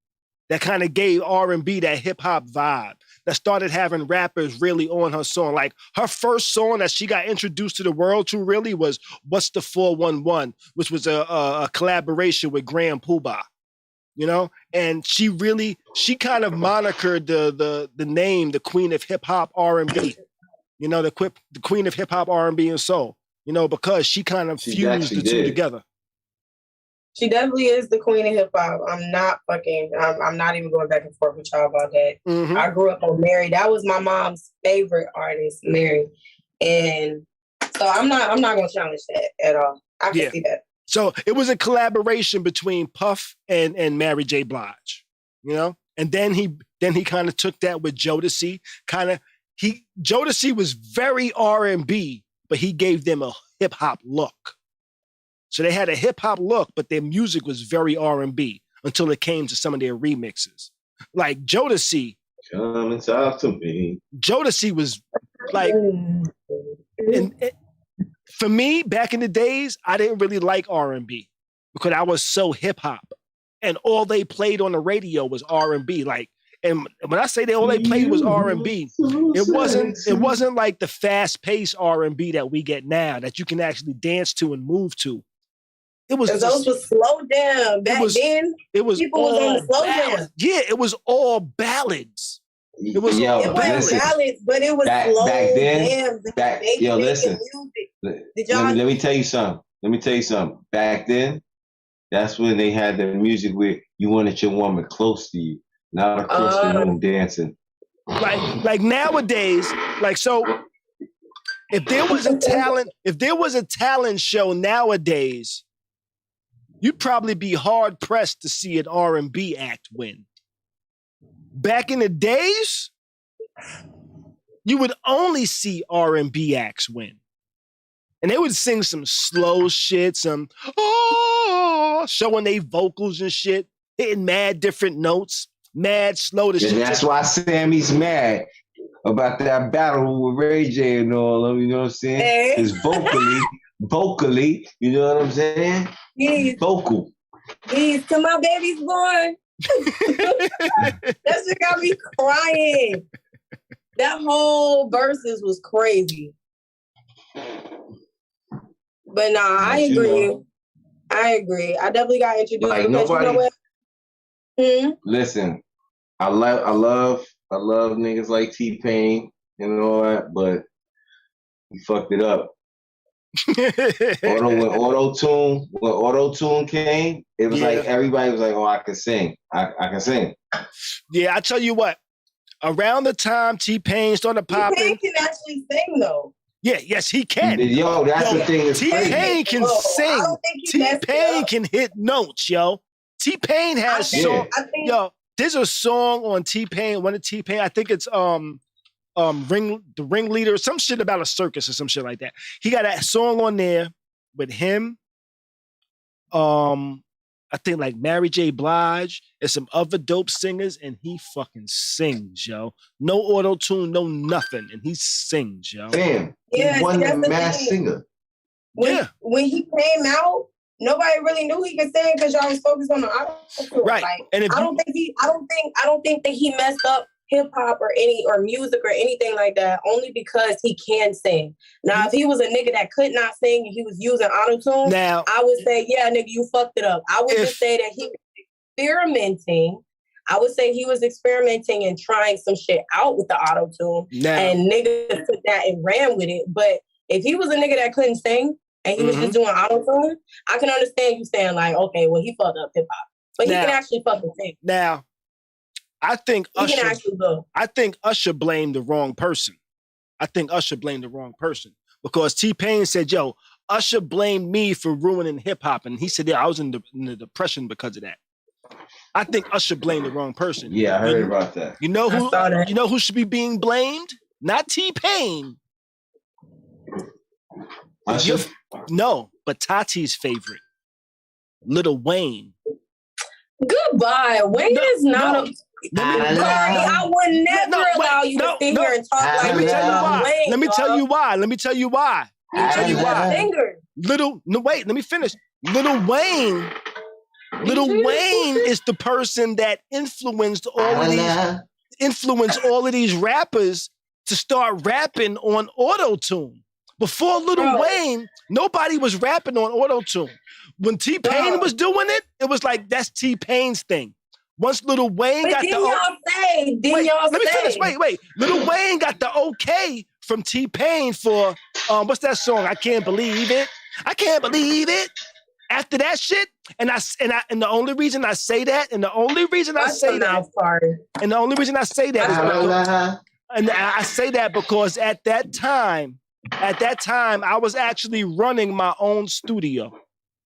That kind of gave R&B that hip hop vibe. That started having rappers really on her song. Like her first song that she got introduced to the world to really was "What's the 411," which was a collaboration with Grand Poobah. You know, and she kind of monikered the name, the Queen of Hip Hop R&B. You know, the Queen of Hip Hop R&B and soul. You know, because she kind of fused the two together. She definitely is the queen of hip hop. I'm not even going back and forth with y'all about that. Mm-hmm. I grew up on Mary. That was my mom's favorite artist, Mary. And so I'm not gonna challenge that at all. I can see that. So it was a collaboration between Puff and Mary J. Blige, you know? And then he kind of took that with Jodeci. Jodeci was very R&B, but he gave them a hip hop look. So they had a hip hop look, but their music was very R&B until it came to some of their remixes. Like Jodeci. Come and talk to me. Jodeci was like, for me, back in the days, I didn't really like R&B because I was so hip hop, and all they played on the radio was R&B. Like, and when I say all they played was R&B, it wasn't like the fast paced R&B that we get now that you can actually dance to and move to. It was those were slow down back then. It was people was on the slow down. Yeah, it was all ballads. It wasn't ballads, but it was slow back then. Jam. Listen. Let me tell you something. Back then, that's when they had the music where you wanted your woman close to you, not across the room dancing. Like nowadays, like so. If there was a talent show nowadays, you'd probably be hard pressed to see an R&B act win. Back in the days, you would only see R&B acts win. And they would sing some slow shit, some showing their vocals and shit, hitting mad different notes, mad slow to shit. And that's why Sammy's mad about that battle with Ray J and all of them, you know what I'm saying? Because vocally, you know what I'm saying? Please. Vocal. Please, till my baby's born. That shit got me crying. That whole verses was crazy. But nah, I agree. I definitely got introduced like because nobody, you know what? Listen, I love niggas like T-Pain and all that, but he fucked it up. When auto-tune came, it was like everybody was like, "Oh, I can sing. I can sing." Yeah, I tell you what. Around the time T-Pain started popping, T-Pain can actually sing though. Yeah, yes, he can. Yo, that's the thing. T-Pain can sing. T-Pain can hit notes, yo. T-Pain has song. Yo, there's a song on T-Pain. One of T-Pain. I think it's the Ringleader, some shit about a circus or some shit like that. He got a song on there with him. I think like Mary J. Blige and some other dope singers, and he fucking sings, yo. No auto-tune, no nothing, and he sings, yo. Damn, he won the Masked Singer. When he came out, nobody really knew he could sing because y'all was focused on the auto-tune. Right. Like, and I don't think that he messed up hip hop or music or anything like that, only because he can sing. Now, if he was a nigga that could not sing and he was using auto-tune, I would say, yeah, nigga, you fucked it up. I would just say that he was experimenting. I would say he was experimenting and trying some shit out with the auto-tune, and niggas took that and ran with it. But if he was a nigga that couldn't sing and he was just doing auto-tune, I can understand you saying like, okay, well, he fucked up hip hop. But he can actually fucking sing. Now, I think Usher blamed the wrong person. Because T-Pain said, yo, Usher blamed me for ruining hip hop. And he said, yeah, I was in the depression because of that. I think Usher blamed the wrong person. Yeah, I heard about that. You know who should be being blamed? Not T-Pain. Usher? No, but Tati's favorite, Lil Wayne. Goodbye. Wayne is not a... I would never allow you to sit here and talk like that. Let me tell you why. Let me tell you why. Let me finish. Lil Wayne is the person that influenced all of these rappers to start rapping on auto-tune. Before Lil Wayne, nobody was rapping on auto-tune. When T-Pain was doing it, it was like, that's T-Pain's thing. Once Lil Wayne got Lil Wayne got the okay from T-Pain for, what's that song? I Can't Believe It. I Can't Believe It. After that shit, and the only reason I say that is I say that because at that time, I was actually running my own studio.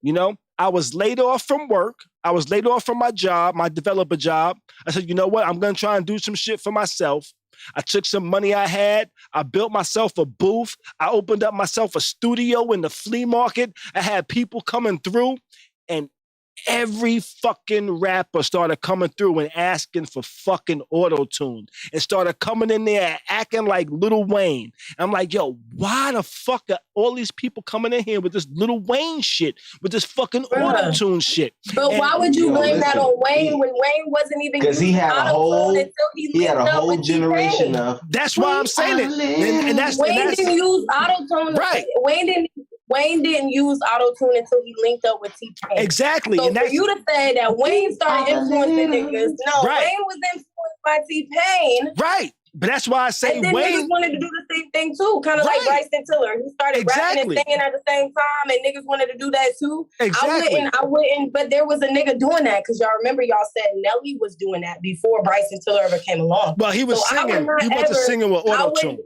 You know, I was laid off from work. I was laid off from my job, my developer job. I said, you know what? I'm going to try and do some shit for myself. I took some money I had. I built myself a booth. I opened up myself a studio in the flea market. I had people coming through, and every fucking rapper started coming through and asking for fucking auto-tune and started coming in there acting like Lil Wayne. I'm like, yo, why the fuck are all these people coming in here with this Lil Wayne shit, with this fucking auto-tune shit? But why would you blame that on Wayne when Wayne wasn't even because he had a whole generation of. That's why I'm saying it. Wayne didn't use auto-tune. Right. Wayne didn't use auto-tune until he linked up with T-Pain. Exactly. So for you to say that Wayne started influencing niggas, Wayne was influenced by T-Pain. Right. But that's why I say and then Wayne niggas wanted to do the same thing too, kind of like Bryson Tiller. He started rapping and singing at the same time, and niggas wanted to do that too. Exactly. I wouldn't, but there was a nigga doing that because y'all remember y'all said Nelly was doing that before Bryson Tiller ever came along. Well, he was singing. He wasn't singing with auto-tune.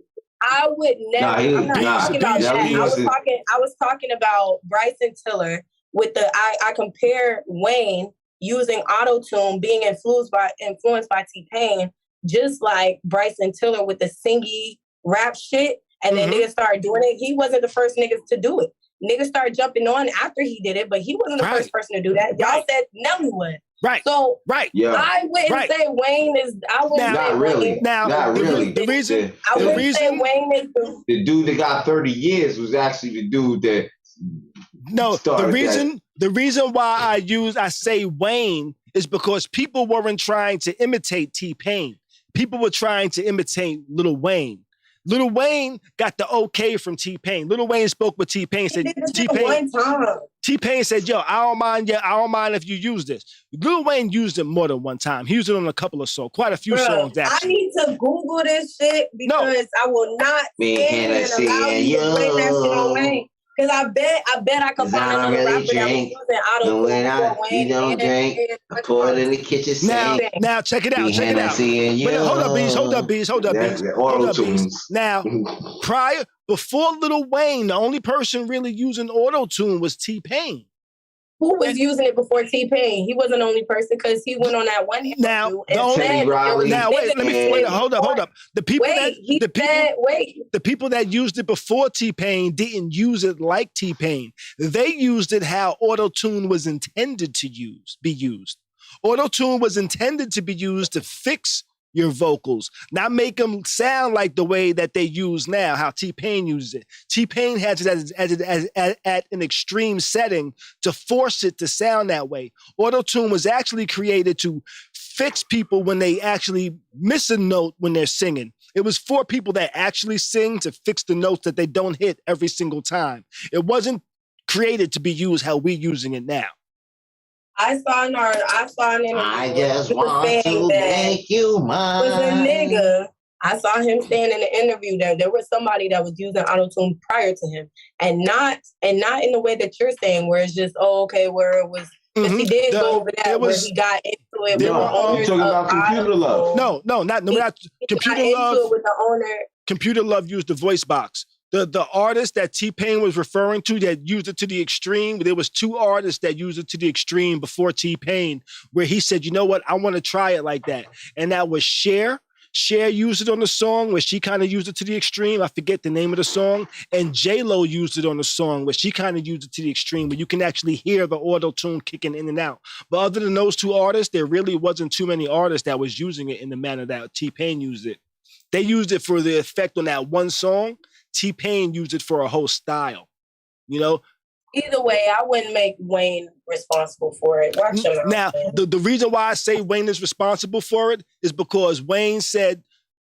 I would never. I'm not talking about that. I was talking about Bryson Tiller with the. I compare Wayne using auto-tune being influenced by T-Pain, just like Bryson Tiller with the singy rap shit, and then niggas started doing it. He wasn't the first niggas to do it. Niggas started jumping on after he did it, but he wasn't the first person to do that. Y'all said Nelly was. Right. So yeah. I wouldn't say Wayne is. I wouldn't say Wayne. Not really. The reason say Wayne is the dude that got 30 years was actually the dude that. No, the reason why I say Wayne is because people weren't trying to imitate T-Pain. People were trying to imitate Lil Wayne. Lil Wayne got the okay from T-Pain. Lil Wayne spoke with T-Pain. Said T-Pain said, "Yo, I don't mind if you use this." Lil Wayne used it more than one time. He used it on a couple of songs, quite a few songs. Actually, I need to Google this shit because I will not stand and allow you to blame that shit on Wayne. Because I bet I could find another rapper that was using auto-tune before Wayne. You don't drink. I pour it in the kitchen sink. Now check it out. But hold up, bees. Now, before Lil Wayne, the only person really using auto-tune was T-Pain. Who was using it before T-Pain? He wasn't the only person because he went on that one interview hold up. The people that used it before T-Pain didn't use it like T-Pain. They used it how auto-tune was intended to be used. Auto-tune was intended to be used to fix your vocals, not make them sound like the way that they use now, how T-Pain uses it. T-Pain has it at an extreme setting to force it to sound that way. Auto-tune was actually created to fix people when they actually miss a note when they're singing. It was for people that actually sing to fix the notes that they don't hit every single time. It wasn't created to be used how we're using it now. I saw an interview. I just want to make you mine. Was a nigga. I saw him saying in the interview that there was somebody that was using auto-tune prior to him, and not in the way that you're saying, where it's just where it was. Because he did go over that where he got into it. You're talking about Computer Love. No, not Computer Love. With the owner. Computer Love used the voice box. The artist that T-Pain was referring to that used it to the extreme, there was 2 artists that used it to the extreme before T-Pain, where he said, you know what, I want to try it like that. And that was Cher. Cher used it on the song where she kind of used it to the extreme. I forget the name of the song. And J-Lo used it on the song where she kind of used it to the extreme, where you can actually hear the auto-tune kicking in and out. But other than those 2 artists, there really wasn't too many artists that was using it in the manner that T-Pain used it. They used it for the effect on that one song. T-Pain used it for a whole style, you know? Either way, I wouldn't make Wayne responsible for it. Watch him out. Now, the reason why I say Wayne is responsible for it is because Wayne said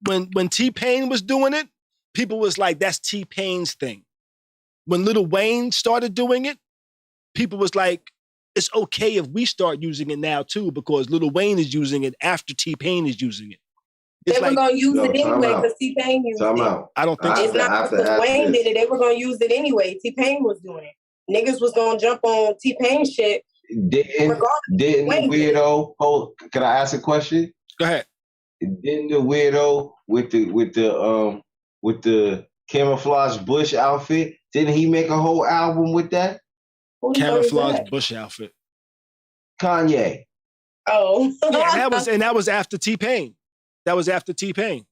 when T-Pain was doing it, people was like, that's T-Pain's thing. When Lil Wayne started doing it, people was like, it's okay if we start using it now too, because Lil Wayne is using it after T-Pain is using it. They were going to use it anyway because T-Pain used it. I don't think it's not because Wayne did it. They were going to use it anyway. T-Pain was doing it. Niggas was going to jump on T-Pain shit. Didn't the weirdo, can I ask a question? Go ahead. Didn't the weirdo with the camouflage bush outfit, didn't he make a whole album with that? Camouflage bush outfit. Kanye. Oh. Yeah, that was after T-Pain. That was after T-Pain.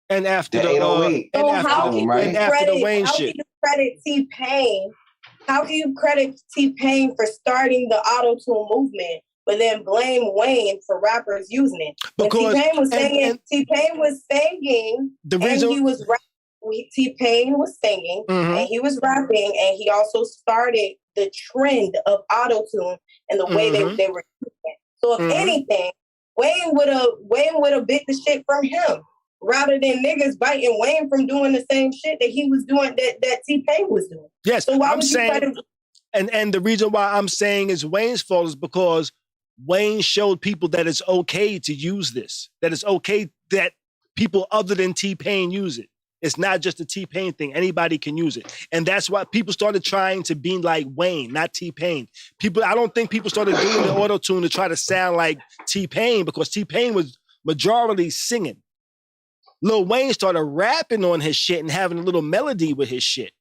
And after the 808. So how can the Wayne shit. How can you credit T-Pain? How can you credit T-Pain for starting the auto-tune movement, but then blame Wayne for rappers using it? Because T-Pain was singing, T-Pain was singing, T-Pain was singing, and he was rapping, and he also started the trend of auto-tune and the way they were using it. So if anything, Wayne would have bit the shit from him, rather than niggas biting Wayne from doing the same shit that he was doing, that T-Pain was doing. Yes, so I'm saying, and the reason why I'm saying it's Wayne's fault is because Wayne showed people that it's okay to use this, that it's okay that people other than T-Pain use it. It's not just a T-Pain thing. Anybody can use it. And that's why people started trying to be like Wayne, not T-Pain. I don't think people started doing the auto-tune to try to sound like T-Pain, because T-Pain was majority singing. Lil Wayne started rapping on his shit and having a little melody with his shit.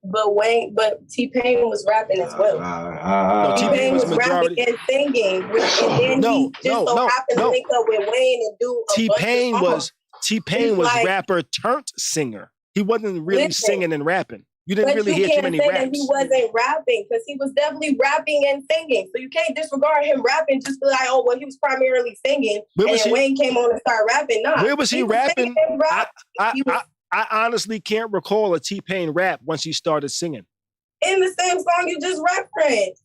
But T-Pain was rapping as well. No, T-Pain was rapping and singing, and then he just so happened to link up with Wayne and do a T-Pain was like, rapper turned singer. He wasn't really singing and rapping. You didn't really hear too many raps. That he wasn't rapping, because he was definitely rapping and singing. So you can't disregard him rapping just be like, oh, well, he was primarily singing, and then Wayne came on and started rapping. Nah, where was he rapping? I honestly can't recall a T-Pain rap once he started singing. In the same song you just referenced.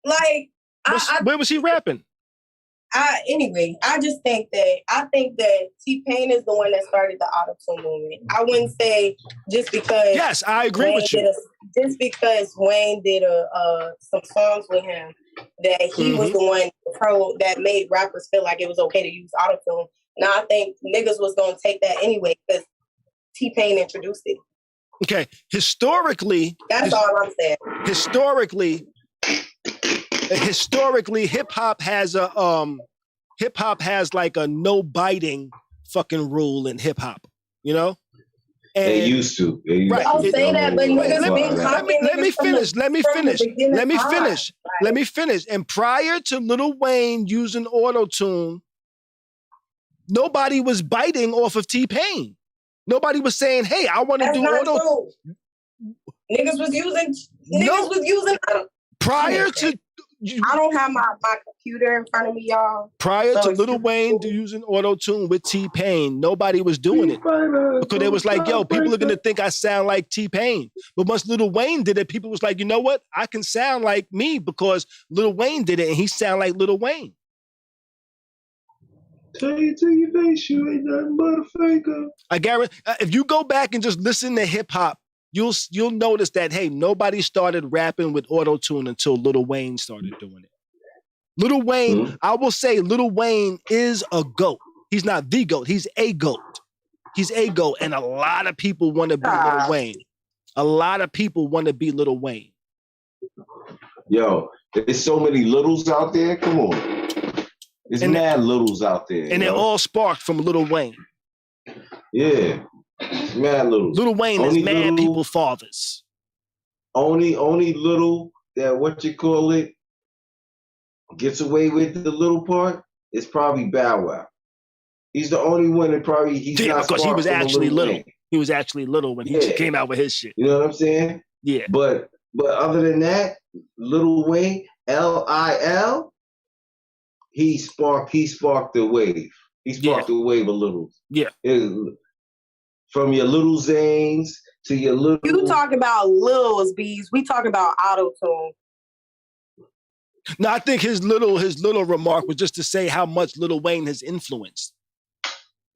Like, where was he rapping? Anyway, I think that T-Pain is the one that started the auto-tune movement. I wouldn't say just because. Yes, I agree with you. Just because Wayne did some songs with him, that he was the one that made rappers feel like it was okay to use auto-tune. Now I think niggas was gonna take that anyway because T-Pain introduced it. Okay, historically. That's all I'm saying. Historically, hip hop has like a no biting fucking rule in hip hop, you know? And they used to. Right. I'll say that, but let me finish. And prior to Lil Wayne using auto-tune, nobody was biting off of T-Pain. Nobody was saying, hey, I want to do auto. Niggas was using prior to. I don't have my computer in front of me, y'all. Prior to Lil Wayne using auto-tune with T-Pain, nobody was doing it. Because it was like, yo, people are going to think I sound like T-Pain. But once Lil Wayne did it, people was like, you know what? I can sound like me because Lil Wayne did it and he sound like Lil Wayne. Tell you to your face, you ain't nothing but a faker. I guarantee, if you go back and just listen to hip-hop, you'll notice that, hey, nobody started rapping with auto-tune until Lil Wayne started doing it. Lil Wayne, I will say Lil Wayne is a GOAT. He's not the GOAT. He's a GOAT. He's a GOAT. And a lot of people want to be Lil Wayne. A lot of people want to be Lil Wayne. Yo, there's so many littles out there. Come on. There's mad littles out there. And it all sparked from Lil Wayne. Yeah. Mad Little. Lil Wayne is mad people fathers. Only Little that what you call it gets away with the little part is probably Bow Wow. He's the only one that probably not because he was actually little. Wayne. He was actually little when he came out with his shit. You know what I'm saying? Yeah. But other than that, Lil Wayne, Lil, he sparked the wave. He sparked the wave a little. Yeah. From your Little Zanes to your little. You talking about Lil's Bees? We talking about auto-tune. No, I think his little remark was just to say how much Lil Wayne has influenced.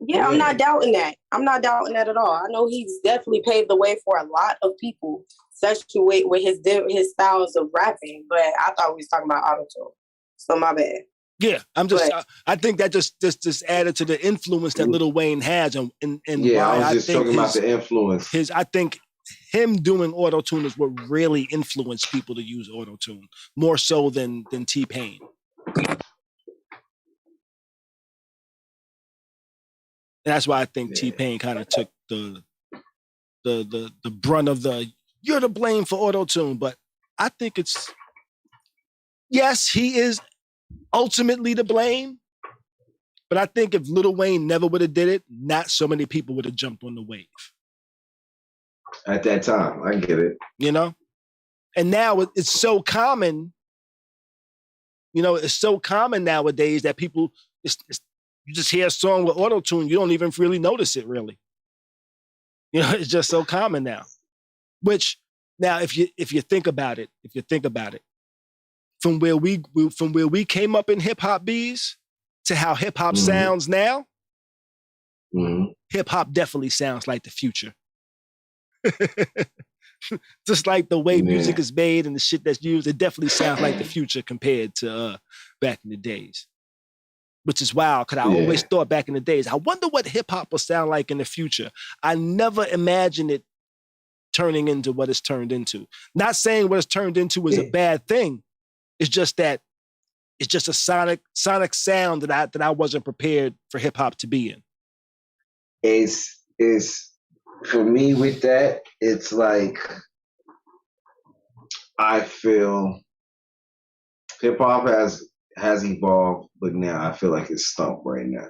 Yeah, I'm not doubting that. I'm not doubting that at all. I know he's definitely paved the way for a lot of people, especially with his styles of rapping. But I thought we was talking about auto-tune. So my bad. Yeah, I think that just added to the influence that Lil Wayne has, and yeah, I was just talking about the influence. I think him doing auto-tune is what really influenced people to use auto-tune more so than T-Pain. And that's why I think T-Pain kind of took the brunt of you're to blame for auto-tune, but I think it's yes, he is ultimately to blame, but I think if Lil Wayne never would have did it, not so many people would have jumped on the wave. At that time, I get it. You know? And now it's so common, it's so common nowadays that people, you just hear a song with auto-tune, you don't even really notice it, really. It's just so common now. Which, now, if you think about it, from where we came up in hip-hop bees to how hip-hop sounds now, hip-hop definitely sounds like the future. Just like the way music is made and the shit that's used, it definitely sounds like the future compared to back in the days. Which is wild, because I always thought back in the days, I wonder what hip-hop will sound like in the future. I never imagined it turning into what it's turned into. Not saying what it's turned into is a bad thing. It's just that it's just a sonic sound that I wasn't prepared for hip-hop to be in. It's for me with that, it's like I feel hip-hop has evolved, but now I feel like it's stumped right now.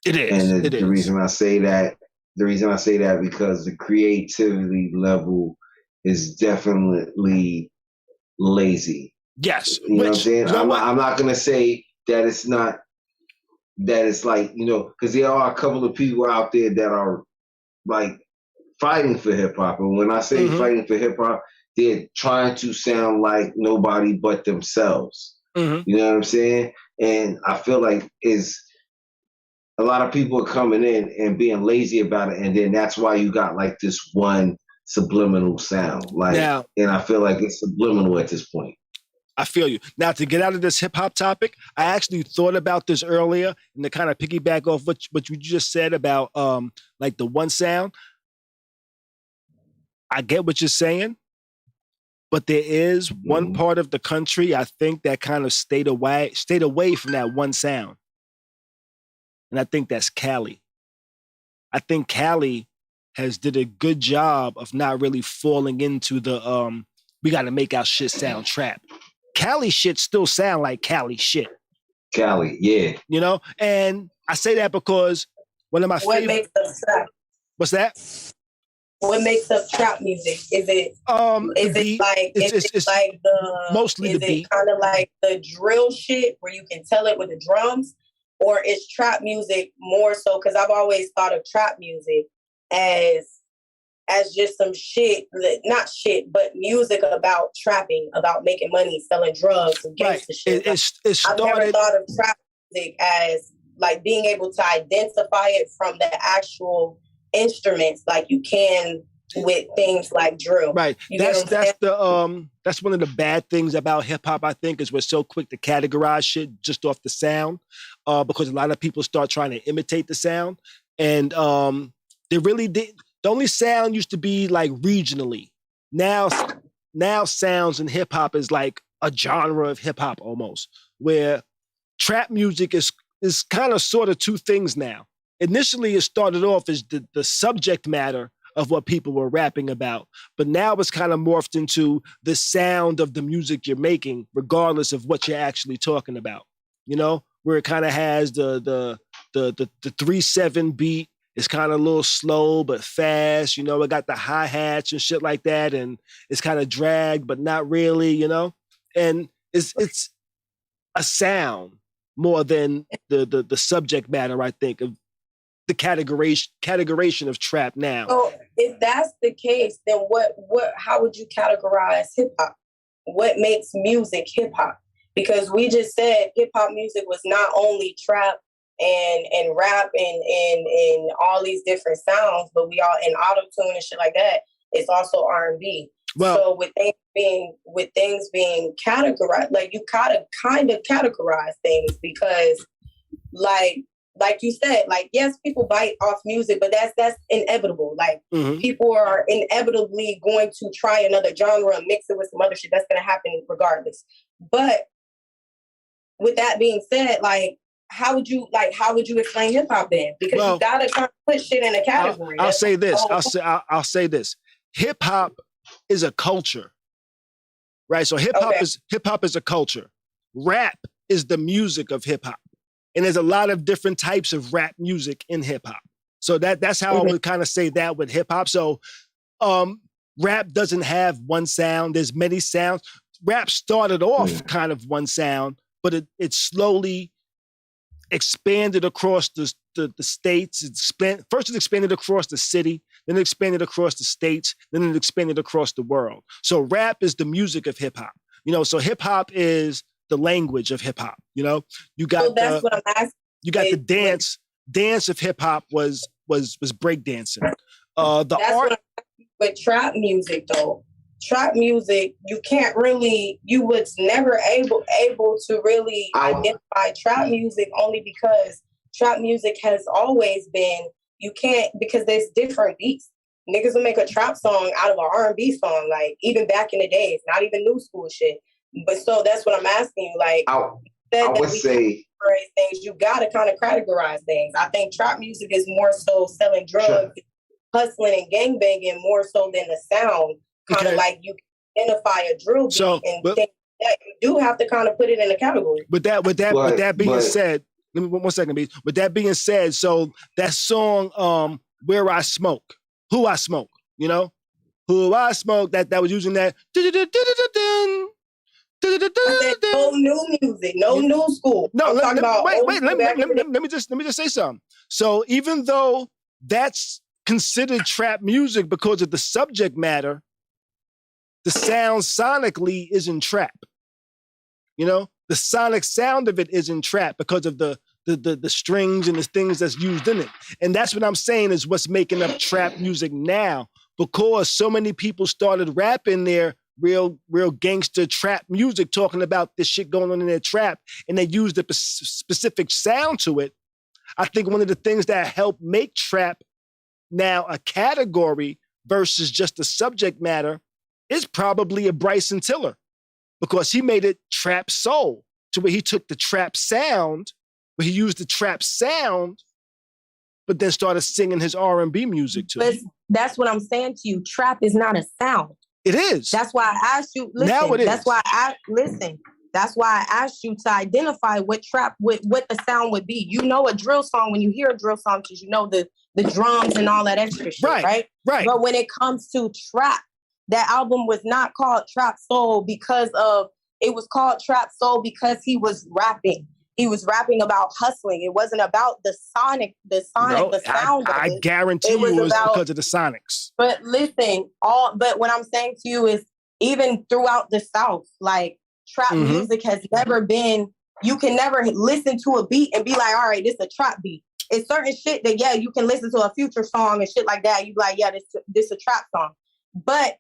It is. And the reason I say that because the creativity level is definitely lazy. Yes. You know what I'm saying? I'm not going to say that it's not, that it's like, because there are a couple of people out there that are like fighting for hip hop. And when I say fighting for hip hop, they're trying to sound like nobody but themselves. You know what I'm saying? And I feel like a lot of people are coming in and being lazy about it. And then that's why you got like this one subliminal sound. And I feel like it's subliminal at this point. I feel you. Now, to get out of this hip hop topic, I actually thought about this earlier, and to kind of piggyback off what you just said about like the one sound. I get what you're saying, but there is one part of the country, I think, that kind of stayed away from that one sound. And I think that's Cali. I think Cali has did a good job of not really falling into the we got to make our shit sound trap. Cali shit still sound like Cali shit. Cali, yeah. And I say that because one of my favorite... What makes up trap? What's that? What makes up trap music? Is it mostly the beat? Kind of like the drill shit where you can tell it with the drums, or is trap music more so? Because I've always thought of trap music as just some shit, not shit, but music about trapping, about making money, selling drugs and gangster shit. I've never thought of trap music as like being able to identify it from the actual instruments like you can with things like drill. Right. That's one of the bad things about hip hop, I think, is we're so quick to categorize shit just off the sound, because a lot of people start trying to imitate the sound, and they really did. The only sound used to be like regionally. Now sounds in hip hop is like a genre of hip hop almost, where trap music is kind of sort of two things now. initially it started off as the subject matter of what people were rapping about. But now it's kind of morphed into the sound of the music you're making, regardless of what you're actually talking about. You know, where it kind of has the 3/7 beat. It's kind of a little slow but fast. You know, it got the hi-hats and shit like that, and it's kind of dragged, but not really. You know, and it's a sound more than the subject matter, I think, of the categorization of trap now. So if that's the case, then how would you categorize hip hop? What makes music hip hop? Because we just said hip hop music was not only trap and rap and all these different sounds, but we all in auto tune and shit like that. It's also R&B. Well, so with things being categorized, like you gotta kind of categorize things because like you said, like, yes, people bite off music, but that's inevitable. Like, people are inevitably going to try another genre and mix it with some other shit. That's going to happen regardless. But with that being said, like, how would you explain hip hop then? Because you got to kind of put shit in a category. I'll say this. I'll say this. Hip hop is a culture, right? So hip hop is a culture. Rap is the music of hip hop. And there's a lot of different types of rap music in hip hop. So that's how I would kind of say that with hip hop. So rap doesn't have one sound. There's many sounds. Rap started off kind of one sound, but it slowly expanded across the states. First it expanded across the city, then it expanded across the states, then it expanded across the world. So rap is the music of hip hop. You know, so hip hop is the language of hip hop. You know, you got that's what I'm asking. You got the dance of hip hop was breakdancing. With trap music though. Trap music, you was never able to really identify trap music only because trap music has always been, because there's different beats. Niggas will make a trap song out of an R&B song, like even back in the days, not even new school shit. But so that's what I'm asking you. Like, I would say things, you got to kind of categorize things. I think trap music is more so selling drugs, hustling and gangbanging more so than the sound. Kind of like you identify a drill beat and things that you do have to kind of put it in a category. With that being said, let me 1 second, B. With that being said, so that song, "Where I Smoke," "Who I Smoke," you know, "Who I Smoke," that was using that. No new music, no new school. No, let me just say something. So even though that's considered trap music because of the subject matter, the sound sonically isn't trap. You know, the sonic sound of it isn't trap because of the strings and the things that's used in it. And that's what I'm saying is what's making up trap music now, because so many people started rapping their real gangster trap music, talking about this shit going on in their trap, and they used a specific sound to it. I think one of the things that helped make trap now a category versus just a subject matter is probably a Bryson Tiller, because he made it trap soul, to where he took the trap sound, but he used the trap sound, but then started singing his R&B music too. But that's what I'm saying to you. Trap is not a sound. It is. That's why I asked you. Listen, now it is. That's why I asked you to identify what the sound would be. You know a drill song when you hear a drill song because you know the drums and all that extra shit, right? Right. But when it comes to trap, that album was not called Trap Soul it was called Trap Soul because he was rapping. He was rapping about hustling. It wasn't about the sound I guarantee it was because of the sonics. But listen, but what I'm saying to you is, even throughout the South, like, trap music has never been, you can never listen to a beat and be like, all right, this is a trap beat. It's certain shit that, you can listen to a Future song and shit like that. You be like, yeah, this is a trap song. But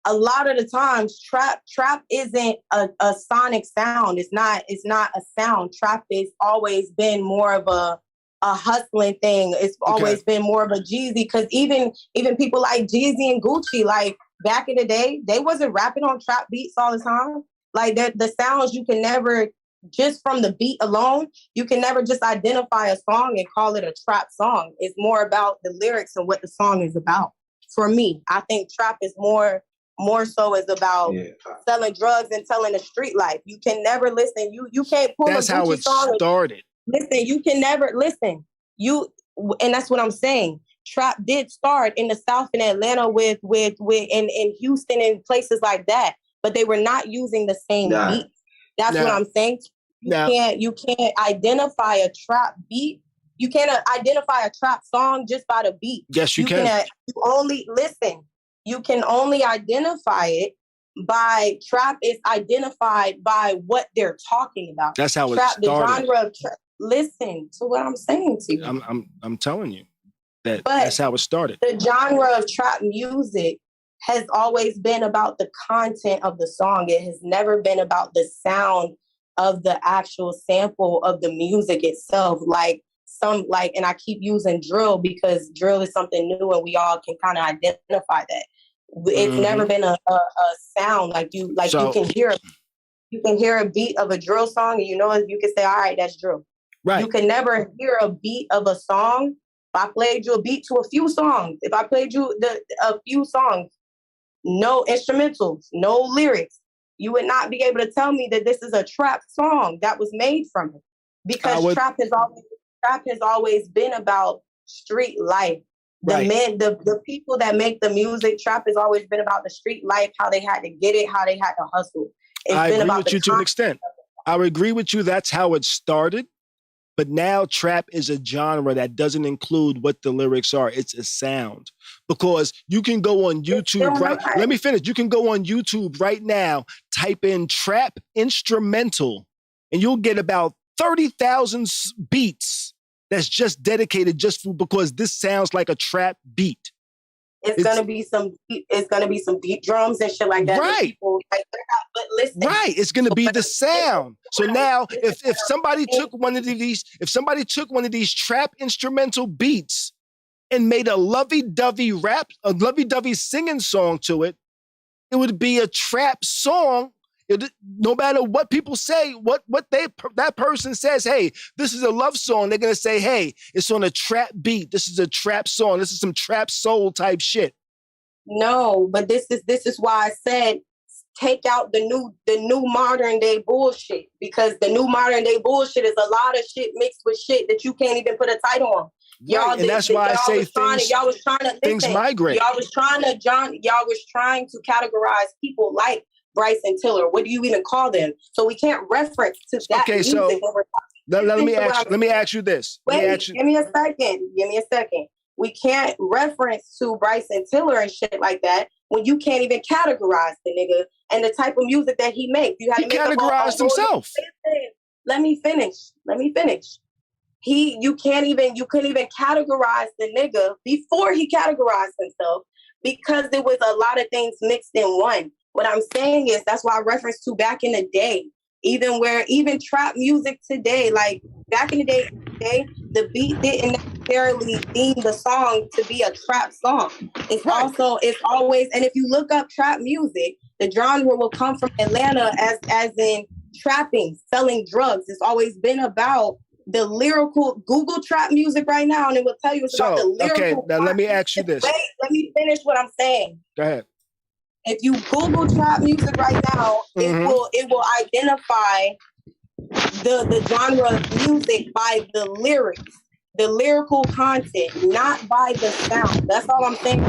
a lot of the times, trap isn't a sonic sound. It's not a sound. Trap has always been more of a hustling thing. It's always been more of a Jeezy, because even people like Jeezy and Gucci, like back in the day, they wasn't rapping on trap beats all the time. Like the sounds, you can never just from the beat alone, you can never just identify a song and call it a trap song. It's more about the lyrics and what the song is about. For me, I think trap is more so is about selling drugs and telling the street life. You can never listen. You can't pull That's a Gucci how it song. started. Listen, you can never listen. And that's what I'm saying. Trap did start in the South, in Atlanta, with in Houston and places like that, but they were not using the same beat. That's what I'm saying. You can't identify a trap beat. You can't identify a trap song just by the beat. Yes, you can. You can only identify it by trap is identified by what they're talking about. That's how trap, it started. The genre of trap. Listen to what I'm saying to you. I'm telling you that's how it started. The genre of trap music has always been about the content of the song. It has never been about the sound of the actual sample of the music itself. And I keep using drill because drill is something new and we all can kind of identify that. It's never been a sound you can hear a beat of a drill song and you can say, all right, that's drill. Right. You can never hear a beat of a song. If I played you a beat to a few songs, if I played you a few songs, no instrumentals, no lyrics, you would not be able to tell me that this is a trap song that was made from it. Because trap has always been about street life. The people that make the music, trap has always been about the street life, how they had to get it, how they had to hustle. I agree with you to an extent. I would agree with you. That's how it started. But now trap is a genre that doesn't include what the lyrics are. It's a sound. Because you can go on YouTube, right? Let me finish. You can go on YouTube right now, type in trap instrumental, and you'll get about 30,000 beats that's just dedicated because this sounds like a trap beat. It's gonna be some beat drums and shit like that. Right. But listen. Right. It's gonna be the sound. So now if somebody took one of these trap instrumental beats and made a lovey-dovey singing song to it, it would be a trap song. No matter what people say, that person says, hey, this is a love song, they're going to say, hey, it's on a trap beat. This is a trap song. This is some trap soul type shit. No, but this is why I said take out the new modern day bullshit, because the new modern day bullshit is a lot of shit mixed with shit that you can't even put a title on. Right, and that's why I say things migrate. Y'all was trying to categorize people like Bryson Tiller. What do you even call them? So we can't reference to that music. So let me ask you this. Give me a second. We can't reference to Bryson Tiller and shit like that when you can't even categorize the nigga and the type of music that he makes. You had to categorize himself. Let me finish. You couldn't even categorize the nigga before he categorized himself because there was a lot of things mixed in one. What I'm saying is that's why I reference to back in the day, even trap music today, like back in the day, the beat didn't necessarily deem the song to be a trap song. It's always, and if you look up trap music, the genre will come from Atlanta as in trapping, selling drugs. It's always been about the lyrical. Google trap music right now, and it will tell you it's about the lyrical. Okay, now let me ask you this. Wait, let me finish what I'm saying. Go ahead. If you Google trap music right now, it will identify the genre of music by the lyrics, the lyrical content, not by the sound. That's all I'm saying.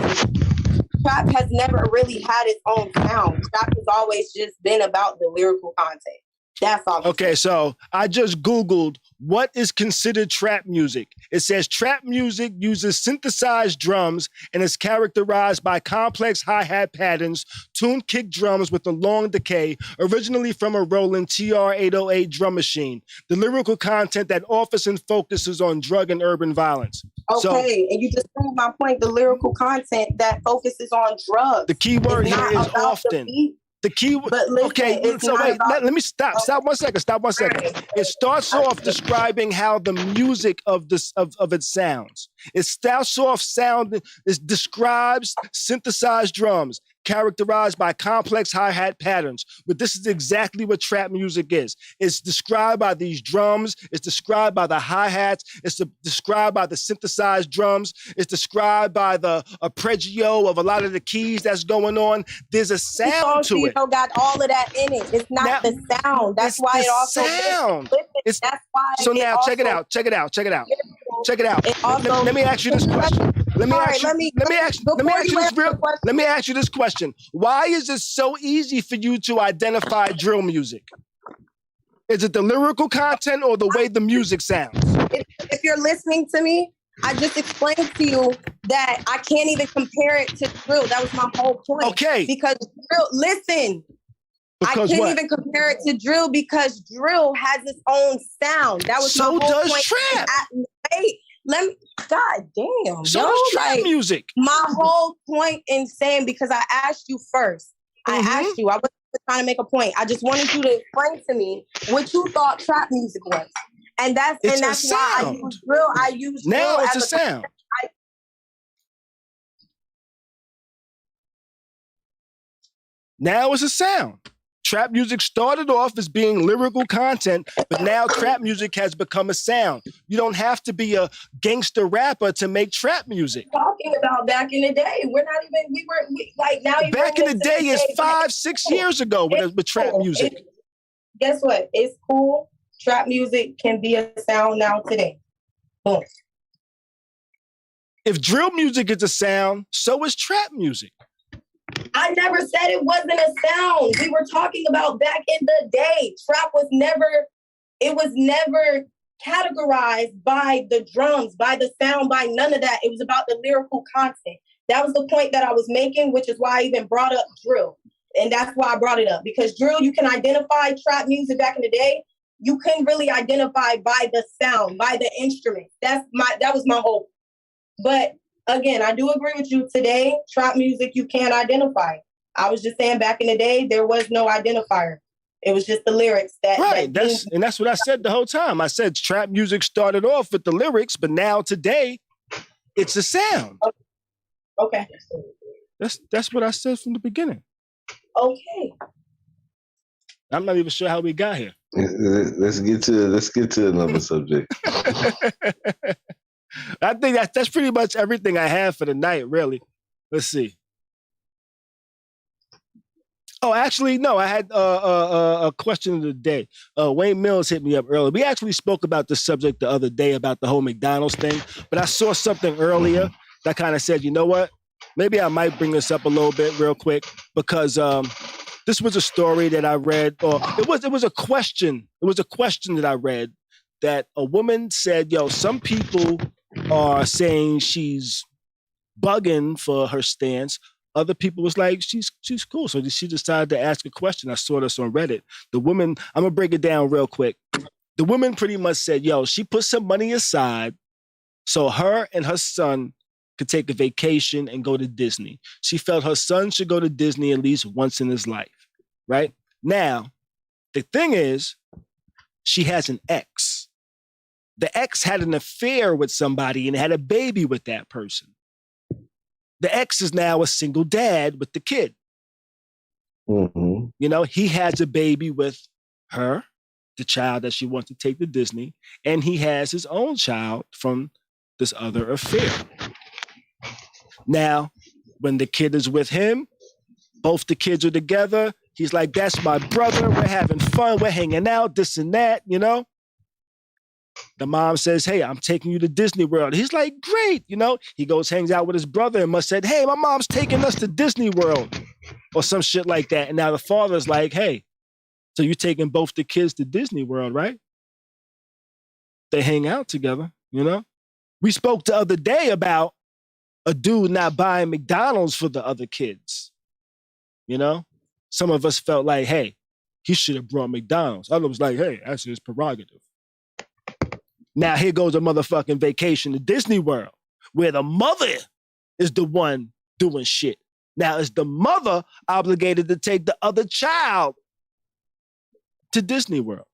Trap has never really had its own sound. Trap has always just been about the lyrical content. That's all. Okay, so I just Googled what is considered trap music. It says trap music uses synthesized drums and is characterized by complex hi-hat patterns, tuned kick drums with a long decay, originally from a Roland TR-808 drum machine. The lyrical content that offers and focuses on drug and urban violence. Okay, and you just proved my point. The lyrical content that focuses on drugs. The key word here is often. The key. Okay, so wait. Let me stop. Stop 1 second. It starts off describing how the music of it sounds. It starts off sounding. It describes synthesized drums. characterized by complex hi-hat patterns. But this is exactly what trap music is. It's described by these drums. It's described by the hi-hats. It's described by the synthesized drums. It's described by the arpeggio of a lot of the keys that's going on. There's a sound to it. Got all of that in it. It's not the sound. That's why it also sound. That's why. So now check it out. Let me ask you this question. Let me ask you this question. Why is it so easy for you to identify drill music? Is it the lyrical content or the way the music sounds? If you're listening to me, I just explained to you that I can't even compare it to drill. That was my whole point. Okay. Because drill, listen. Because I can't even compare it to drill because drill has its own sound. That was so my whole does point. Trap. Let me. God damn. So does trap music. My whole point in saying, because I asked you first. I asked you. I wasn't trying to make a point. I just wanted you to explain to me what you thought trap music was, and that's why I use drill. I use now drill it's as a sound. Now it's a sound. Trap music started off as being lyrical content, but now trap music has become a sound. You don't have to be a gangster rapper to make trap music. Talking about back in the day, now. Back in the day is 5-6 years ago with trap music. Guess what? It's cool. Trap music can be a sound now today. Boom. If drill music is a sound, so is trap music. I never said it wasn't a sound. We were talking about back in the day. Trap was never categorized by the drums, by the sound, by none of that. It was about the lyrical content. That was the point that I was making, which is why I even brought up drill. And that's why I brought it up. Because drill, you can identify trap music back in the day. You couldn't really identify by the sound, by the instrument. That was my hope. But again, I do agree with you. Today, trap music, you can't identify. I was just saying back in the day, there was no identifier. It was just the lyrics. That's what I said the whole time. I said trap music started off with the lyrics, but now today, it's a sound. Okay. That's what I said from the beginning. Okay. I'm not even sure how we got here. Let's get to another subject. I think that's pretty much everything I have for the night, really. Let's see. Oh, actually, no, I had a question of the day. Wayne Mills hit me up earlier. We actually spoke about this subject the other day about the whole McDonald's thing, but I saw something earlier that kind of said, you know what? Maybe I might bring this up a little bit real quick because this was a story that I read, or it was a question. It was a question that I read that a woman said, yo, some people are saying she's bugging for her stance. Other people was like, she's cool. So she decided to ask a question. I saw this on Reddit. The woman, I'm going to break it down real quick. The woman pretty much said, yo, she put some money aside so her and her son could take a vacation and go to Disney. She felt her son should go to Disney at least once in his life, right? Now, the thing is, she has an ex. The ex had an affair with somebody and had a baby with that person. The ex is now a single dad with the kid. Mm-hmm. You know, he has a baby with her, the child that she wants to take to Disney, and he has his own child from this other affair. Now, when the kid is with him, both the kids are together. He's like, that's my brother. We're having fun. We're hanging out, this and that, you know? The mom says, hey, I'm taking you to Disney World. He's like, great. You know, he goes, hangs out with his brother and must said, hey, my mom's taking us to Disney World or some shit like that. And now the father's like, hey, so you're taking both the kids to Disney World, right? They hang out together, you know? We spoke the other day about a dude not buying McDonald's for the other kids. You know? Some of us felt like, hey, he should have brought McDonald's. Others was like, hey, that's his prerogative. Now here goes a motherfucking vacation to Disney World where the mother is the one doing shit. Now is the mother obligated to take the other child to Disney World?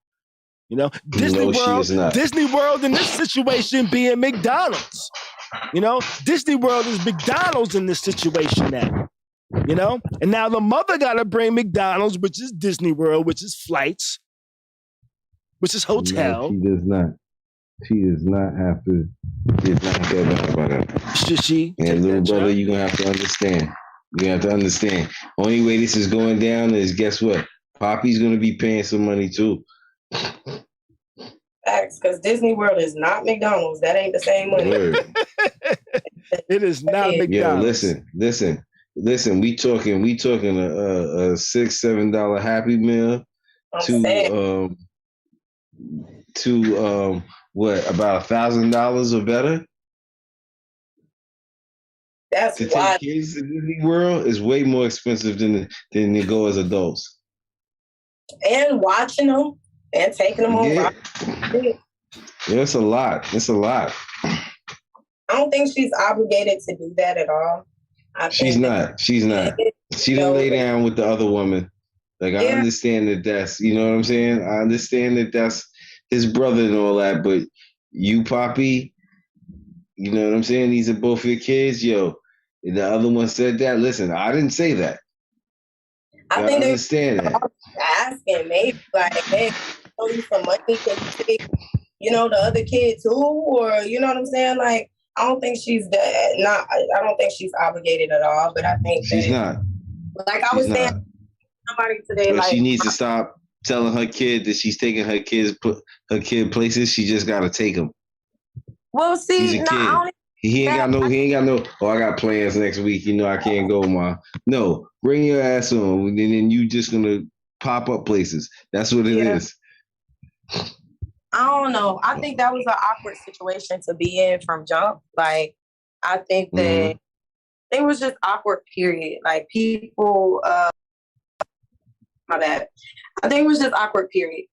You know, Disney World in this situation being McDonald's. You know, Disney World is McDonald's in this situation now. You know? And now the mother got to bring McDonald's, which is Disney World, which is flights, which is hotel. No, she does not. She does not have to get knocked out by that. Should she? And little brother, you're going to have to understand. You have to understand. Only way this is going down is, guess what? Poppy's going to be paying some money too. Facts, because Disney World is not McDonald's. That ain't the same money. It is not McDonald's. Yo, listen. We talking a $6-7 Happy Meal to what, about $1,000 or better? That's to why take kids to Disney World is way more expensive than they go as adults. And watching them and taking them home. Yeah, it's a lot. It's a lot. I don't think she's obligated to do that at all. She's not. She don't lay down with the other woman. Like, I understand that that's, you know what I'm saying? I understand that that's his brother and all that, but you, Poppy, you know what I'm saying? These are both your kids, yo. And the other one said that. Listen, I didn't say that. I think they understand that. Asking maybe like, hey, show you some money, can you take, the other kid too, or you know what I'm saying? Like, I don't think she's I don't think she's obligated at all. But I think she's not. Like I was saying, to somebody today, but like she needs to stop telling her kid that she's taking her kid places. She just got to take them. Well, see, he's a kid. He ain't got no. Oh, I got plans next week. I can't go, Ma. No, bring your ass on, and then you just gonna pop up places. That's what it is. I don't know. I think that was an awkward situation to be in from jump. Like, I think that it was just awkward. Period. Like people. My bad. I think it was just awkward. Period.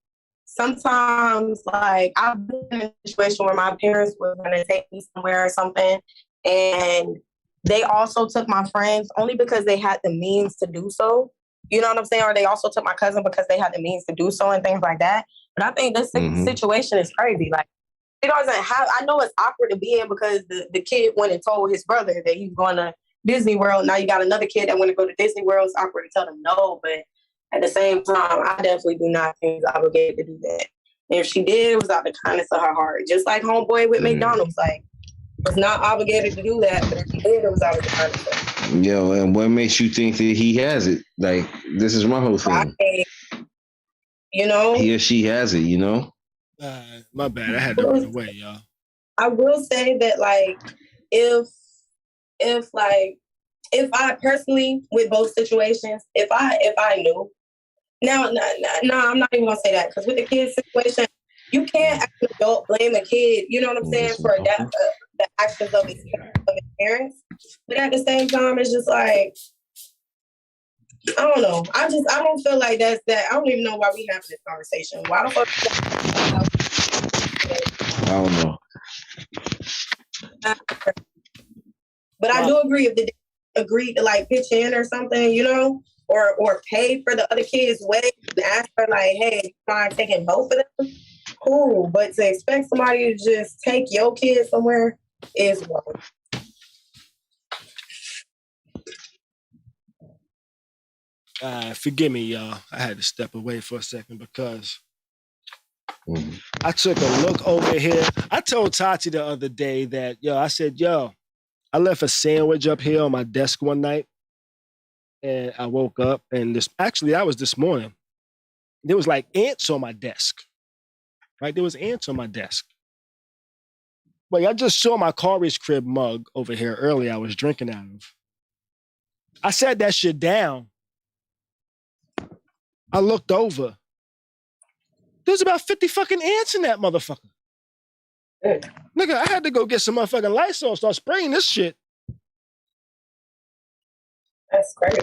Sometimes, like, I've been in a situation where my parents were going to take me somewhere or something, and they also took my friends only because they had the means to do so. You know what I'm saying? Or they also took my cousin because they had the means to do so and things like that. But I think this situation is crazy. Like, it doesn't have, I know it's awkward to be in because the kid went and told his brother that he's going to Disney World. Now you got another kid that want to go to Disney World. It's awkward to tell them no, but at the same time, I definitely do not think she's obligated to do that. And if she did, it was out of the kindness of her heart. Just like homeboy with McDonald's, like, was not obligated to do that, but if she did, it was out of the kindness of her heart. Yo, and what makes you think that he has it? Like, this is my whole thing. He or she has it, My bad. I had to run away, y'all. I will say that, like, if I personally, with both situations, if I knew, no, I'm not even gonna say that, because with the kid situation, you can't as an adult blame a kid. You know what I'm saying, for that, the actions of his parents. But at the same time, it's just like, I don't know. I don't feel like that's that. I don't even know why we having this conversation. Why the fuck? I don't know. But I do agree if they agreed to like pitch in or something, or pay for the other kid's way and ask her like, hey, you mind taking both of them? Cool. But to expect somebody to just take your kid somewhere is wrong. Forgive me, y'all. I had to step away for a second because I took a look over here. I told Tati the other day that, I said, I left a sandwich up here on my desk one night, and I woke up, and that was this morning. There was like ants on my desk, right? There was ants on my desk. But I just saw my Khary's crib mug over here earlier I was drinking out of. I set that shit down. I looked over. There's about 50 fucking ants in that motherfucker. Nigga, I had to go get some motherfucking Lysol, start spraying this shit. That's crazy.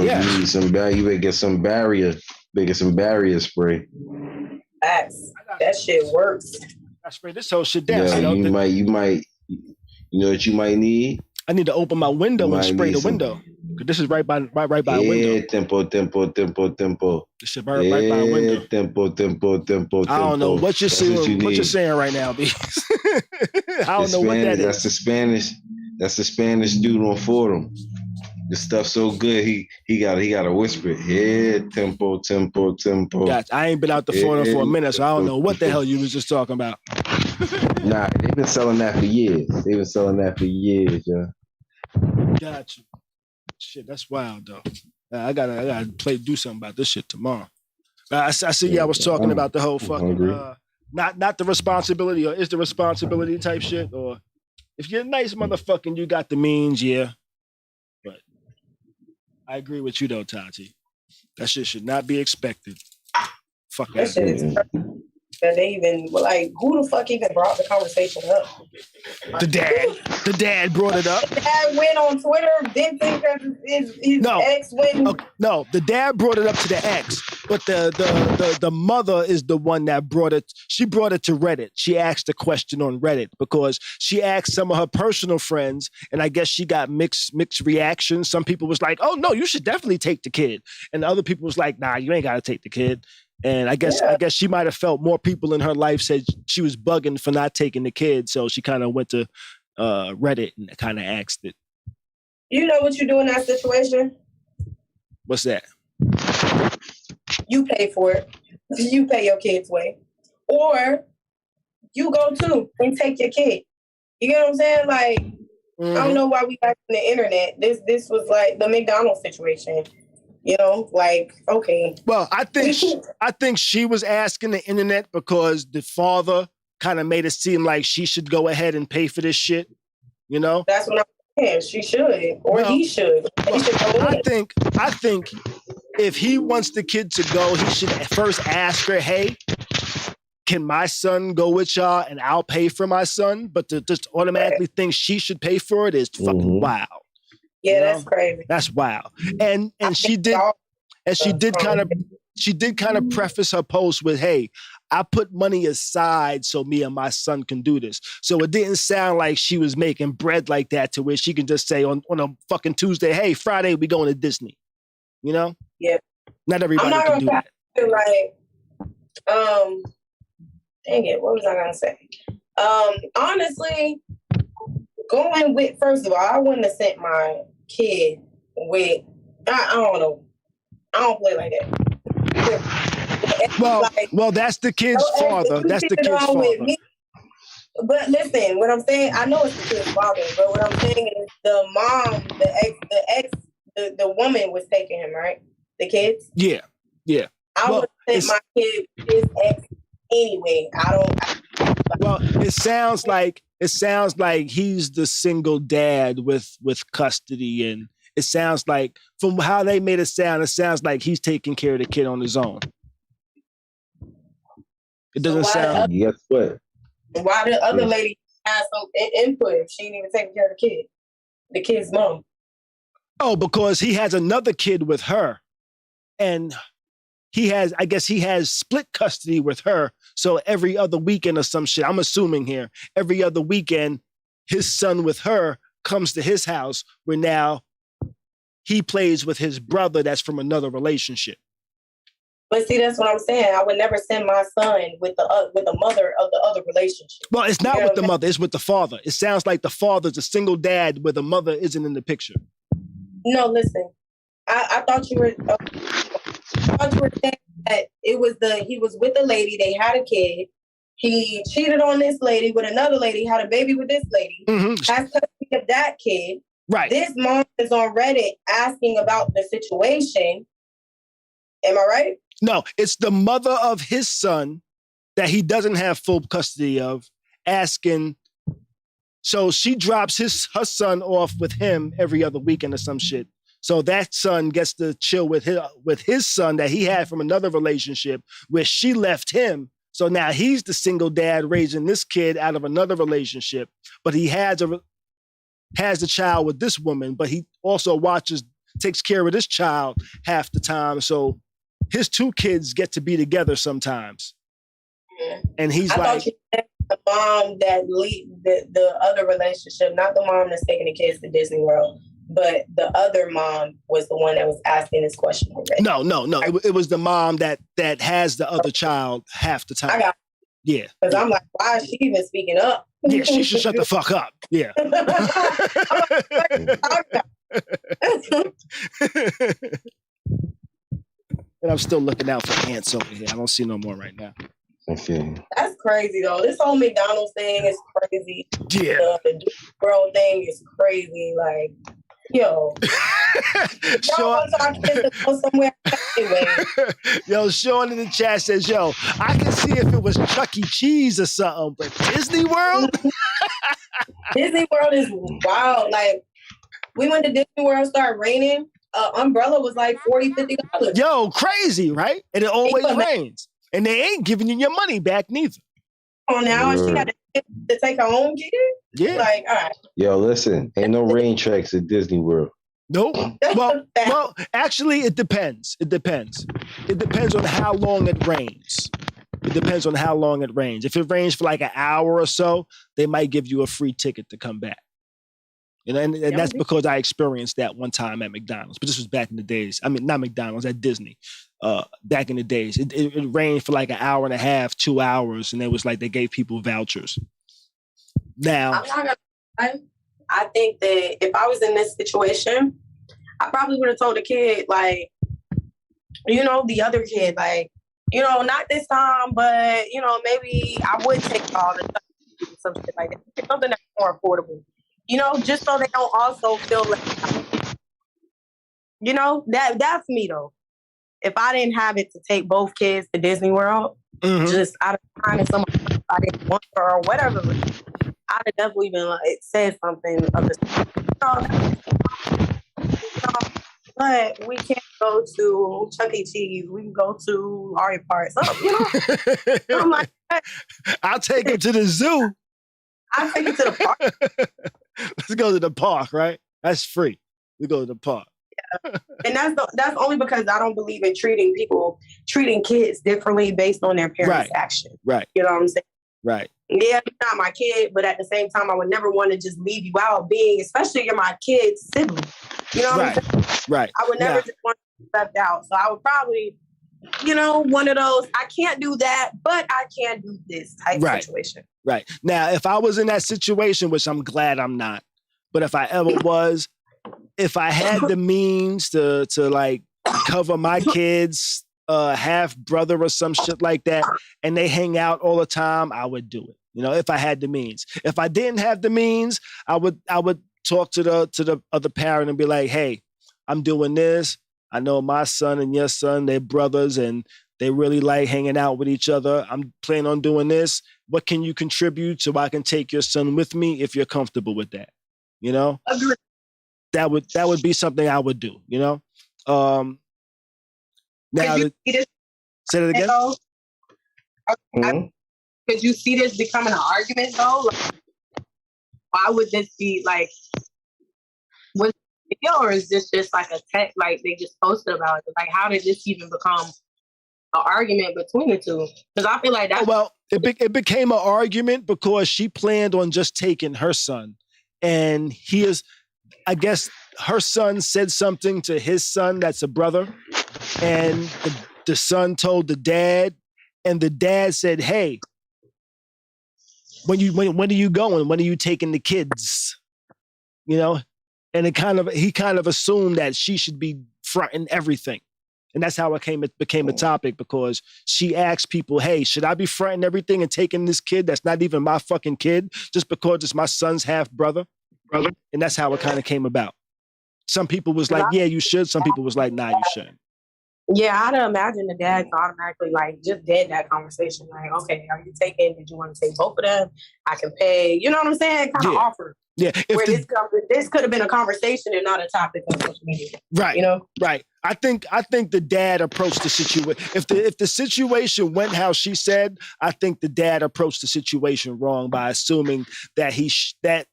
Yeah. You need some you better get some barrier. Spray. Facts. That shit works. I sprayed this whole shit down. Yeah, you might, you know what you might need? I need to open my window and spray the window. Cause this is right by a window. Tempo. This shit right by a window. Tempo. I don't know what you're saying. What you're saying right now, B. I don't know what that is. That's the Spanish dude on Fordham. The stuff's so good, he gotta whisper it. Yeah, tempo. Gotcha. I ain't been out the Florida for a minute, so I don't know what the hell you was just talking about. Nah, they've been selling that for years. Yeah. Gotcha. Shit, that's wild though. I gotta do something about this shit tomorrow. I see. Yeah, I was talking about the whole fucking not the responsibility, or is the responsibility type shit, or if you're a nice motherfucker and you got the means, yeah. But I agree with you though, Tati. That shit should not be expected. Fuck that shit is that they even like, who the fuck even brought the conversation up? The dad brought it up. The dad went on Twitter, didn't think that his ex went. No, the dad brought it up to the ex, but the mother is the one that brought it. She brought it to Reddit. She asked a question on Reddit because she asked some of her personal friends, and I guess she got mixed reactions. Some people was like, "Oh no, you should definitely take the kid," and other people was like, "Nah, you ain't got to take the kid." And I guess she might have felt more people in her life said she was bugging for not taking the kid, so she kind of went to Reddit and kind of asked it. You know what you do in that situation? What's that? You pay for it. You pay your kid's way, or you go too and take your kid. You get what I'm saying? Like, I don't know why we got on the internet. This was like the McDonald's situation. You know, like, okay. Well, I think she was asking the internet because the father kind of made it seem like she should go ahead and pay for this shit. You know? That's what I'm saying. She should, or he should. He should go I think if he wants the kid to go, he should first ask her, "Hey, can my son go with y'all and I'll pay for my son?" But to just automatically think she should pay for it is fucking wild. Yeah, that's crazy. That's wild. And she did kind of preface her post with, "Hey, I put money aside so me and my son can do this." So it didn't sound like she was making bread like that to where she can just say on a fucking Tuesday, "Hey, Friday we going to Disney." You know? Yeah. Not everybody can do that. Like, dang it, what was I gonna say? Honestly, going with, first of all, I wouldn't have sent my kid with, I don't know. I don't play like that. Well, that's the kid's father. That's the kid's father. But listen, what I'm saying, I know it's the kid's father, but what I'm saying is the mom, the woman was taking him, right? The kids? Yeah. I would have sent my kid his ex anyway. Well, it sounds like he's the single dad with custody, and it sounds like from how they made it sounds like he's taking care of the kid on his own. It doesn't sound. Guess what? Why the other lady has some input if she ain't even taking care of the kid's mom? Oh, because he has another kid with her, and I guess he has split custody with her. So every other weekend or some shit, I'm assuming here, every other weekend, his son with her comes to his house where now he plays with his brother that's from another relationship. But see, that's what I'm saying. I would never send my son with the mother of the other relationship. Well, it's not with the mother, it's with the father. It sounds like the father's a single dad where the mother isn't in the picture. No, listen. I thought you were saying that he was with a lady, they had a kid, he cheated on this lady with another lady, had a baby with this lady, has custody of that kid. Right. This mom is on Reddit asking about the situation. Am I right? No, it's the mother of his son that he doesn't have full custody of asking. So she drops her son off with him every other weekend or some shit. So that son gets to chill with his son that he had from another relationship where she left him. So now he's the single dad raising this kid out of another relationship, but he has a child with this woman, but he also takes care of this child half the time. So his two kids get to be together sometimes. And he's thought you said the mom that the other relationship, not the mom that's taking the kids to Disney World, but the other mom was the one that was asking this question already. No. It was the mom that has the other child half the time. I got it. Yeah. Because I'm like, why is she even speaking up? Yeah, she should shut the fuck up. Yeah. And I'm still looking out for ants over here. I don't see no more right now. Okay. That's crazy though. This whole McDonald's thing is crazy. Yeah. The world thing is crazy. Like, yo. Y'all want our kids to go somewhere anyway. Yo, Sean in the chat says, yo, I can see if it was Chuck E. Cheese or something, but Disney World? Disney World is wild. Like, we went to Disney World, started raining. Umbrella was like $40, $50. Yo, crazy, right? And it always rains. And they ain't giving you your money back neither. Oh, now she had to take her own kid? Yeah. Like, all right. Yo, listen, ain't no rain tracks at Disney World. Nope. Well, actually, it depends. It depends. It depends on how long it rains. It depends on how long it rains. If it rains for like an hour or so, they might give you a free ticket to come back. You know, and that's because I experienced that one time at McDonald's. But this was back in the days. I mean, not McDonald's, at Disney. Back in the days. It rained for like an hour and a half, 2 hours, and it was like they gave people vouchers. Now, I'm not gonna lie. I think that if I was in this situation, I probably would have told the kid, like, you know, the other kid, like, you know, not this time, but, you know, maybe I would take all the stuff, some shit like that. Something that's more affordable. You know, just so they don't also feel like, you know, that's me though. If I didn't have it to take both kids to Disney World, just out of time and someone I didn't want her or whatever, I'd have definitely been like, said something of the but we can't go to Chuck E. Cheese. We can go to Aria Park. So, you know, I'm like, hey. I'll take him to the zoo. I'll take you to the park. Let's go to the park, right? That's free. We go to the park. Yeah. And that's only because I don't believe in treating kids differently based on their parents' action. Right. You know what I'm saying? Right. Yeah, you're not my kid, but at the same time, I would never want to just leave you out being, especially you're my kid's sibling. You know what I'm saying? Right. I would never just want to be left out. So I would probably, you know, one of those, I can't do that, but I can do this type situation. Right. Now, if I was in that situation, which I'm glad I'm not, but if I ever was, if I had the means to like cover my kids' half brother or some shit like that, and they hang out all the time, I would do it. You know, if I had the means. If I didn't have the means, I would talk to the other parent and be like, hey, I'm doing this. I know my son and your son, they're brothers and they really like hanging out with each other. I'm planning on doing this. What can you contribute so I can take your son with me if you're comfortable with that? You know? Agreed. That would be something I would do, you know? Now, say that again? Could you see this becoming an argument though? Like, why would this be like, was it video or is this just like a text, like they just posted about it? Like, how did this even become an argument between the two? Because I feel like that's... Well, it became an argument because she planned on just taking her son. And I guess her son said something to his son that's a brother. And the son told the dad, and the dad said, hey, when are you going? When are you taking the kids? You know? And he kind of assumed that she should be fronting everything. And that's how it became a topic, because she asked people, hey, should I be fronting everything and taking this kid that's not even my fucking kid just because it's my son's half brother? And that's how it kind of came about. Some people was like, yeah, you should. Some people was like, nah, you shouldn't. Yeah, I'd imagine the dad's automatically like just dead that conversation. Like, okay, are you taking? Did you want to take both of them? I can pay. You know what I'm saying? Kind of offer. Yeah. Where this could have been a conversation and not a topic on social media. Right. You know. Right. I think the dad approached the situation. If the situation went how she said, I think the dad approached the situation wrong by assuming that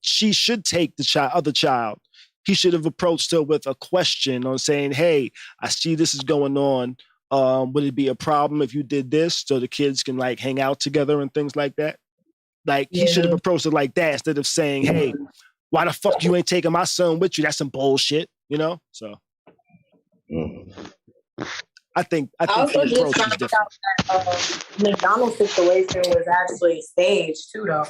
she should take the other child. He should have approached her with a question on saying, hey, I see this is going on. Would it be a problem if you did this so the kids can like hang out together and things like that? Like he should have approached it like that instead of saying, hey, why the fuck you ain't taking my son with you? That's some bullshit, you know? So I think the approach is different. That, McDonald's situation was actually staged too, though.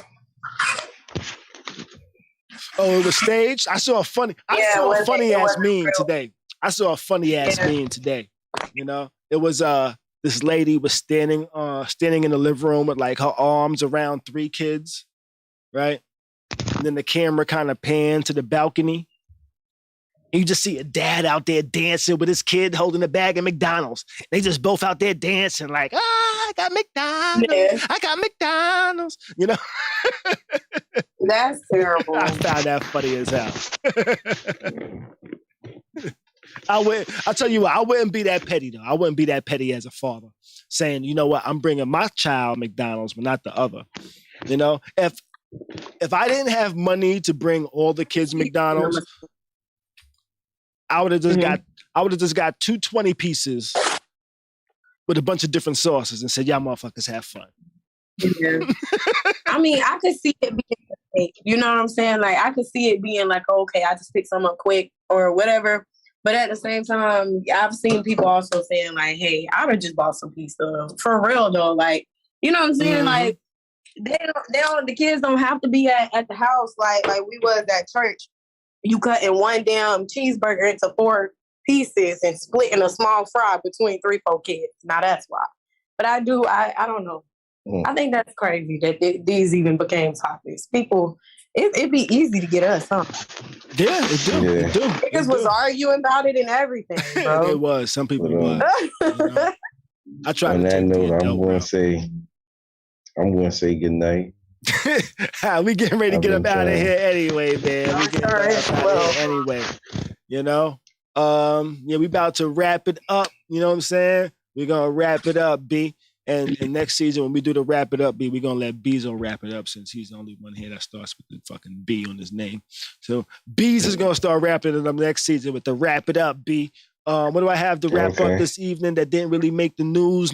Oh, it was staged? I saw a funny ass meme today. You know, it was this lady was standing in the living room with like her arms around 3 kids, right? And then the camera kind of panned to the balcony. And you just see a dad out there dancing with his kid holding a bag of McDonald's. They just both out there dancing like, I got McDonald's. Yeah. I got McDonald's. You know? That's terrible. I found that funny as hell. I'll tell you what, I wouldn't be that petty though. I wouldn't be that petty as a father saying, you know what, I'm bringing my child McDonald's, but not the other. You know, if I didn't have money to bring all the kids McDonald's, I would have just got 2 20 pieces with a bunch of different sauces and said, y'all motherfuckers have fun. Yeah. I mean, I could see it being, you know what I'm saying? Like, I could see it being like, okay, I just pick some up quick or whatever. But at the same time, I've seen people also saying like, hey, I would have just bought some pizza. For real though, like, you know what I'm saying? Like, the kids don't have to be at the house like we was at church. You cutting one damn cheeseburger into 4 pieces and splitting a small fry between 3-4 kids. Now that's why. But I don't know. I think that's crazy that these even became topics. People, it'd be easy to get us, huh? Yeah, it do. Yeah. It do. Niggas was arguing about it and everything, bro. It was. Some people was. You know? I tried on to that take note, I'm going to say good night. We getting ready to get up out of here anyway, man. We getting out of here anyway. You know? Yeah, we about to wrap it up. You know what I'm saying? We're gonna wrap it up, B. And next season, when we do the wrap it up, B, we're gonna let Bezo wrap it up since he's the only one here that starts with the fucking B on his name. So Beez is gonna start wrapping it up next season with the wrap it up, B. What do I have to wrap up this evening that didn't really make the news?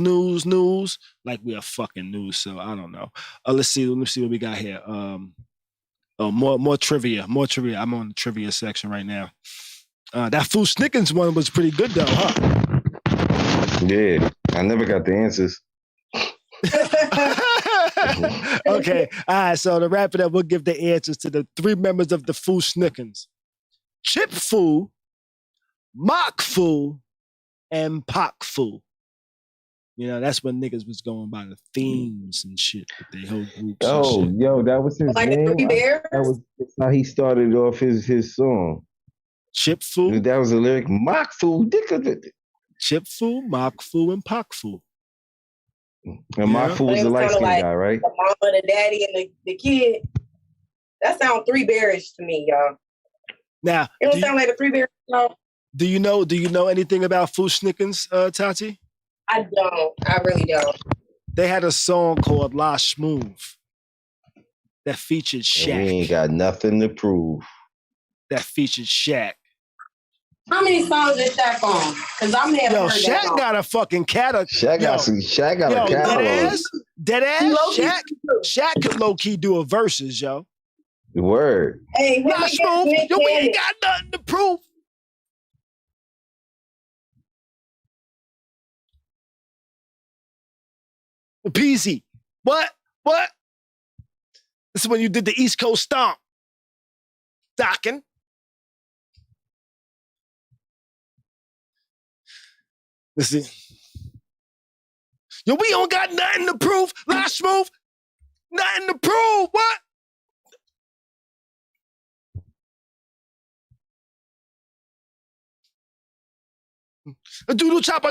Like we are fucking news, so I don't know. Let's see what we got here. More trivia. I'm on the trivia section right now. That Fri July one was pretty good though, huh? Yeah, I never got the answers. Okay, all right. So to wrap it up, we'll give the answers to the 3 members of the Fri July: Chip Fu, Mock Fu, and Pac Fu. You know, that's when niggas was going by the themes and shit with their whole groups. Oh, yo, that was his name. That was how he started off his song. Chip Fu. That was a lyric. Mock Fu. Chip Fu, Mock Fu, and Pac Fu. And Mock Fu was the light skinned guy, right? The mama, the daddy, and the kid. That sounds 3 Bearish to me, y'all. Now, it don't sound like a 3 Bearish song. Do you know anything about Fri July, Tati? I don't. I really don't. They had a song called La Smooth that featured Shaq. We ain't got nothing to prove. That featured Shaq. How many songs is Shaq on? Because I'm never heard Shaq that song. got a fucking catalog. Shaq got a catalog. Dead ass. Shaq could low key do a verses, yo. The word. Hey, La Smooth. Yo, we ain't got nothing to prove. Peasy. What? This is when you did the East Coast stomp. Docking. Let's see. Yo, we don't got nothing to prove. Last move. Nothing to prove. What? A doodle chop.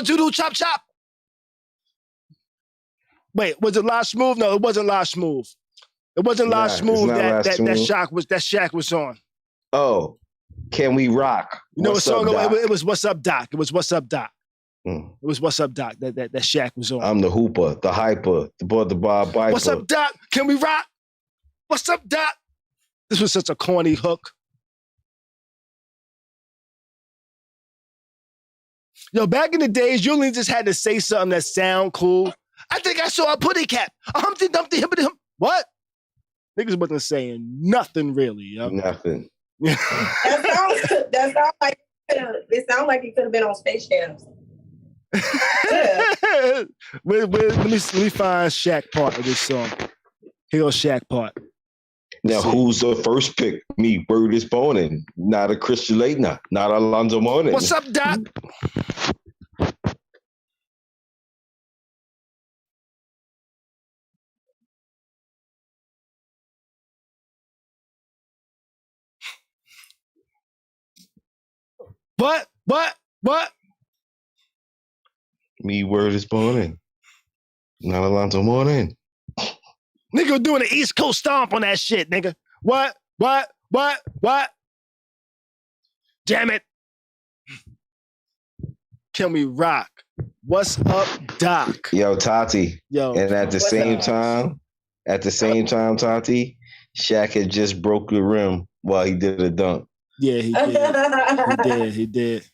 Wait, was it Last Move? No, it wasn't Last Move. It wasn't Last Move that Shaq was on. Oh, Can We Rock? You know what song? It was What's Up, Doc. It was What's Up, Doc. It was What's Up, Doc that Shaq was on. I'm the hooper, the hyper, the Bob Biper. What's up, Doc? Can we rock? What's up, Doc? This was such a corny hook. Yo, back in the days, you only just had to say something that sound cool. I think I saw a putty cap. A Humpty Dumpty Hippity Hump. What? Niggas wasn't saying nothing really, yo. Nothing. That sounds like it could have been on Space Jam. Yeah. let me find Shaq part of this song. Here goes Shaq part. Now, who's the first pick? Me, Word is Boning. Not a Christian Leitner. Not Alonzo Mourning. What's up, Doc? What? Me, Word is Boning. Not Alonzo Mourning. Nigga doing an East Coast stomp on that shit, nigga. What? Damn it. Can we rock? What's up, Doc? Yo, Tati. Yo. And at the same time, Tati, Shaq had just broke the rim while he did a dunk. Yeah, he did.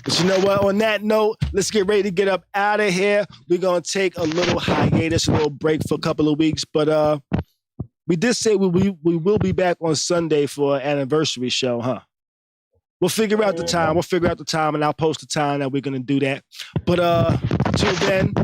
But you know what? On that note, let's get ready to get up out of here. We're going to take a little hiatus, a little break for a couple of weeks. But we did say we will be back on Sunday for an anniversary show, huh? We'll figure out the time, and I'll post the time that we're going to do that. But until then,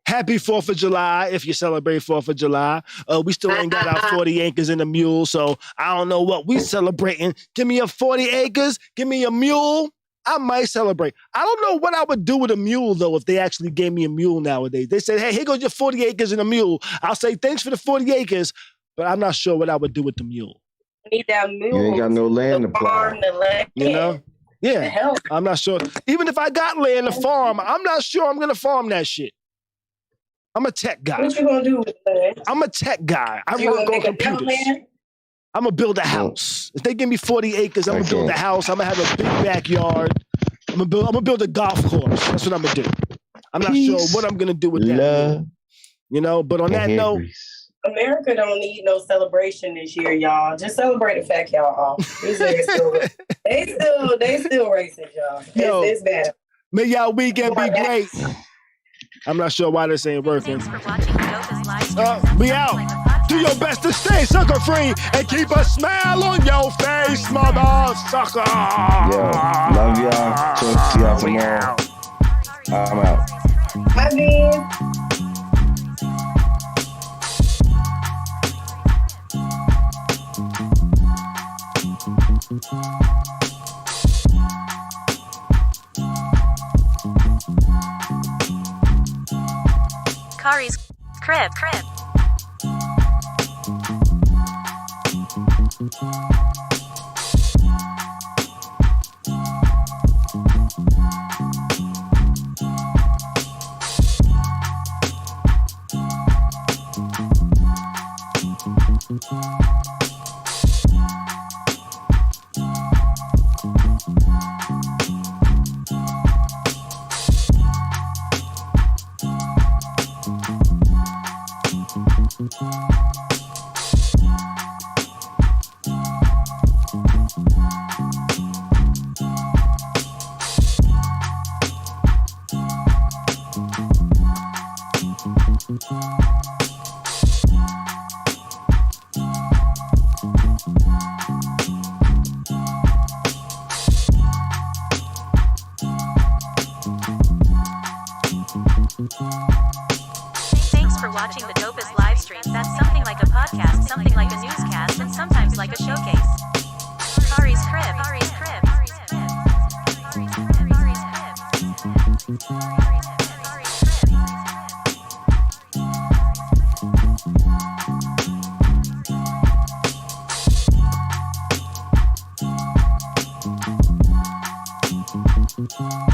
happy 4th of July if you celebrate 4th of July. We still ain't got our 40 acres and a mule, so I don't know what we celebrating. Give me a 40 acres, give me a mule. I might celebrate. I don't know what I would do with a mule, though, if they actually gave me a mule nowadays. They said, hey, here goes your 40 acres and a mule. I'll say, thanks for the 40 acres, but I'm not sure what I would do with the mule. Need that mule. You ain't got no land to plow. You know? Yeah. I'm not sure. Even if I got land to farm, I'm not sure I'm going to farm that shit. I'm a tech guy. What you going to do with that? I'm a tech guy. I work on computers. I'm going to build a house. If they give me 40 acres, I'm going to build a house. I'm going to have a big backyard. I'm going to build a golf course. That's what I'm going to do. I'm not sure what I'm going to do with that. You know, but on that note, America don't need no celebration this year, y'all. Just celebrate the fact y'all off. They still racist, y'all. It's bad. May y'all weekend be great. I'm not sure why this ain't working. We out. Do your best to stay sucker free and keep a smile on your face, mother sucker. Yo, love y'all. See y'all tomorrow. I'm out. I mean. Khary's crib. Thanks for watching the dopest live stream. That's something like a podcast, something like a newscast, and sometimes like a showcase. Khary's crib. Thanks for watching the